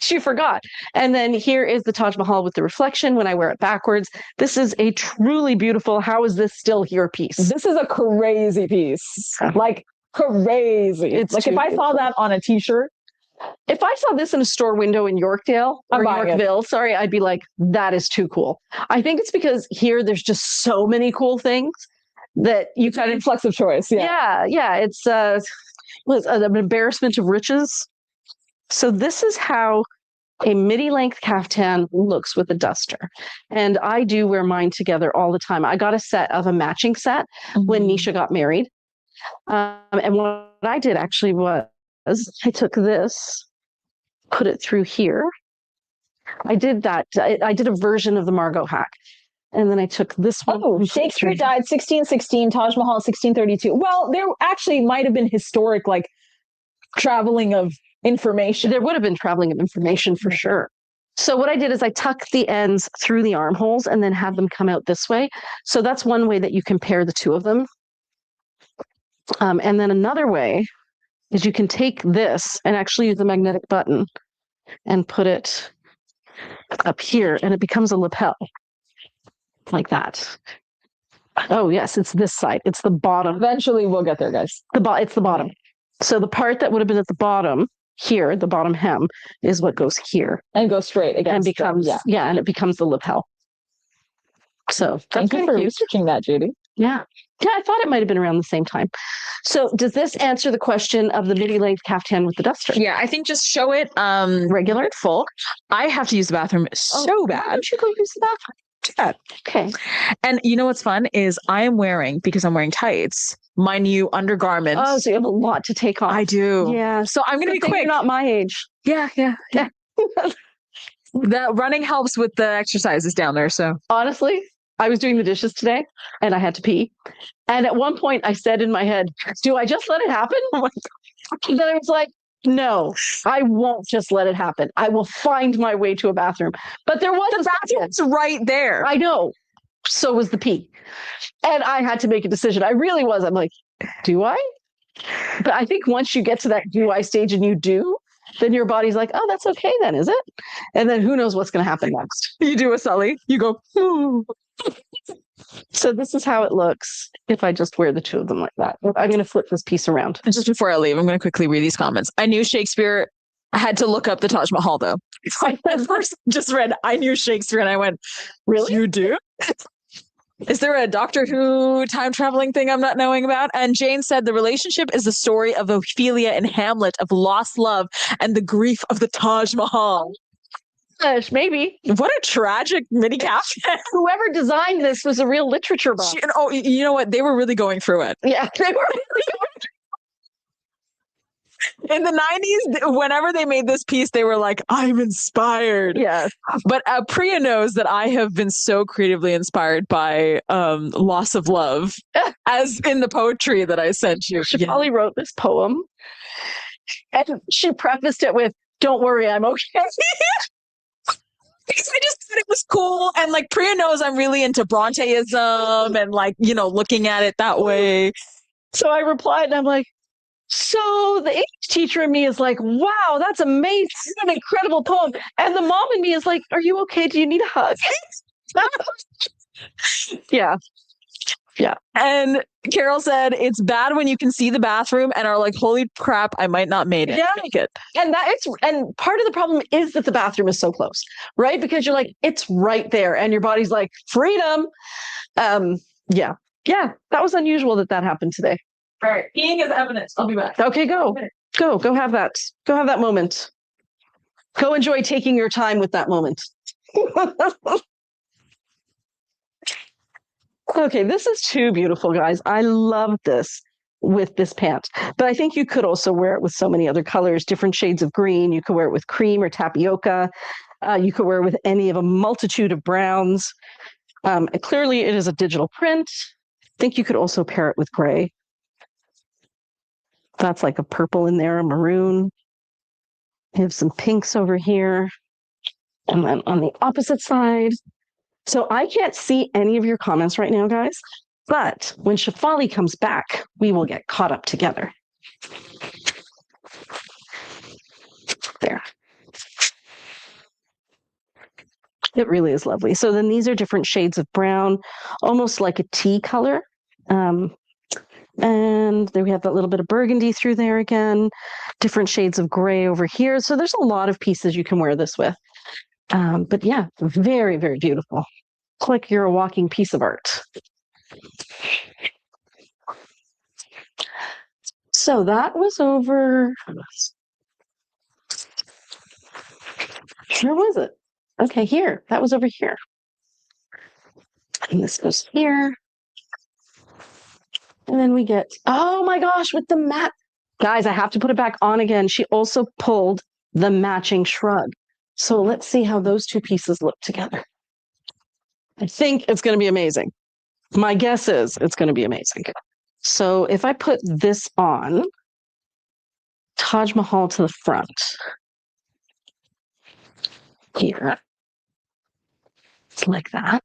She forgot. And then here is the Taj Mahal with the reflection when I wear it backwards. This is a truly beautiful, how is this still here piece. This is a crazy piece. Like, crazy. It's like if I saw that on a t-shirt, if I saw this in a store window in Yorkdale or Yorkville, sorry, I'd be like, that is too cool. I think it's because here there's just so many cool things that you kind of influx of choice. Yeah. It's an embarrassment of riches. So this is how a midi-length caftan looks with a duster. And I do wear mine together all the time. I got a set of a matching set when Nisha got married. And what I did actually was I took this, put it through here. I did that. I did a version of the Margot hack. And then I took this one. Oh, Shakespeare died 1616, Taj Mahal 1632. Well, there actually might have been historic, like, traveling of information. There would have been traveling of information for sure. So what I did is I tucked the ends through the armholes and then had them come out this way. So that's one way that you compare the two of them. And then another way is you can take this and actually use the magnetic button and put it up here and it becomes a lapel like that. Oh yes, it's this side. It's the bottom. Eventually we'll get there, guys. It's the bottom. So the part that would have been at the bottom here, the bottom hem, is what goes here. And goes straight again. And becomes, and it becomes the lapel. So thank you for researching that, Judy. Yeah. Yeah, I thought it might have been around the same time. So does this answer the question of the midi-length caftan with the duster? Yeah, I think just show it regular, full. I have to use the bathroom so bad. Why don't you go use the bathroom? Do that. Okay. And you know what's fun is I am wearing, because I'm wearing tights, my new undergarments. Oh, so you have a lot to take off. I do. Yeah. So I'm going to be quick. You're not my age. Yeah. The running helps with the exercises down there. So honestly, I was doing the dishes today and I had to pee. And at one point I said in my head, do I just let it happen? And then I was like, no, I won't just let it happen. I will find my way to a bathroom. But there was the bathroom's right there. I know. So was the pee. And I had to make a decision. I really was. I'm like, do I? But I think once you get to that do I stage and you do, then your body's like, oh, that's okay then, is it? And then who knows what's going to happen next. You do a Sully. You go, ooh. So this is how it looks if I just wear the two of them like that. I'm going to flip this piece around. Just before I leave, I'm going to quickly read these comments. I knew Shakespeare. I had to look up the Taj Mahal, though. I first just read, I knew Shakespeare, and I went, really? You do? Is there a Doctor Who time traveling thing I'm not knowing about? And Jane said the relationship is the story of Ophelia and Hamlet, of lost love and the grief of the Taj Mahal. Maybe. What a tragic mini caption. Whoever designed this was a real literature buff. You know what? They were really going through it. Yeah, they were. In the 90s, whenever they made this piece, they were like, I'm inspired. Yeah. But Priya knows that I have been so creatively inspired by loss of love, as in the poetry that I sent you. Shefali wrote this poem, and she prefaced it with, don't worry, I'm okay. Because I just thought it was cool. And like Priya knows I'm really into Bronteism and like, looking at it that way. So I replied and I'm like, so the English teacher in me is like, wow, that's amazing. It's an incredible poem. And the mom in me is like, are you okay? Do you need a hug? Yeah. Yeah. And Carol said, it's bad when you can see the bathroom and are like, holy crap, I might not make it. Yeah. Make it. And part of the problem is that the bathroom is so close, right? Because you're like, it's right there. And your body's like, freedom. Yeah. That was unusual that happened today. All right. Peeing is evidence. I'll be back. Okay, go have that. Go have that moment. Go enjoy taking your time with that moment. Okay, this is too beautiful, guys. I love this with this pant, but I think you could also wear it with so many other colors, different shades of green. You could wear it with cream or tapioca. You could wear it with any of a multitude of browns. Clearly, it is a digital print. I think you could also pair it with gray. That's like a purple in there, a maroon. You have some pinks over here. And then on the opposite side. So I can't see any of your comments right now, guys. But when Shefali comes back, we will get caught up together. There. It really is lovely. So then these are different shades of brown, almost like a tea color. And there we have that little bit of burgundy through there again, different shades of gray over here. So there's a lot of pieces you can wear this with. But yeah, very, very beautiful. It's like you're a walking piece of art. So that was over. Where was it? Okay, here. That was over here. And this goes here. And then we get, oh my gosh, with the mat. Guys, I have to put it back on again. She also pulled the matching shrug. So let's see how those two pieces look together. I think it's going to be amazing. My guess is it's going to be amazing. So if I put this on, Taj Mahal to the front, here, like that.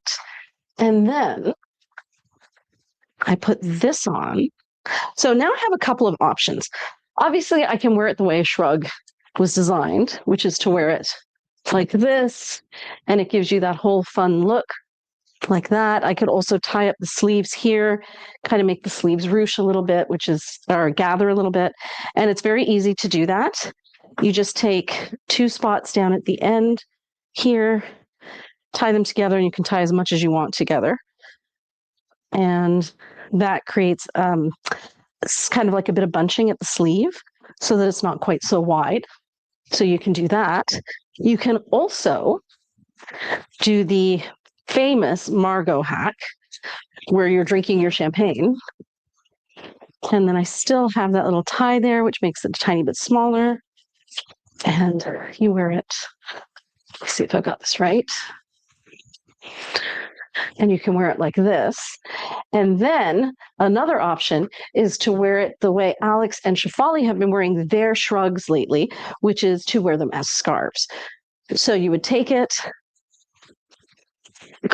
And then I put this on. So now I have a couple of options. Obviously, I can wear it the way a shrug was designed, which is to wear it like this, and it gives you that whole fun look like that. I could also tie up the sleeves here, kind of make the sleeves ruche a little bit, or gather a little bit. And it's very easy to do that. You just take 2 spots down at the end here, tie them together, and you can tie as much as you want together. And that creates it's kind of like a bit of bunching at the sleeve so that it's not quite so wide. So you can do that. You can also do the famous Margot hack where you're drinking your champagne. And then I still have that little tie there, which makes it a tiny bit smaller. And you wear it. Let's see if I've got this right. And you can wear it like this. And then another option is to wear it the way Alex and Shefali have been wearing their shrugs lately, which is to wear them as scarves. So you would take it,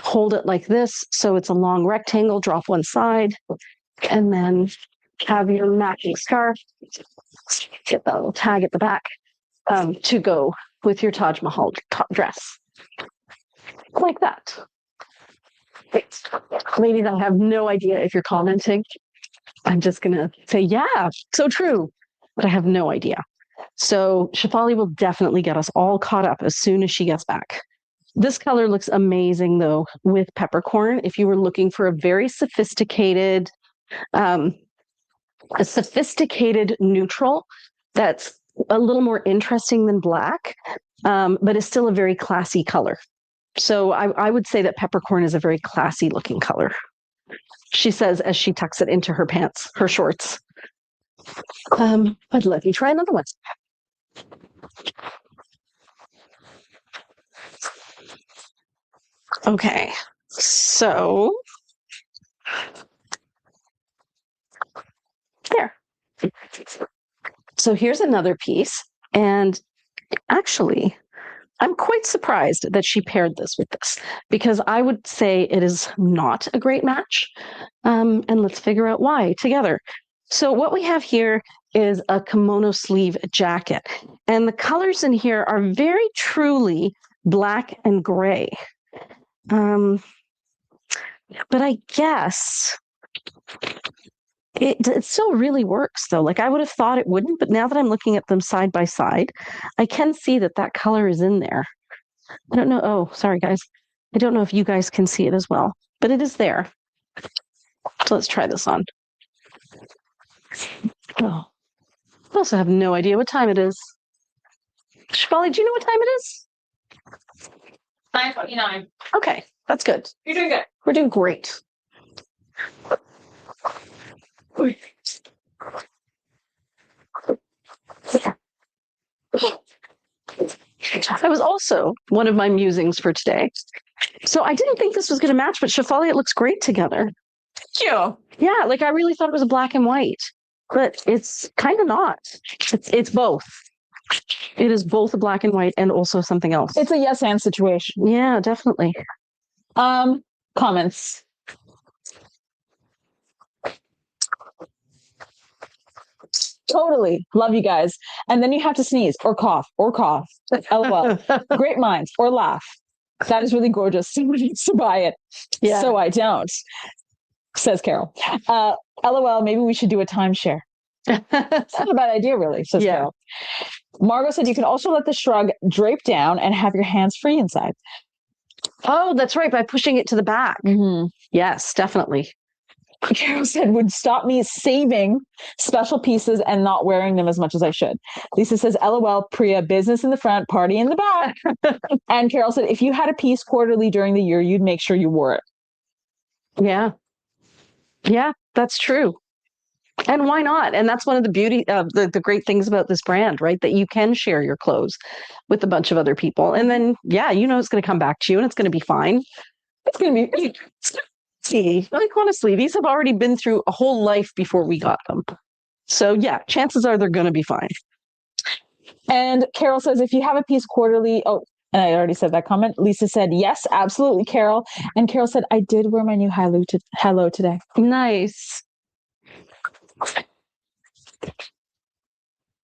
hold it like this, so it's a long rectangle, drop one side, and then have your matching scarf, get that little tag at the back, to go with your Taj Mahal dress. Like that. Ladies, I have no idea if you're commenting. I'm just going to say, yeah, so true. But I have no idea. So Shefali will definitely get us all caught up as soon as she gets back. This color looks amazing, though, with Peppercorn. If you were looking for a very sophisticated, neutral that's a little more interesting than black, but is still a very classy color. So I would say that Peppercorn is a very classy looking color. She says as she tucks it into her pants, her shorts. But let me try another one. Okay, so there. So here's another piece. And actually, I'm quite surprised that she paired this with this, because I would say it is not a great match. And let's figure out why together. So what we have here is a kimono sleeve jacket. And the colors in here are very truly black and gray. But I guess it still really works, though. Like, I would have thought it wouldn't, but now that I'm looking at them side by side, I can see that that color is in there. I don't know. Oh, sorry, guys. I don't know if you guys can see it as well, but it is there. So let's try this on. Oh, I also have no idea what time it is. Shefali, do you know what time it is? 9:29. Okay, that's good. You're doing good. We're doing great. That was also one of my musings for today. So I didn't think this was going to match, but Shefali, it looks great together. Thank you. Yeah, like I really thought it was a black and white, but it's kind of not. It's both. It is both a black and white and also something else. It's a yes and situation. Yeah, definitely. Comments. Totally. Love you guys. And then you have to sneeze or cough. LOL. Great minds or laugh. That is really gorgeous. Somebody needs to buy it. Yeah. So I don't. says Carol. LOL, maybe we should do a timeshare. It's not a bad idea, really, says Carol. Margot said you can also let the shrug drape down and have your hands free inside. Oh, that's right. By pushing it to the back. Mm-hmm. Yes, definitely. Carol said would stop me saving special pieces and not wearing them as much as I should. Lisa says, LOL, Priya, business in the front, party in the back. And Carol said, if you had a piece quarterly during the year, you'd make sure you wore it. Yeah. Yeah, that's true. And why not? And that's one of the beauty of the great things about this brand, right? That you can share your clothes with a bunch of other people. And then, yeah, you know, it's going to come back to you and it's going to be fine. It's going to be, see, like, honestly, these have already been through a whole life before we got them. So yeah, chances are they're going to be fine. And Carol says, if you have a piece quarterly, oh, and I already said that comment. Lisa said, yes, absolutely, Carol. And Carol said, I did wear my new hello today. Nice.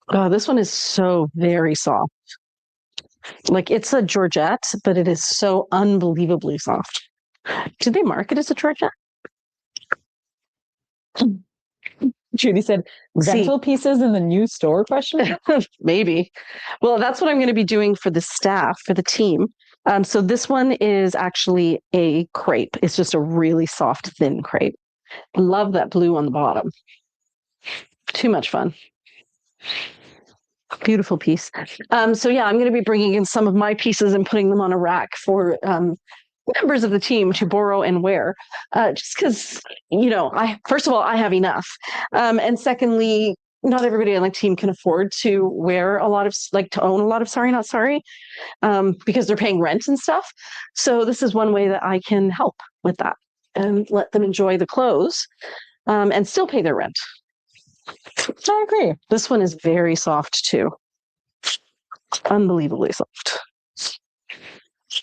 Oh, this one is so very soft. Like, it's a Georgette, but it is so unbelievably soft. Did they mark it as a Georgette? Judy said, rental pieces in the new store, question? Maybe. Well, that's what I'm going to be doing for the staff, for the team. So this one is actually a crepe. It's just a really soft, thin crepe. Love that blue on the bottom. Too much fun. Beautiful piece. So yeah, I'm going to be bringing in some of my pieces and putting them on a rack for members of the team to borrow and wear, just because, you know, first of all, I have enough. And secondly, not everybody on the team can afford to wear a lot of, like, to own a lot of Sorry Not Sorry, because they're paying rent and stuff. So this is one way that I can help with that and let them enjoy the clothes and still pay their rent. I agree. This one is very soft too. Unbelievably soft.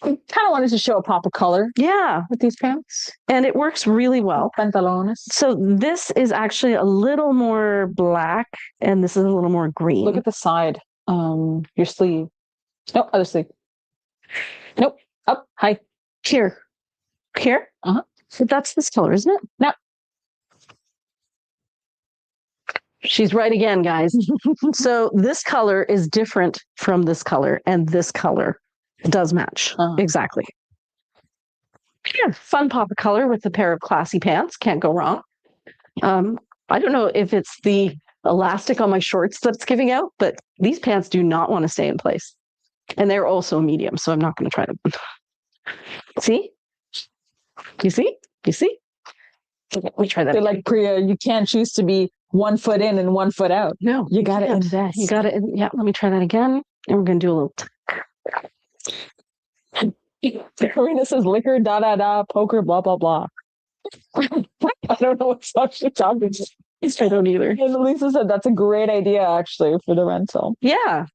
Kind of wanted to show a pop of color. Yeah, with these pants. And it works really well. Pantalones. So this is actually a little more black and this is a little more green. Look at the side. Your sleeve. Nope, other sleeve. Nope. Up, high. Here. Here? Uh-huh. So that's this color, isn't it? No. She's right again, guys. So this color is different from this color, and this color does match. Exactly. Yeah, fun pop of color with a pair of classy pants. Can't go wrong. I don't know if it's the elastic on my shorts that's giving out, but these pants do not want to stay in place. And they're also medium, so I'm not going to try them. See? You see? You see? Okay, let me try that. They're like, Priya, you can't choose to be 1 foot in and 1 foot out. No, you got to invest. You got to, yeah, let me try that again. And we're going to do a little Karina says liquor, poker, blah, blah, blah. I don't know what song she's talking about. I don't either. And Lisa said that's a great idea, actually, for the rental. Yeah.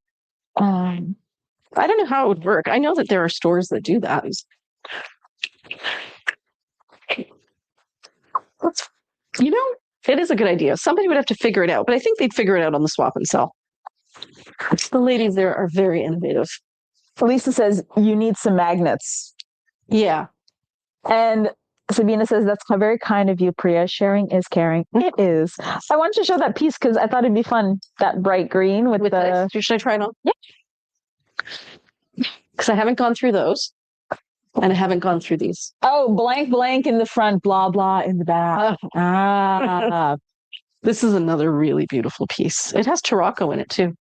I don't know how it would work. I know that there are stores that do that. You know, it is a good idea. Somebody would have to figure it out, but I think they'd figure it out on the swap and sell. The ladies there are very innovative. Lisa says you need some magnets. Yeah. And Sabina says that's very kind of you, Priya. Sharing is caring. It is. I wanted to show that piece because I thought it'd be fun. That bright green with the... Should I try it on? Yeah. Because I haven't gone through those. And I haven't gone through these. Oh, blank, blank in the front, blah, blah in the back. This is another really beautiful piece. It has Tarocco in it too.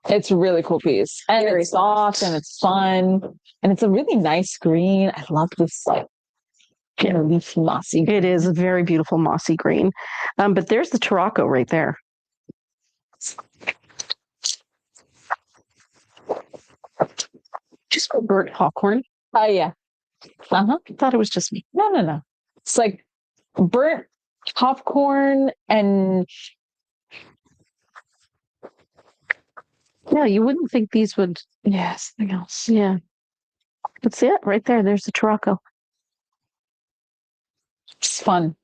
It's a really cool piece. And Very it's soft and it's fun. And it's a really nice green. I love this, like, you know, leafy mossy green. It is a very beautiful mossy green. But there's the Tarocco right there. Just for burnt popcorn. Oh, yeah. I thought it was just me. No. It's like burnt popcorn and... Yeah, you wouldn't think these would... Yeah, something else. Yeah. That's it right there. There's the Tarocco. It's fun.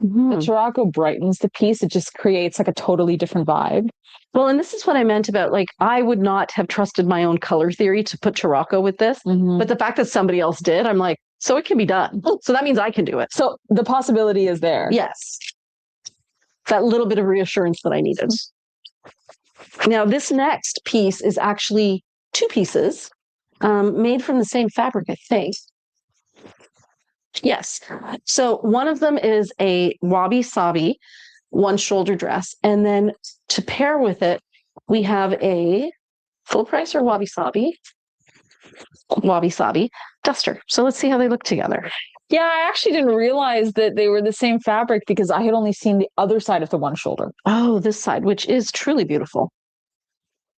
Mm-hmm. The Tarocco brightens the piece. It just creates like a totally different vibe. Well, and this is what I meant about, like, I would not have trusted my own color theory to put Tarocco with this. Mm-hmm. But the fact that somebody else did, I'm like, So it can be done. So that means I can do it. So the possibility is there. Yes. That little bit of reassurance that I needed. Now, this next piece is actually 2 pieces made from the same fabric, I think. Yes. So one of them is a wabi-sabi one shoulder dress. And then to pair with it, we have a full price or wabi-sabi duster. So let's see how they look together. Yeah, I actually didn't realize that they were the same fabric because I had only seen the other side of the one shoulder. Oh, this side, which is truly beautiful.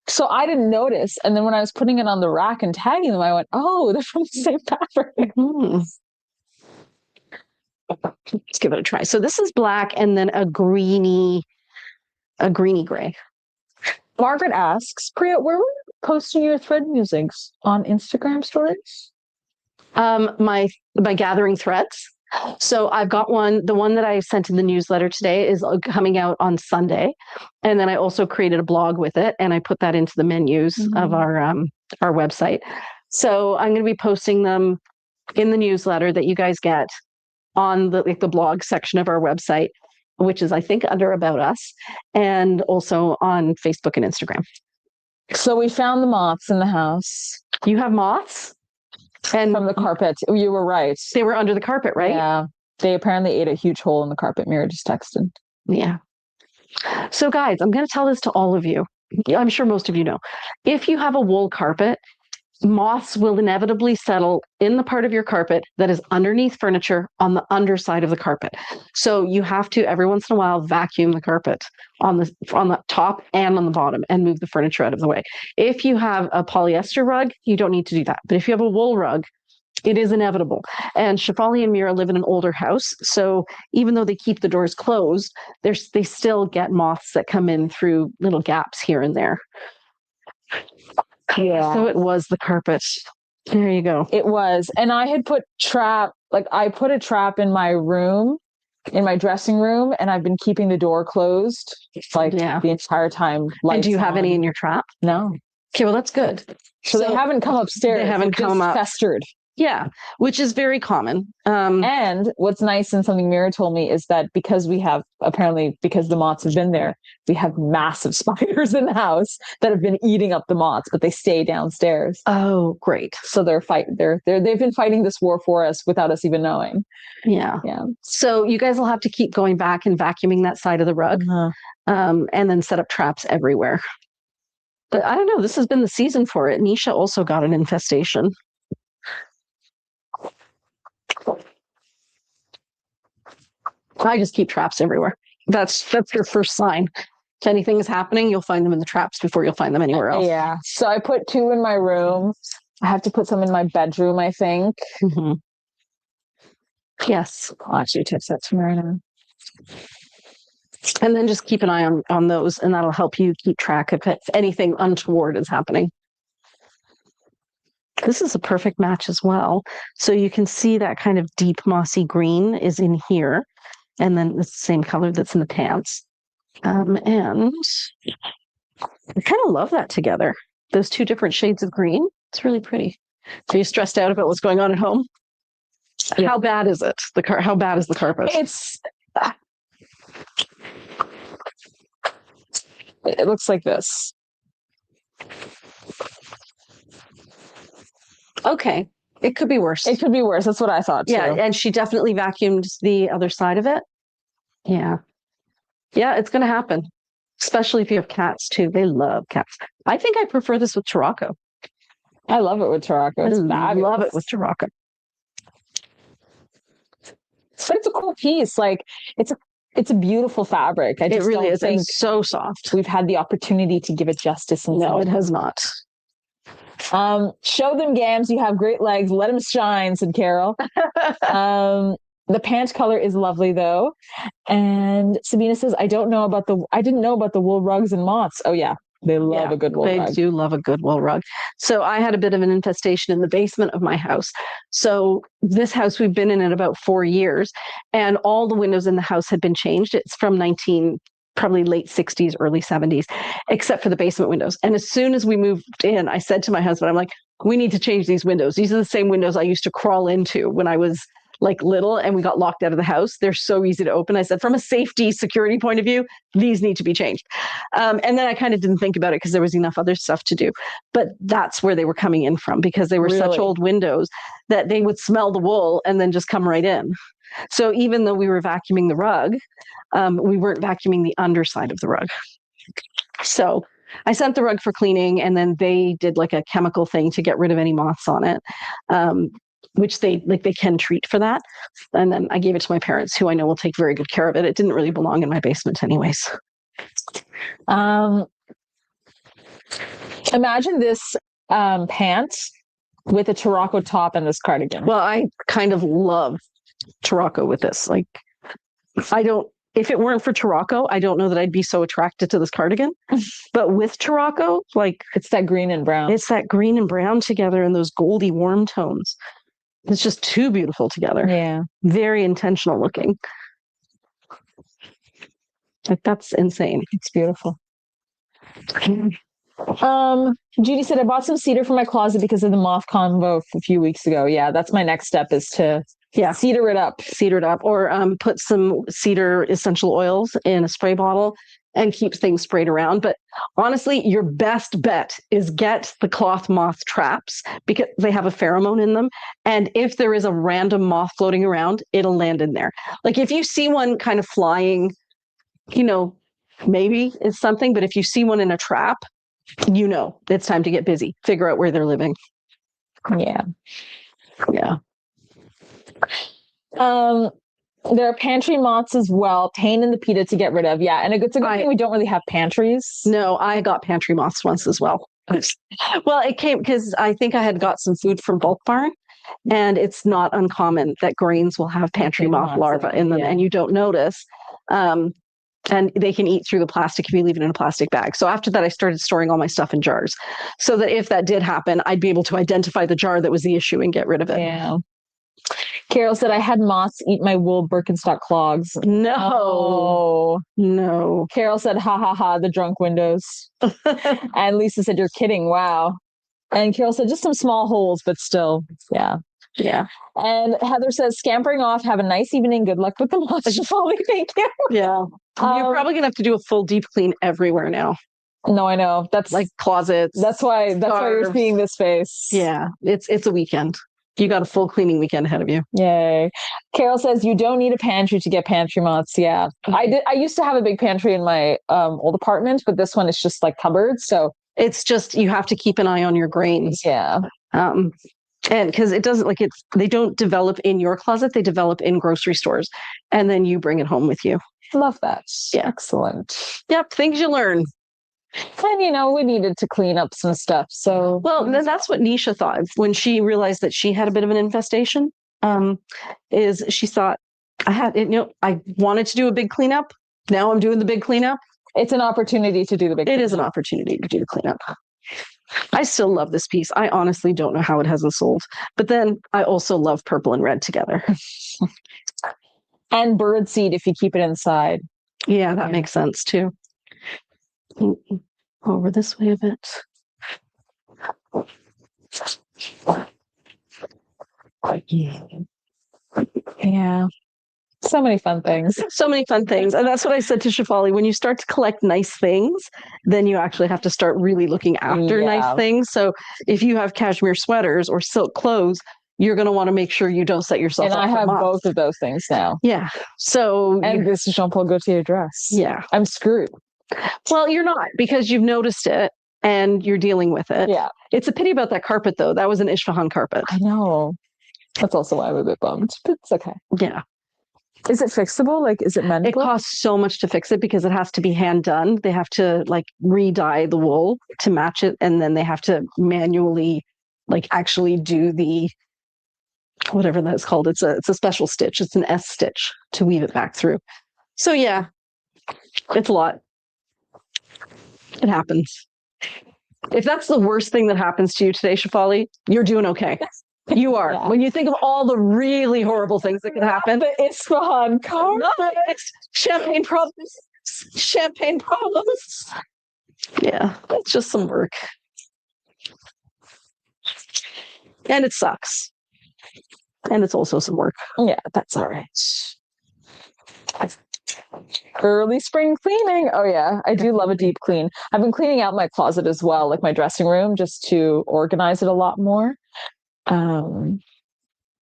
So I didn't notice. And then when I was putting it on the rack and tagging them, I went, oh, they're from the same fabric. Mm-hmm. Let's give it a try. So this is black and then a greeny gray. Margaret asks, Priya, where were you posting your thread musics? On Instagram stories? My gathering threads. So I've got one, the one that I sent in the newsletter today is coming out on Sunday. And then I also created a blog with it and I put that into the menus of our website. So I'm going to be posting them in the newsletter that you guys get on the blog section of our website, which is, I think, under About Us, and also on Facebook and Instagram. So we found the moths in the house. You have moths? And from the carpet. You were right. They were under the carpet, right? Yeah. They apparently ate a huge hole in the carpet. Mira just texted. Yeah. So guys, I'm going to tell this to all of you. I'm sure most of you know. If you have a wool carpet, moths will inevitably settle in the part of your carpet that is underneath furniture on the underside of the carpet. So you have to, every once in a while, vacuum the carpet on the top and on the bottom and move the furniture out of the way. If you have a polyester rug, you don't need to do that. But if you have a wool rug, it is inevitable. And Shefali and Mira live in an older house. So even though they keep the doors closed, they still get moths that come in through little gaps here and there. Yeah. So it was the carpet. There you go. It was. And I had put I put a trap in my room, in my dressing room, and I've been keeping the door closed the entire time. And do you have any in your trap? No. Okay, well, that's good. So they haven't come upstairs. They haven't come up. Festered. Yeah, which is very common. And what's nice and something Mira told me is that because the moths have been there, we have massive spiders in the house that have been eating up the moths, but they stay downstairs. Oh, great. So they've been fighting this war for us without us even knowing. Yeah. Yeah. So you guys will have to keep going back and vacuuming that side of the rug, and then set up traps everywhere. But I don't know, this has been the season for it. Nisha also got an infestation. I just keep traps everywhere. That's your first sign. If anything is happening, you'll find them in the traps before you'll find them anywhere else. Yeah. So I put 2 in my room. I have to put some in my bedroom, I think. Mm-hmm. Yes. I'll actually text that to Mira now. And then just keep an eye on those, and that'll help you keep track of if anything untoward is happening. This is a perfect match as well. So you can see that kind of deep mossy green is in here. And then it's the same color that's in the pants. And I kind of love that together. Those 2 different shades of green. It's really pretty. Are you stressed out about what's going on at home? Yeah. How bad is it? How bad is the carpet? It looks like this. Okay. It could be worse. It could be worse. That's what I thought too. Yeah, and she definitely vacuumed the other side of it. Yeah. Yeah, it's going to happen. Especially if you have cats too. They love cats. I think I prefer this with Tarocco. I love it with Tarocco. I love it with Tarocco. But it's a cool piece. Like it's a beautiful fabric. It really is. It's so soft. We've had the opportunity to give it justice. No, it has not. Show them, Gams. You have great legs. Let them shine, said Carol. The pant color is lovely though. And Sabina says, I didn't know about the wool rugs and moths. Oh yeah. They love a good wool rug. They do love a good wool rug. So I had a bit of an infestation in the basement of my house. So this house, we've been in it about 4 years, and all the windows in the house had been changed. It's from probably late 60s, early 70s, except for the basement windows. And as soon as we moved in, I said to my husband, I'm like, we need to change these windows. These are the same windows I used to crawl into when I was like little and we got locked out of the house. They're so easy to open. I said, from a safety security point of view, these need to be changed. And then I kind of didn't think about it because there was enough other stuff to do. But that's where they were coming in from, because they were such old windows that they would smell the wool and then just come right in. So even though we were vacuuming the rug, we weren't vacuuming the underside of the rug. So I sent the rug for cleaning, and then they did like a chemical thing to get rid of any moths on it. Which they can treat for that. And then I gave it to my parents, who I know will take very good care of it. It didn't really belong in my basement anyways. Imagine this pants with a Tarocco top and this cardigan. Well, I kind of love Tarocco with this. Like, if it weren't for Tarocco, I don't know that I'd be so attracted to this cardigan. But with Tarocco, like, it's that green and brown. It's that green and brown together in those goldy warm tones. It's just too beautiful together. Yeah. Very intentional looking. Like, that's insane. It's beautiful. Judy said, I bought some cedar for my closet because of the moth combo a few weeks ago. Yeah, that's my next step, is to cedar it up. Cedar it up. Or put some cedar essential oils in a spray bottle and keep things sprayed around. But honestly, your best bet is get the cloth moth traps, because they have a pheromone in them. And if there is a random moth floating around, it'll land in there. Like, if you see one kind of flying, maybe it's something, but if you see one in a trap, it's time to get busy. Figure out where they're living. Yeah. Yeah. There are pantry moths as well. Pain in the pita to get rid of. Yeah. And it's a good thing we don't really have pantries. No, I got pantry moths once as well. Well, it came because I think I had got some food from Bulk Barn, and it's not uncommon that grains will have pantry moth larvae in them, and you don't notice. And they can eat through the plastic if you leave it in a plastic bag. So after that, I started storing all my stuff in jars, so that if that did happen, I'd be able to identify the jar that was the issue and get rid of it. Yeah. Carol said, I had moths eat my wool Birkenstock clogs. No. Carol said, ha ha ha, the drunk windows. And Lisa said, you're kidding. Wow. And Carol said, just some small holes, but still. Yeah. Yeah. And Heather says, scampering off, have a nice evening. Good luck with the moths. Thank you. Yeah. You're probably going to have to do a full deep clean everywhere now. No, I know. That's like closets. That's why you're seeing this face. Yeah. It's a weekend. You got a full cleaning weekend ahead of you. Yay. Carol says, you don't need a pantry to get pantry moths. Yeah. I used to have a big pantry in my old apartment, but this one is just like cupboards. So it's just, you have to keep an eye on your grains. Yeah. And because it doesn't they don't develop in your closet, they develop in grocery stores, and then you bring it home with you. Love that. Yeah. Excellent. Yep. Things you learn. And, we needed to clean up some stuff. So, well, then that's what Nisha thought when she realized that she had a bit of an infestation, is she thought, I wanted to do a big cleanup. Now I'm doing the big cleanup. It's an opportunity to do the big cleanup. It is an opportunity to do the cleanup. I still love this piece. I honestly don't know how it hasn't sold. But then I also love purple and red together. And birdseed if you keep it inside. Yeah, that makes sense too. Over this way a bit. Yeah. So many fun things. So many fun things. And that's what I said to Shefali. When you start to collect nice things, then you actually have to start really looking after nice things. So if you have cashmere sweaters or silk clothes, you're going to want to make sure you don't set yourself up. And I have both of those things now. Yeah. So and this is Jean-Paul Gaultier dress. Yeah. I'm screwed. Well, you're not, because you've noticed it and you're dealing with it. Yeah. It's a pity about that carpet, though. That was an Isfahan carpet. I know. That's also why I'm a bit bummed, but it's okay. Yeah. Is it fixable? Like, is it mendable? It costs so much to fix it because it has to be hand done. They have to re-dye the wool to match it. And then they have to manually actually do the, whatever that's called. It's a special stitch. It's an S stitch to weave it back through. So yeah, it's a lot. It happens. If that's the worst thing that happens to you today, Shefali, you're doing okay. You are. Yeah. When you think of all the really horrible things that could happen. The Isfahan carpet. Champagne problems. Champagne problems. Yeah, that's just some work. And it sucks. And it's also some work. Yeah, that's all right. Early spring cleaning. Oh yeah, I do love a deep clean. I've been cleaning out my closet as well, like my dressing room, just to organize it a lot more.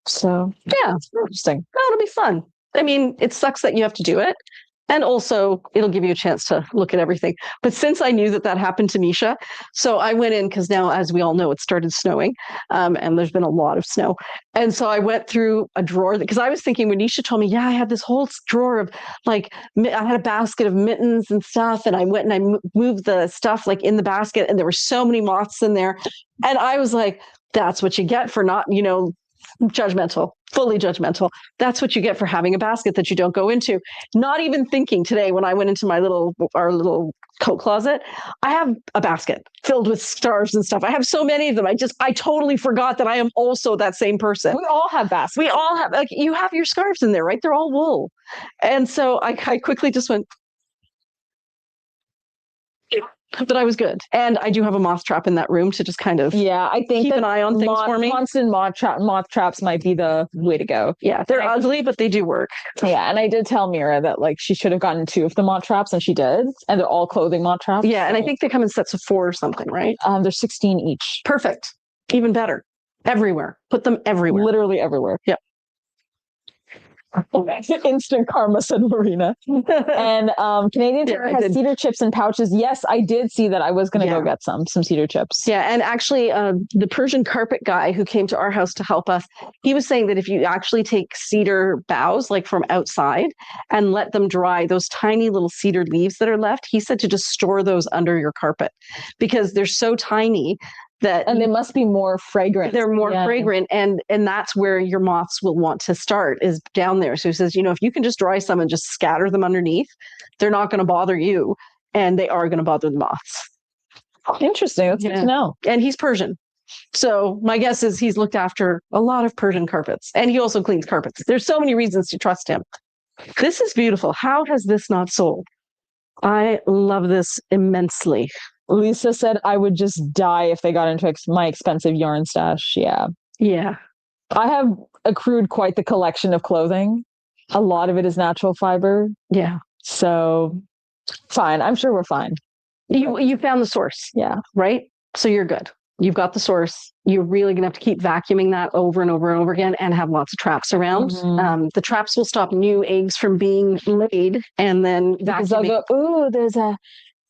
So Yeah, interesting. no, it'll be fun. I mean, it sucks that you have to do it. And also, it'll give you a chance to look at everything. But since I knew that that happened to Misha, so I went in because now, as we all know, it started snowing, and there's been a lot of snow. And so I went through a drawer because I was thinking when Nisha told me, yeah, I had this whole drawer of like, I had a basket of mittens and stuff, and I went and I moved the stuff like in the basket, and there were so many moths in there, and I was like, that's what you get for not, judgmental, fully judgmental. That's what you get for having a basket that you don't go into. Not even thinking today when I went into our little coat closet, I have a basket filled with scarves and stuff. I have so many of them. I totally forgot that I am also that same person. We all have baskets. We all have, like, you have your scarves in there, right? They're all wool. And so I quickly just went, but I was good. And I do have a moth trap in that room to just kind of I think keep an eye on things for me. Constant moth traps might be the way to go. Yeah, they're ugly, but they do work. Yeah, and I did tell Mira that like she should have gotten 2 of the moth traps, and she did. And they're all clothing moth traps. Yeah, and I think they come in sets of 4 or something, right? They're 16 each. Perfect. Even better. Everywhere. Put them everywhere. Literally everywhere. Yeah. Instant karma, said Marina. And Canadian Tire has cedar chips in pouches. Yes, I did see that. I was going to go get some cedar chips. Yeah, and actually the Persian carpet guy who came to our house to help us, he was saying that if you actually take cedar boughs like from outside and let them dry, those tiny little cedar leaves that are left, he said to just store those under your carpet because they're so tiny and they must be more fragrant. They're more fragrant, and that's where your moths will want to start, is down there. So he says, if you can just dry some and just scatter them underneath, they're not going to bother you, and they are going to bother the moths. Interesting. That's good to know. And he's Persian, so my guess is he's looked after a lot of Persian carpets, and he also cleans carpets. There's so many reasons to trust him. This is beautiful. How has this not sold? I love this immensely. Lisa said I would just die if they got into my expensive yarn stash. Yeah. Yeah. I have accrued quite the collection of clothing. A lot of it is natural fiber. Yeah. So fine. I'm sure we're fine. You found the source. Yeah. Right? So you're good. You've got the source. You're really going to have to keep vacuuming that over and over and over again and have lots of traps around. Mm-hmm. The traps will stop new eggs from being laid, and then because they'll go, ooh, there's a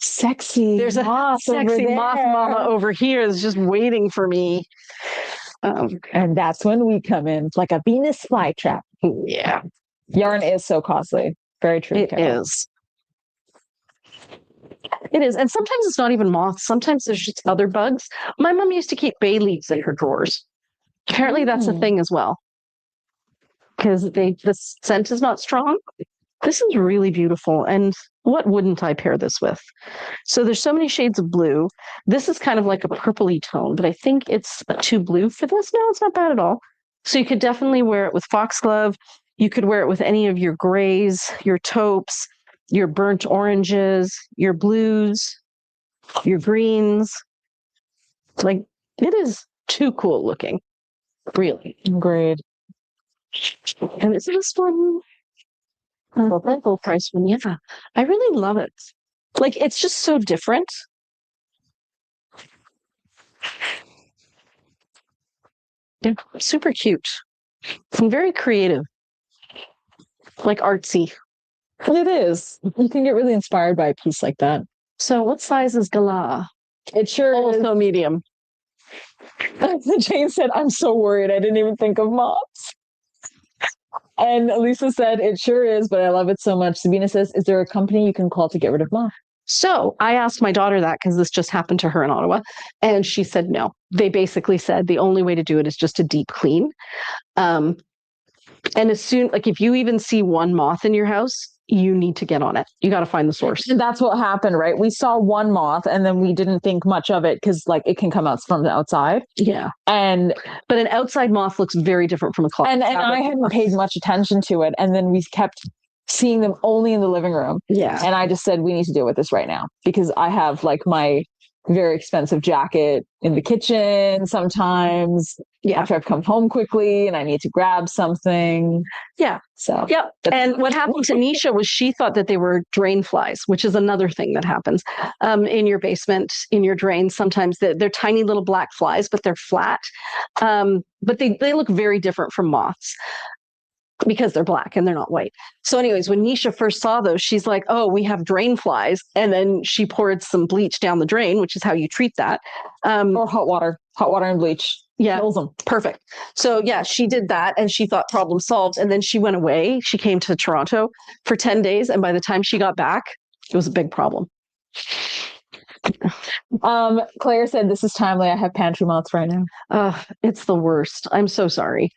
sexy moth mama over here is just waiting for me. And that's when we come in. It's like a Venus flytrap. Yeah. Yarn is so costly. Very true. It is. It is. And sometimes it's not even moths. Sometimes there's just other bugs. My mom used to keep bay leaves in her drawers. Apparently that's a thing as well. Because the scent is not strong. This is really beautiful. And what wouldn't I pair this with? So there's so many shades of blue. This is kind of like a purpley tone, but I think it's too blue for this. No, it's not bad at all. So you could definitely wear it with Foxglove. You could wear it with any of your grays, your taupes, your burnt oranges, your blues, your greens. Like, it is too cool looking. Really. Agreed. And is this one? The full price one, yeah. I really love it. Like, it's just so different. They're super cute and very creative, like artsy. It is. You can get really inspired by a piece like that. So, what size is Galah? It sure is. Also medium. Jane said, "I'm so worried. I didn't even think of moths." And Lisa said, "It sure is, but I love it so much." Sabina says, "Is there a company you can call to get rid of moth?" So I asked my daughter that because this just happened to her in Ottawa. And she said, no. They basically said the only way to do it is just a deep clean. And as soon, like if you even see one moth in your house, you need to get on it. You got to find the source. And that's what happened, right? We saw one moth and then we didn't think much of it because like it can come out from the outside. Yeah. But an outside moth looks very different from a closet. And I hadn't paid much attention to it. And then we kept seeing them only in the living room. Yeah. And I just said, we need to deal with this right now because I have like my very expensive jacket in the kitchen sometimes. Yeah. After I've come home quickly and I need to grab something. Yeah. So, yep. And what happened to Nisha was she thought that they were drain flies, which is another thing that happens in your basement, in your drains. Sometimes they're tiny little black flies, but they're flat. But they look very different from moths because they're black and they're not white. So anyways, when Nisha first saw those, she's like, oh, we have drain flies. And then she poured some bleach down the drain, which is how you treat that. Or hot water and bleach. Yeah. Kills them. Perfect. So yeah, she did that and she thought problem solved. And then she went away. She came to Toronto for 10 days. And by the time she got back, it was a big problem. Claire said, this is timely. I have pantry moths right now. It's the worst. I'm so sorry.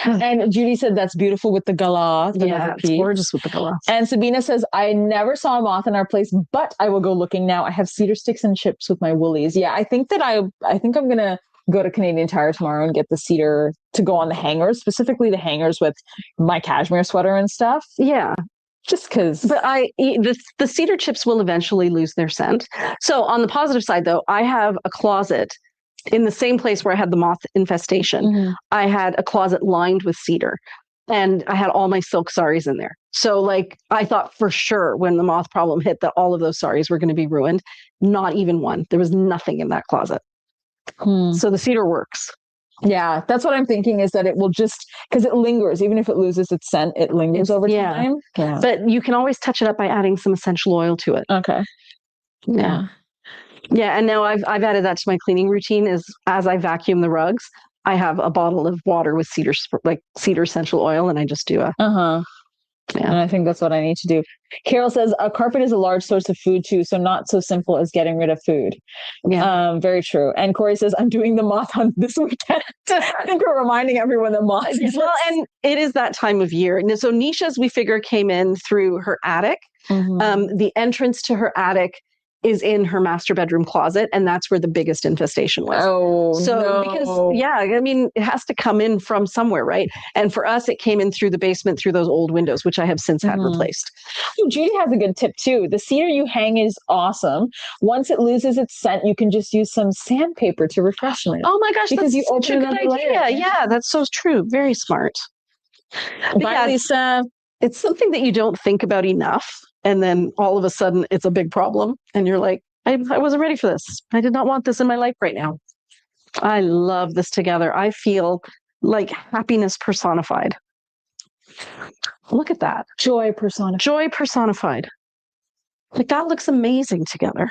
And Judy said, that's beautiful with the Galah. Yeah, it's gorgeous with the Galah. And Sabina says, I never saw a moth in our place, but I will go looking now. I have cedar sticks and chips with my woolies. Yeah, I think I'm going to go to Canadian Tire tomorrow and get the cedar to go on the hangers, specifically the hangers with my cashmere sweater and stuff. Yeah. Just because. But the cedar chips will eventually lose their scent. So on the positive side, though, I have a closet in the same place where I had the moth infestation. Mm-hmm. I had a closet lined with cedar and I had all my silk saris in there. So like, I thought for sure when the moth problem hit that all of those saris were going to be ruined. Not even one. There was nothing in that closet. So the cedar works. Yeah, that's what I'm thinking is that it will just, because it lingers, even if it loses its scent, it lingers over time. Yeah. But you can always touch it up by adding some essential oil to it. Okay. Yeah. Yeah, and now I've added that to my cleaning routine. Is as I vacuum the rugs, I have a bottle of water with cedar essential oil, and I just do a. Yeah. And I think that's what I need to do. Carol says a carpet is a large source of food too, so not so simple as getting rid of food. Yeah, very true. And Corey says I'm doing the moth hunt this weekend. I think we're reminding everyone that moths. Well, and it is that time of year. And so Nisha's, we figure, came in through her attic. Mm-hmm. The entrance to her attic is in her master bedroom closet, and that's where the biggest infestation was. Because I mean, it has to come in from somewhere, right? And for us, it came in through the basement through those old windows, which I have since had replaced. Oh, Judy has a good tip too. The cedar you hang is awesome. Once it loses its scent, you can just use some sandpaper to refreshen it. Oh my gosh, because that's such a good idea. Yeah, that's so true. Very smart. Bye, Lisa. It's something that you don't think about enough. And then all of a sudden it's a big problem. And you're like, I wasn't ready for this. I did not want this in my life right now. I love this together. I feel like happiness personified. Look at that. Joy personified. Joy personified. Like that looks amazing together.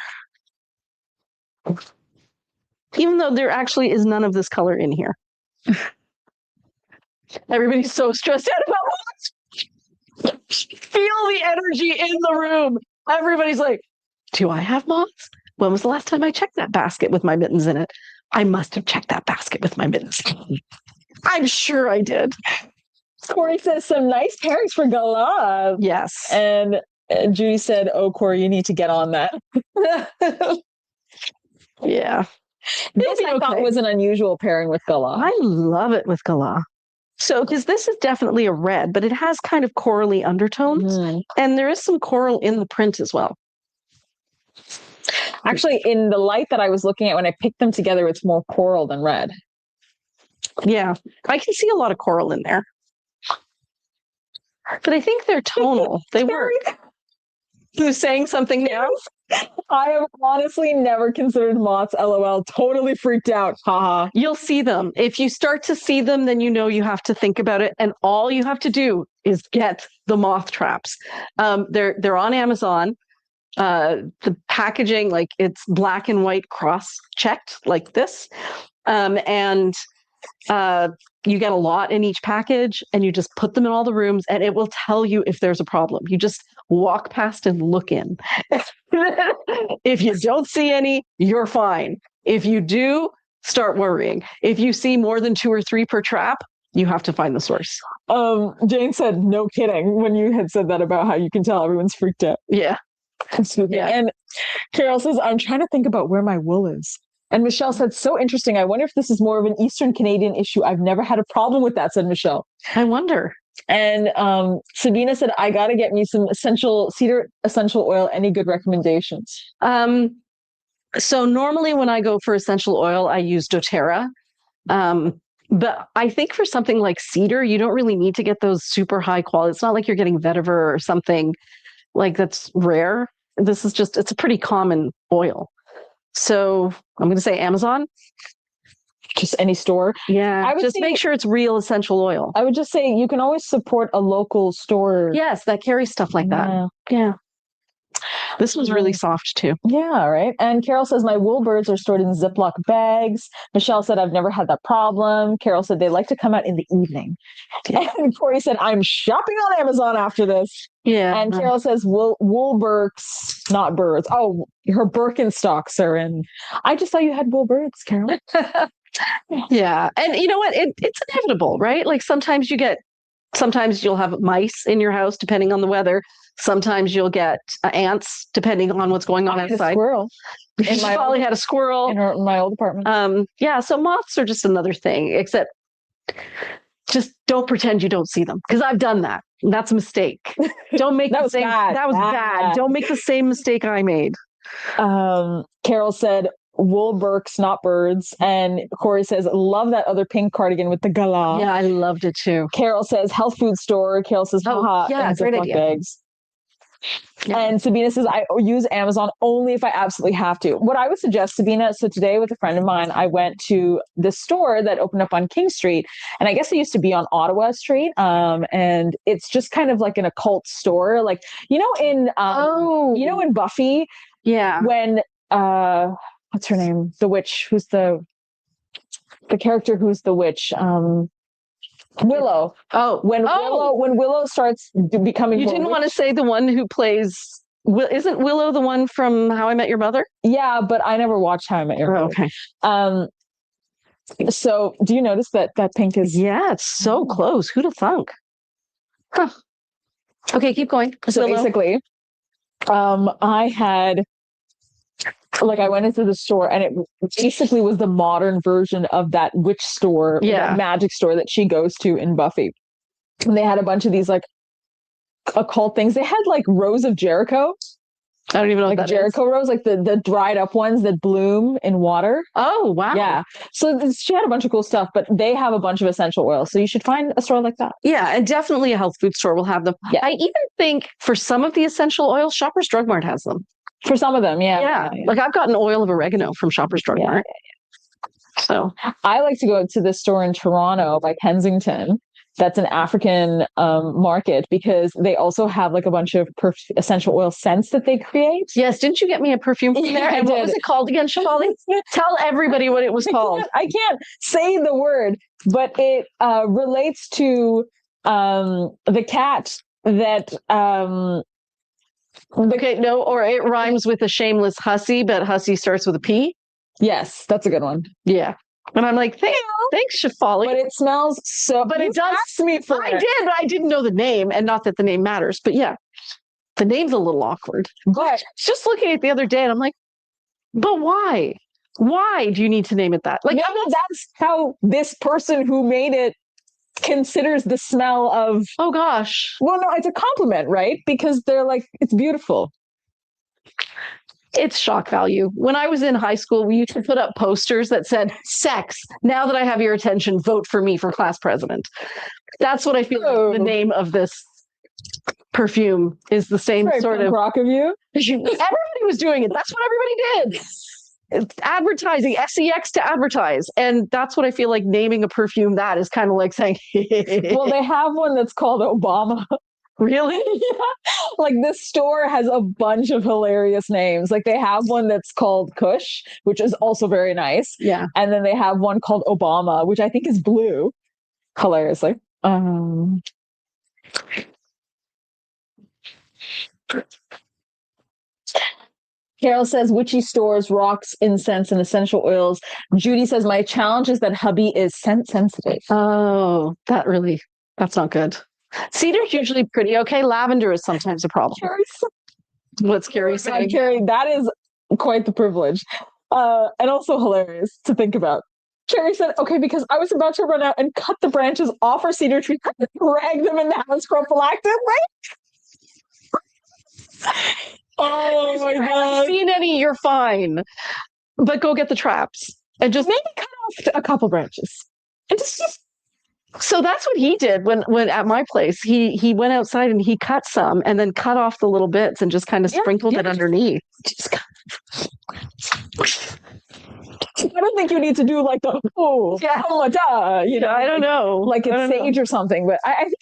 Even though there actually is none of this color in here. Everybody's so stressed out about moths. Feel the energy in the room. Everybody's like, do I have moths? When was the last time I checked that basket with my mittens in it? I must have checked that basket with my mittens. I'm sure I did. Corey says some nice pairings for Galah. Yes. And Judy said, oh, Corey, you need to get on that. Yeah. This I thought was an unusual pairing with Galah. I love it with Galah. So, because this is definitely a red, but it has kind of corally undertones. And there is some coral in the print as well. Actually, in the light that I was looking at when I picked them together, it's more coral than red. Yeah, I can see a lot of coral in there. But I think they're tonal. They work. Who's saying something now? I have honestly never considered moths. LOL. Totally freaked out. Haha. You'll see them. If you start to see them, then you know you have to think about it. And all you have to do is get the moth traps. They're on Amazon. The packaging, like it's black and white cross-checked like this. And you get a lot in each package and you just put them in all the rooms and it will tell you if there's a problem. You just walk past and look in. If you don't see any, you're fine. If you do, start worrying. If you see more than 2 or 3 per trap, you have to find the source. Jane said, no kidding, when you had said that about how you can tell everyone's freaked out. Yeah. Yeah. And Carol says, I'm trying to think about where my wool is. And Michelle said, so interesting. I wonder if this is more of an Eastern Canadian issue. I've never had a problem with that, said Michelle. I wonder. And Sabina said, I got to get me some cedar essential oil. Any good recommendations? So normally when I go for essential oil, I use doTERRA. But I think for something like cedar, you don't really need to get those super high quality. It's not like you're getting vetiver or something like that's rare. This is just, it's a pretty common oil. So I'm going to say Amazon. Just any store. Yeah. I would just make sure it's real essential oil. I would just say you can always support a local store. Yes, that carries stuff like that. Yeah. This was really soft too. Yeah, right. And Carol says, my wool birds are stored in Ziploc bags. Michelle said, I've never had that problem. Carol said, they like to come out in the evening. And Corey said, I'm shopping on Amazon after this. Yeah. And Carol says, wool Birks, not birds. Oh, her Birkenstocks are in. I just thought you had wool birds, Carol. Yeah. And you know what? It's inevitable, right? Like sometimes you'll have mice in your house, depending on the weather. Sometimes you'll get ants, depending on what's going on outside. A squirrel. Shefali had a squirrel in my old apartment. Yeah. So moths are just another thing, except just don't pretend you don't see them, because I've done that. That's a mistake. Don't make that was bad. That was bad. Don't make the same mistake I made. Carol said, wool Birks, not birds. And Corey says, love that other pink cardigan with the Galah. Yeah, I loved it too. Carol says, health food store. Carol says, haha. Yeah, great idea. Bags. Yeah. And Sabina says, I use Amazon only if I absolutely have to. What I would suggest, Sabina, so today with a friend of mine, I went to the store that opened up on King Street. And I guess it used to be on Ottawa Street. And it's just kind of like an occult store. Like, in Buffy. Yeah. When, what's her name? The witch, who's the character who's the witch? Willow. When Willow starts becoming. You didn't want to say the one who plays. Isn't Willow the one from How I Met Your Mother? Yeah, but I never watched How I Met Your Mother. Okay. So do you notice that pink is? Yeah, it's so close. Who'd have thunk? Huh. Okay, keep going. So basically, I had. Like I went into the store and it basically was the modern version of that witch store, that magic store that she goes to in Buffy. And they had a bunch of these like occult things. They had like Rose of Jericho. I don't even know like what that Jericho is. rose, like the dried up ones that bloom in water. Oh, wow. Yeah. So she had a bunch of cool stuff, but they have a bunch of essential oils. So you should find a store like that. Yeah. And definitely a health food store will have them. Yeah. I even think for some of the essential oils, Shoppers Drug Mart has them. For some of them, yeah. Like I've gotten oil of oregano from Shoppers Drug Mart. So I like to go to this store in Toronto by Kensington. That's an African market because they also have like a bunch of essential oil scents that they create. Yes. Didn't you get me a perfume from there? And what was it called again, Shefali? Tell everybody what it was called. I can't say the word, but it relates to the cat that... Okay, no, or it rhymes with a shameless hussy, but hussy starts with a P. Yes, that's a good one. Yeah. And I'm like, thanks, Shefali. But it smells so... But it does... me for I did, but I didn't know the name, and not that the name matters. But yeah, the name's a little awkward. But just looking at it the other day, and I'm like, but why? Why do you need to name it that? Like, that's how this person who made it considers the smell of... Oh, gosh. Well, no, it's a compliment, right? Because they're like, it's beautiful. It's shock value. When I was in high school, we used to put up posters that said, sex, now that I have your attention, vote for me for class president. That's what I feel like the name of this perfume is the same sort of... rock of you. Everybody was doing it. That's what everybody did. It's advertising, sex to advertise. And that's what I feel like naming a perfume that is kind of like saying... Well, they have one that's called Obama. Really? Yeah. Like this store has a bunch of hilarious names. Like they have one that's called Kush, which is also very nice. Yeah. And then they have one called Obama, which I think is blue. Hilariously. Carol says witchy stores, rocks, incense, and essential oils. Judy says my challenge is that hubby is scent sensitive. Oh, that's not good. Cedar's usually pretty okay. Lavender is sometimes a problem. What's Carrie saying? Carrie, that is quite the privilege. And also hilarious to think about. Carrie said, okay, because I was about to run out and cut the branches off our cedar tree and drag them in the house prophylactically. Oh my God. If you've seen any, you're fine. but go get the traps and just maybe cut off a couple branches. And just so that's what he did when at my place. He went outside and he cut some and then cut off the little bits and just kind of sprinkled it underneath. Just I don't think you need to do like the I don't know, like it's sage or something, but I think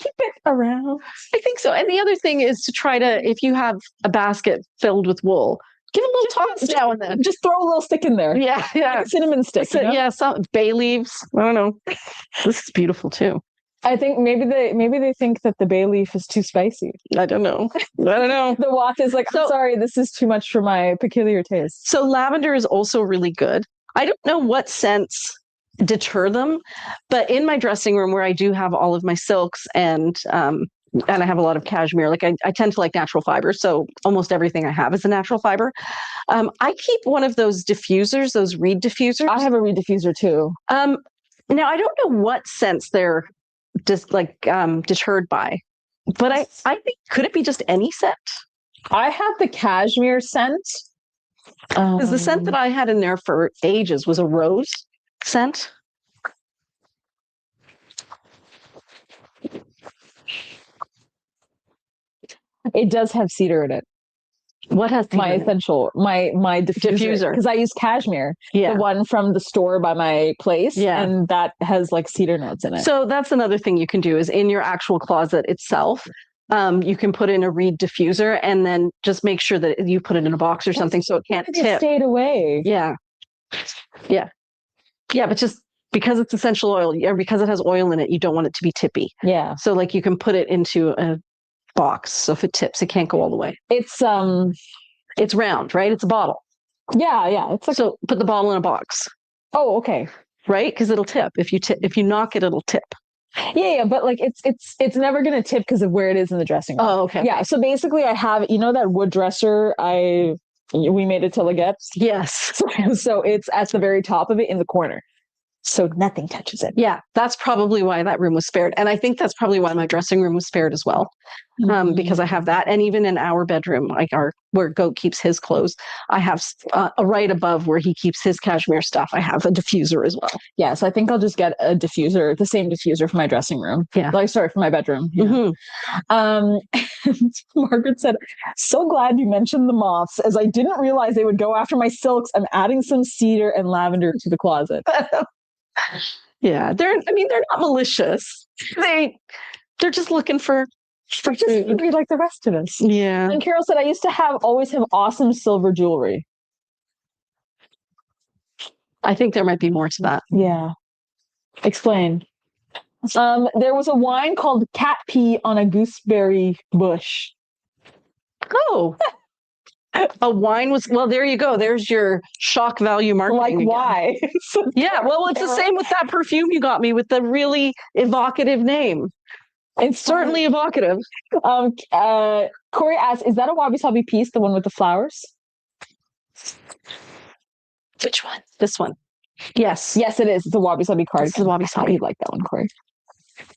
keep it around. I think so. And the other thing is to try to, if you have a basket filled with wool, give a little toss now and then. Just throw a little stick in there. Yeah, like a cinnamon stick. Yeah, some bay leaves. I don't know. This is beautiful too. I think maybe they think that the bay leaf is too spicy. I don't know. The wok is like, I'm sorry, this is too much for my peculiar taste. So lavender is also really good. I don't know what scents deter them, but in my dressing room where I do have all of my silks and I have a lot of cashmere, like I tend to like natural fibers, so almost everything I have is a natural fiber. I keep one of those diffusers, those reed diffusers. I have a reed diffuser too. Now I don't know what scents they're just deterred by, but I think, could it be just any scent? I have the cashmere scent. Because the scent that I had in there for ages was a rose scent. It does have cedar in it. What has my essential my diffuser? Because I use cashmere, the one from the store by my place, and that has like cedar notes in it. So that's another thing you can do is in your actual closet itself, you can put in a reed diffuser and then just make sure that you put it in a box or something so it can't tip. Stayed away. Yeah, but just because it's essential oil, or because it has oil in it, you don't want it to be tippy. Yeah. So like you can put it into a box, so if it tips, it can't go all the way. It's round, right? It's a bottle. Yeah. It's like, so put the bottle in a box. Oh, okay. Right, because it'll tip. If you knock it, it'll tip. Yeah, but like it's never gonna tip because of where it is in the dressing room. Oh, okay. Yeah, so basically, I have that wood dresser. We made it to Legette's. Yes. So it's at the very top of it in the corner. So nothing touches it. Yeah, that's probably why that room was spared. And I think that's probably why my dressing room was spared as well. Because I have that. And even in our bedroom, like where Goat keeps his clothes, I have right above where he keeps his cashmere stuff, I have a diffuser as well. Yeah, so I think I'll just get a diffuser, the same diffuser for my dressing room. Yeah. For my bedroom. Margaret said, so glad you mentioned the moths, as I didn't realize they would go after my silks. I'm adding some cedar and lavender to the closet. Yeah, they're not malicious. They're just looking for just hungry like the rest of us. Yeah. And Carol said, I used to always have awesome silver jewelry. I think there might be more to that. Yeah. Explain. There was a wine called Cat Pee on a Gooseberry Bush. Oh. A wine was, well, there you go. There's your shock value marketing. Like, why? Yeah, well, it's the same with that perfume you got me with the really evocative name. It's certainly evocative. Corey asks, is that a Wabi Sabi piece, the one with the flowers? Which one? This one. Yes. Yes, it is. It's a Wabi Sabi card. It's the Wabi Sabi. You like that one, Corey.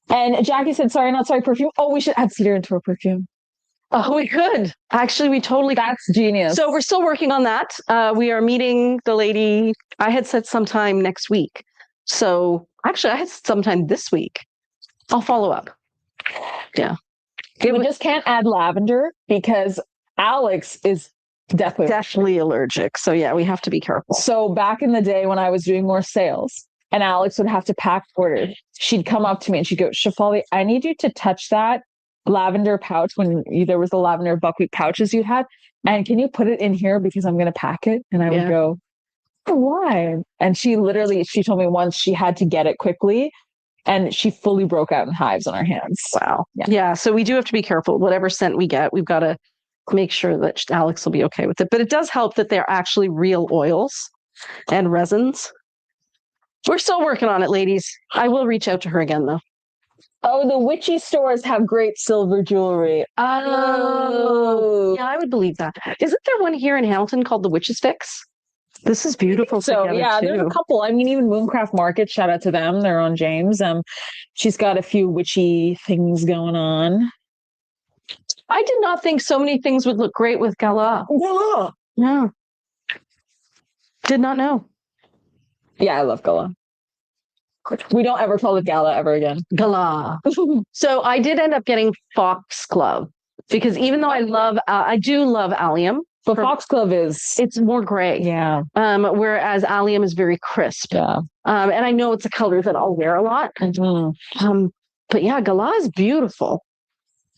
And Jackie said, sorry, not sorry, perfume. Oh, we should add cedar into our perfume. Oh, we could. Actually, we totally That's genius. So we're still working on that. We are meeting the lady. I had said sometime next week. So actually, I had sometime this week. I'll follow up. Yeah. We just can't add lavender because Alex is definitely allergic. So yeah, we have to be careful. So back in the day when I was doing more sales and Alex would have to pack order, she'd come up to me and she'd go, Shefali, I need you to touch that lavender pouch when there was the lavender buckwheat pouches you had. And can you put it in here because I'm going to pack it? And I would go, why? And she told me once she had to get it quickly and she fully broke out in hives on her hands. Wow. Yeah. So we do have to be careful. Whatever scent we get, we've got to make sure that Alex will be okay with it. But it does help that they're actually real oils and resins. We're still working on it, ladies. I will reach out to her again, though. Oh, the witchy stores have great silver jewelry. Oh. Yeah, I would believe that. Isn't there one here in Hamilton called the Witch's Fix? This is beautiful. So yeah, there's a couple. I mean, even Mooncraft Market, shout out to them. They're on James. She's got a few witchy things going on. I did not think so many things would look great with Galah. Galah. Yeah. Did not know. Yeah, I love Galah. We don't ever call it Galah ever again. Galah. So I did end up getting Foxglove because even though I do love allium, But Foxglove it's more gray. yeah. Whereas allium is very crisp. Yeah. And I know it's a color that I'll wear a lot. But yeah, Galah is beautiful.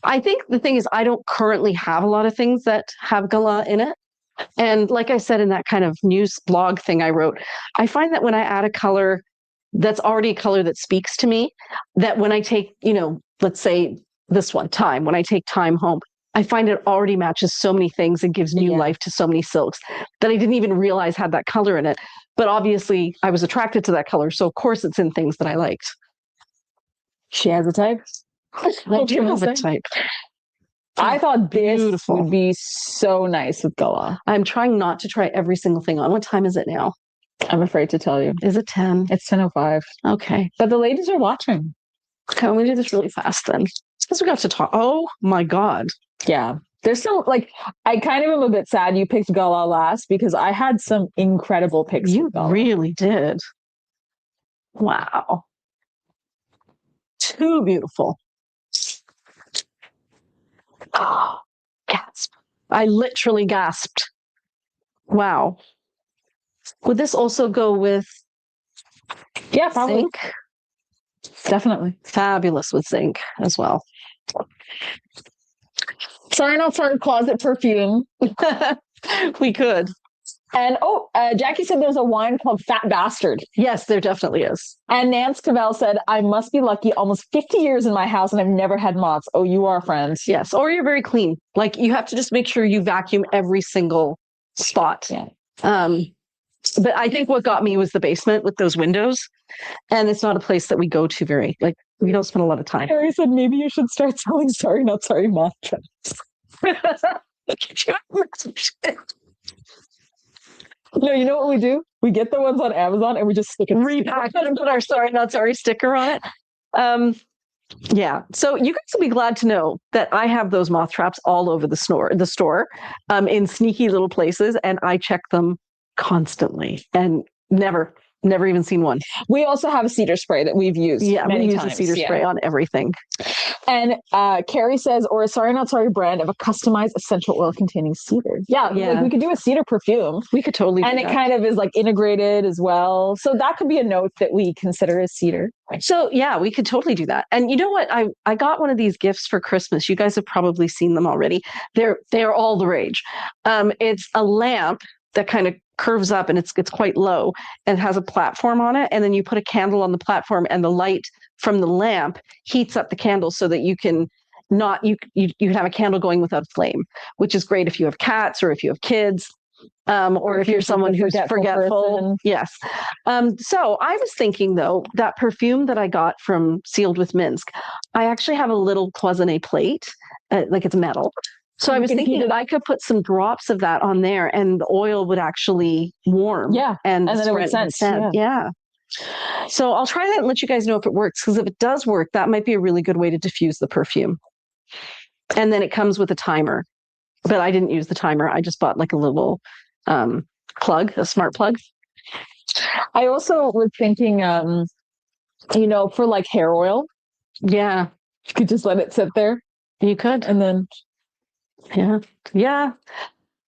I think the thing is, I don't currently have a lot of things that have Galah in it. And like I said in that kind of news blog thing I wrote, I find that when I add a color that's already a color that speaks to me, that when I take, let's say this one, Time, when I take Time home, I find it already matches so many things and gives new life to so many silks that I didn't even realize had that color in it. But obviously I was attracted to that color. So of course it's in things that I liked. She has a type. I do have a type. I thought this would be so nice with Galah. I'm trying not to try every single thing on. What time is it now? I'm afraid to tell you. Is it 10? It's 10:05. Okay. But the ladies are watching. Okay, I'm going to do this really fast then. Because we got to talk. Oh my God. Yeah. There's some, I kind of am a bit sad you picked Galah last because I had some incredible picks. You really did. Wow. Too beautiful. Oh, gasp. I literally gasped. Wow. Would this also go with Zinc? Definitely. Fabulous with Zinc as well. Sorry, not sorry, closet perfume. We could. And Jackie said there's a wine called Fat Bastard. Yes, there definitely is. And Nance Cavell said, I must be lucky, almost 50 years in my house and I've never had moths. Oh, you are, friends. Yes, or you're very clean. You have to just make sure you vacuum every single spot. Yeah. But I think what got me was the basement with those windows. And it's not a place that we go to we don't spend a lot of time. Harry said, maybe you should start selling Sorry Not Sorry moth traps. No, you know what we do? We get the ones on Amazon and we just stick it. Repack it and put our Sorry Not Sorry sticker on it. Yeah. So you guys will be glad to know that I have those moth traps all over the store, in sneaky little places, and I check them constantly and never even seen one. We also have a cedar spray that we've used. Yeah, many we use times. a cedar spray on everything. And Carrie says, or a Sorry Not Sorry brand of a customized essential oil containing cedar. Yeah. We could do a cedar perfume. We could totally do and that. It kind of is integrated as well. So that could be a note that we consider as cedar. So yeah, we could totally do that. And you know what? I got one of these gifts for Christmas. You guys have probably seen them already. They're all the rage. It's a lamp that kind of curves up and it's quite low and has a platform on it. And then you put a candle on the platform and the light from the lamp heats up the candle so that you can have a candle going without a flame, which is great if you have cats or if you have kids, or if you're someone who's forgetful. Yes. So I was thinking though, that perfume that I got from Sealed with Minsk, I actually have a little cloisonné plate, it's metal. So I was thinking that I could put some drops of that on there and the oil would actually warm. Yeah. And then it would scent. Yeah. So I'll try that and let you guys know if it works. Because if it does work, that might be a really good way to diffuse the perfume. And then it comes with a timer. But I didn't use the timer. I just bought a little plug, a smart plug. I also was thinking, for hair oil. Yeah. You could just let it sit there. You could. And then... Yeah.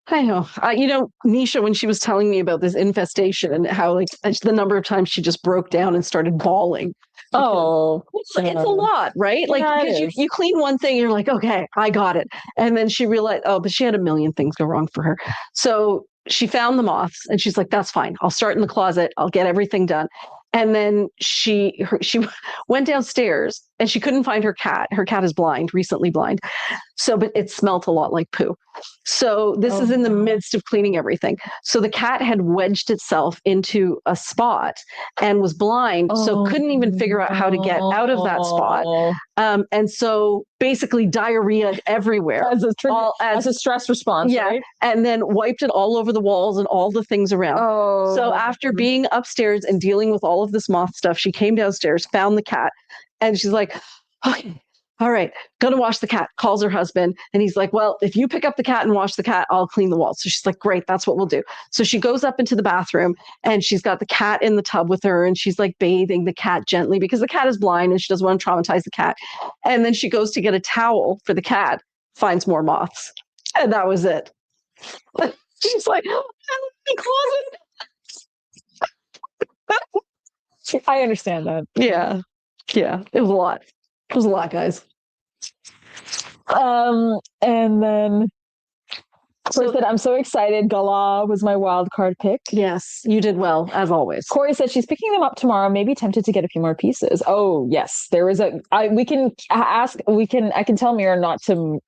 I know. Nisha, when she was telling me about this infestation and how the number of times she just broke down and started bawling. Oh, it's a lot, right? Because you clean one thing, you're like, okay, I got it. And then she realized, but she had a million things go wrong for her. So she found the moths and she's like, that's fine. I'll start in the closet. I'll get everything done. And then she went downstairs and she couldn't find her cat. Her cat is blind, recently blind. But it smelt a lot like poo. So this is in the midst of cleaning everything. So the cat had wedged itself into a spot and was blind. So couldn't even figure out how to get out of that spot. And so basically diarrhea everywhere. As a stress response. Yeah. Right? And then wiped it all over the walls and all the things around. So after being upstairs and dealing with all of this moth stuff, she came downstairs, found the cat, and she's like, okay, all right, gonna wash the cat. Calls her husband. And he's like, well, if you pick up the cat and wash the cat, I'll clean the walls. So she's like, great, that's what we'll do. So she goes up into the bathroom and she's got the cat in the tub with her. And she's like bathing the cat gently because the cat is blind and she doesn't want to traumatize the cat. And then she goes to get a towel for the cat, finds more moths. And that was it. She's like, oh, I'm in the closet. I understand that. Yeah. Yeah. It was a lot. It was a lot, guys. And then Corey said, I'm so excited. Galah was my wild card pick. Yes, you did well, as always. Corey said she's picking them up tomorrow, maybe tempted to get a few more pieces. Oh, yes. There is I can tell Mira not to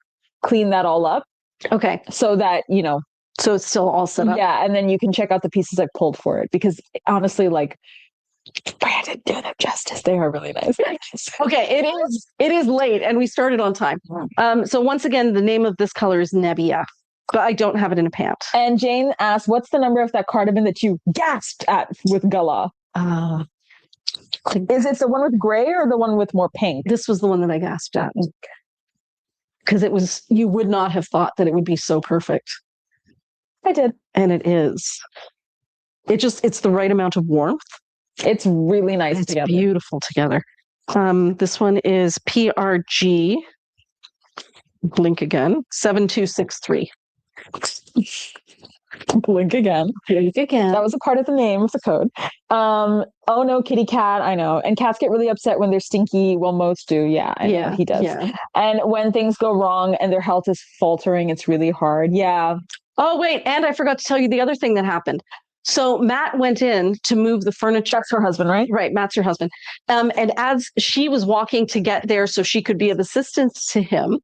clean that all up. Okay. So that, so it's still all set up. Yeah. And then you can check out the pieces I pulled for it because honestly, like, I didn't do them justice. They are really nice. Okay, it is late and we started on time. So once again, the name of this color is Nebbia, but I don't have it in a pant. And Jane asked, what's the number of that cardigan that you gasped at with Galah? Is it the one with gray or the one with more pink? This was the one that I gasped at. Because you would not have thought that it would be so perfect. I did. And it is. It's the right amount of warmth. It's really nice together. It's beautiful together. This one is PRG, blink again, 7263. Blink again. Blink again. That was a part of the name of the code. Oh no, kitty cat. I know. And cats get really upset when they're stinky. Well, most do. Yeah. I know, he does. Yeah. And when things go wrong and their health is faltering, it's really hard. Yeah. Oh, wait. And I forgot to tell you the other thing that happened. So Matt went in to move the furniture. That's her husband, right? Right. Matt's her husband. And as she was walking to get there so she could be of assistance to him,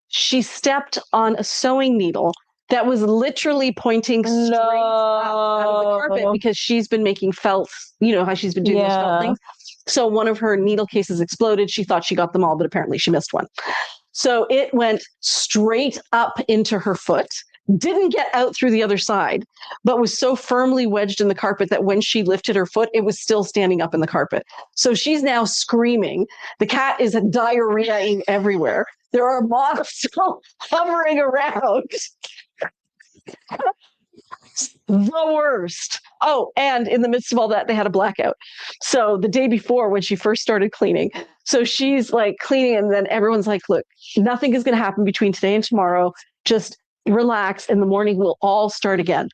she stepped on a sewing needle that was literally pointing straight up out of the carpet because she's been making felt, how she's been doing those felt things. So one of her needle cases exploded. She thought she got them all, but apparently she missed one. So it went straight up into her foot. Didn't get out through the other side, but was so firmly wedged in the carpet that when she lifted her foot, it was still standing up in the carpet. So she's now screaming. The cat is diarrheaing everywhere. There are moths hovering around. The worst. Oh, and in the midst of all that, they had a blackout. So the day before, when she first started cleaning, so she's like cleaning, and then everyone's like, look, nothing is going to happen between today and tomorrow. Just relax. In the morning, we'll all start again.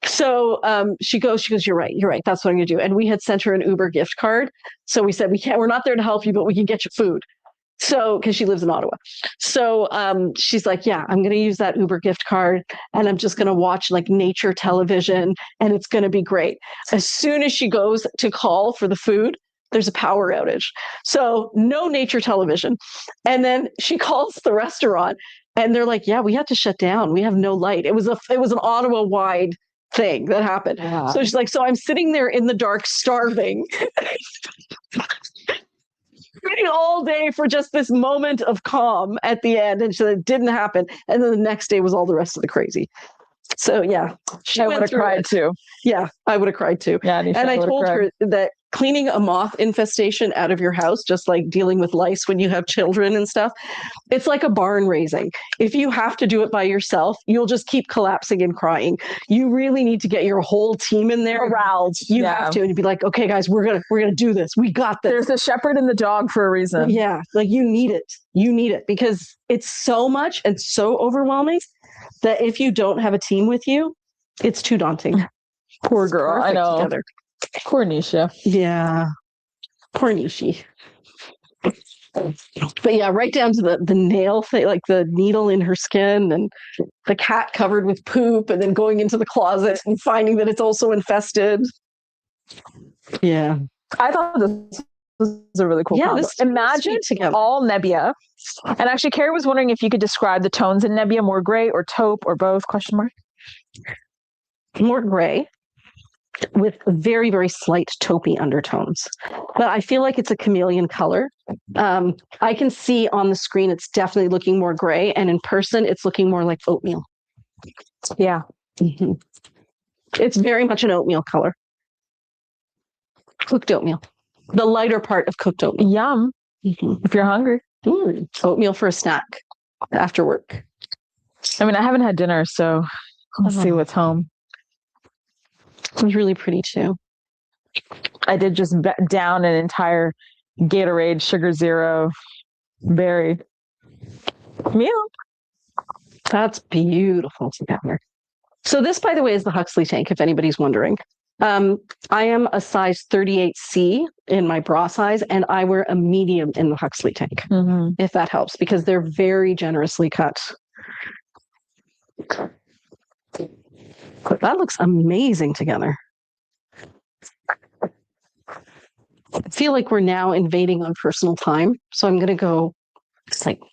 So she goes, you're right. That's what I'm going to do. And we had sent her an Uber gift card. So we said, we're not there to help you, but we can get you food. So, because she lives in Ottawa. So she's like, yeah, I'm going to use that Uber gift card and I'm just going to watch like nature television and it's going to be great. As soon as she goes to call for the food, there's a power outage. So no nature television. And then she calls the restaurant and they're like, yeah, we had to shut down. We have no light. It was an Ottawa wide thing that happened. Yeah. So she's like, so I'm sitting there in the dark, starving. All day for just this moment of calm at the end, and so it didn't happen. And then the next day was all the rest of the crazy. So yeah, I would have cried too. Yeah, I would have cried too. Yeah, and I told her that cleaning a moth infestation out of your house, just like dealing with lice when you have children and stuff, it's like a barn raising. If you have to do it by yourself, you'll just keep collapsing and crying. You really need to get your whole team in there. Aroused. You have to, and be like, okay, guys, we're gonna do this. We got this. There's a shepherd and the dog for a reason. Yeah, like you need it. You need it because it's so much and so overwhelming that if you don't have a team with you, it's too daunting. Poor girl. I know. Together. Poor Nisha. Yeah. Poor Nishi. But yeah, right down to the nail thing, like the needle in her skin and the cat covered with poop and then going into the closet and finding that it's also infested. Yeah. I thought this was a really cool combo. Imagine all Nebbia. And actually, Carrie was wondering if you could describe the tones in Nebbia, more gray or taupe or both, ? More gray with very, very slight taupey undertones. But I feel like it's a chameleon color. I can see on the screen it's definitely looking more gray, and in person it's looking more like oatmeal. Yeah. Mm-hmm. It's very much an oatmeal color. Cooked oatmeal. The lighter part of cooked oatmeal. Yum. Mm-hmm. If you're hungry. Oatmeal for a snack after work. I mean, I haven't had dinner, so let's see what's home. It was really pretty too. I did just down an entire Gatorade Sugar Zero berry meal. That's beautiful together. So this, by the way, is the Huxley tank, if anybody's wondering. I am a size 38C in my bra size, and I wear a medium in the Huxley tank, if that helps, because they're very generously cut. That looks amazing together. I feel like we're now invading on personal time, so I'm going to go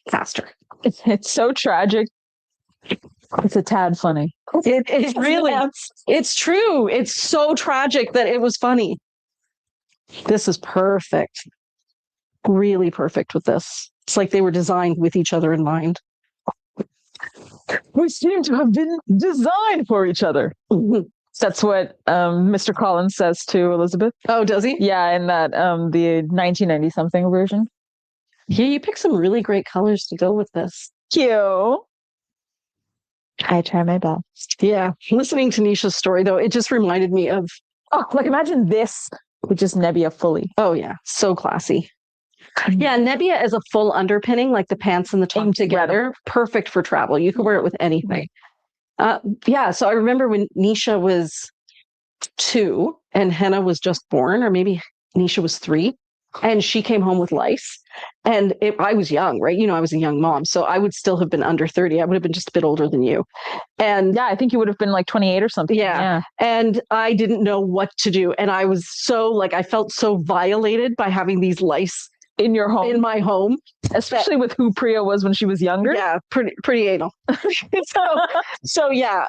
faster. It's so tragic. It's a tad funny. It really, it's true. It's so tragic that it was funny. This is perfect. Really perfect with this. It's like they were designed with each other in mind. We seem to have been designed for each other. That's what Mr. Collins says to Elizabeth. Oh, does he? Yeah, in that the 1990 something version. Yeah, you picked some really great colors to go with this. Cute. I try my best. Yeah. Listening to Nisha's story, though, it just reminded me of... Oh, like imagine this with just Nebbia fully. Oh, yeah. So classy. Yeah, Nebbia as a full underpinning, like the pants and the top together. Perfect for travel. You can wear it with anything. Yeah, so I remember when Nisha was 2 and Henna was just born, or maybe Nisha was 3. And she came home with lice. And I was young, right? You know, I was a young mom. So I would still have been under 30. I would have been just a bit older than you. And yeah, I think you would have been like 28 or something. Yeah. And I didn't know what to do. And I was so I felt so violated by having these lice in your home, in my home, especially with who Priya was when she was younger. Yeah, pretty anal. so yeah,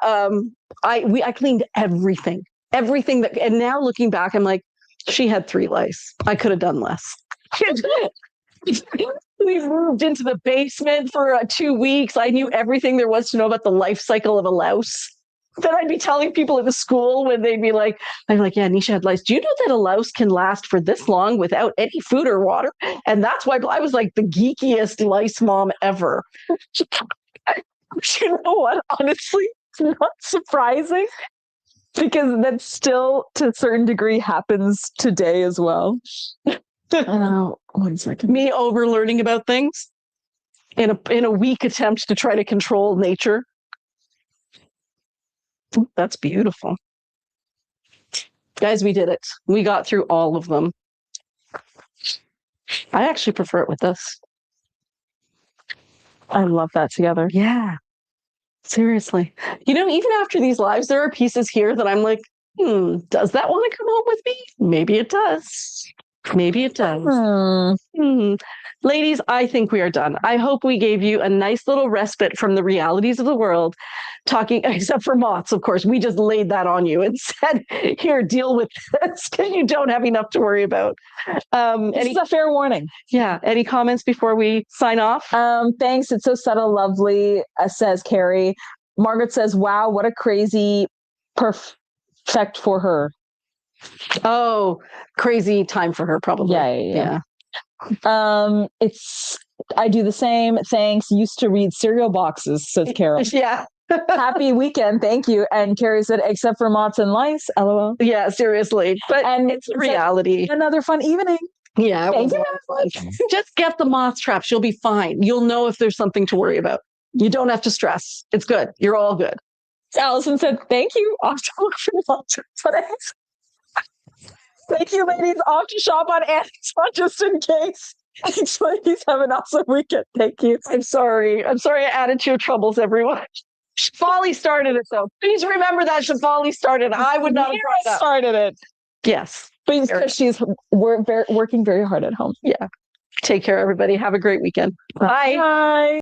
I cleaned everything that, and now looking back, I'm like, she had 3 lice. I could have done less. We moved into the basement for 2 weeks. I knew everything there was to know about the life cycle of a louse. Then I'd be telling people at the school when they'd be like, I'm like, yeah, Nisha had lice. Do you know that a louse can last for this long without any food or water? And that's why I was like the geekiest lice mom ever. You know what? Honestly, it's not surprising because that still, to a certain degree, happens today as well. 1 second. Me over learning about things in a weak attempt to try to control nature. That's beautiful. Guys, we did it. We got through all of them. I actually prefer it with this. I love that together. Yeah. Seriously. You know, even after these lives, there are pieces here that I'm like, does that want to come home with me? Maybe it does. Maybe it does. Ladies, I think we are done. I hope we gave you a nice little respite from the realities of the world, talking, except for moths, of course. We just laid that on you and said, here, deal with this, because you don't have enough to worry about. It's a fair warning. Yeah. Any comments before we sign off? Thanks. It's so subtle, lovely, says Carrie. Margaret says, wow, what a crazy perfect for her. Oh, crazy time for her, probably. Yeah. I do the same. Thanks. Used to read cereal boxes, says Carol. Yeah. Happy weekend. Thank you. And Carrie said, except for moths and lice. LOL. Yeah, seriously. But it's reality. Another fun evening. Yeah. Thank you. Just get the moth traps. You'll be fine. You'll know if there's something to worry about. You don't have to stress. It's good. You're all good. Allison said, thank you. Off to look for moth traps. Thank you, ladies. Off to shop on Amazon just in case. Thanks, ladies. Have an awesome weekend. Thank you. I'm sorry. I added to your troubles, everyone. Shefali started it, though. Please remember that Shefali started. I would not have brought it up. Started it. Yes. Because she's working very hard at home. Yeah. Take care, everybody. Have a great weekend. Bye. Bye.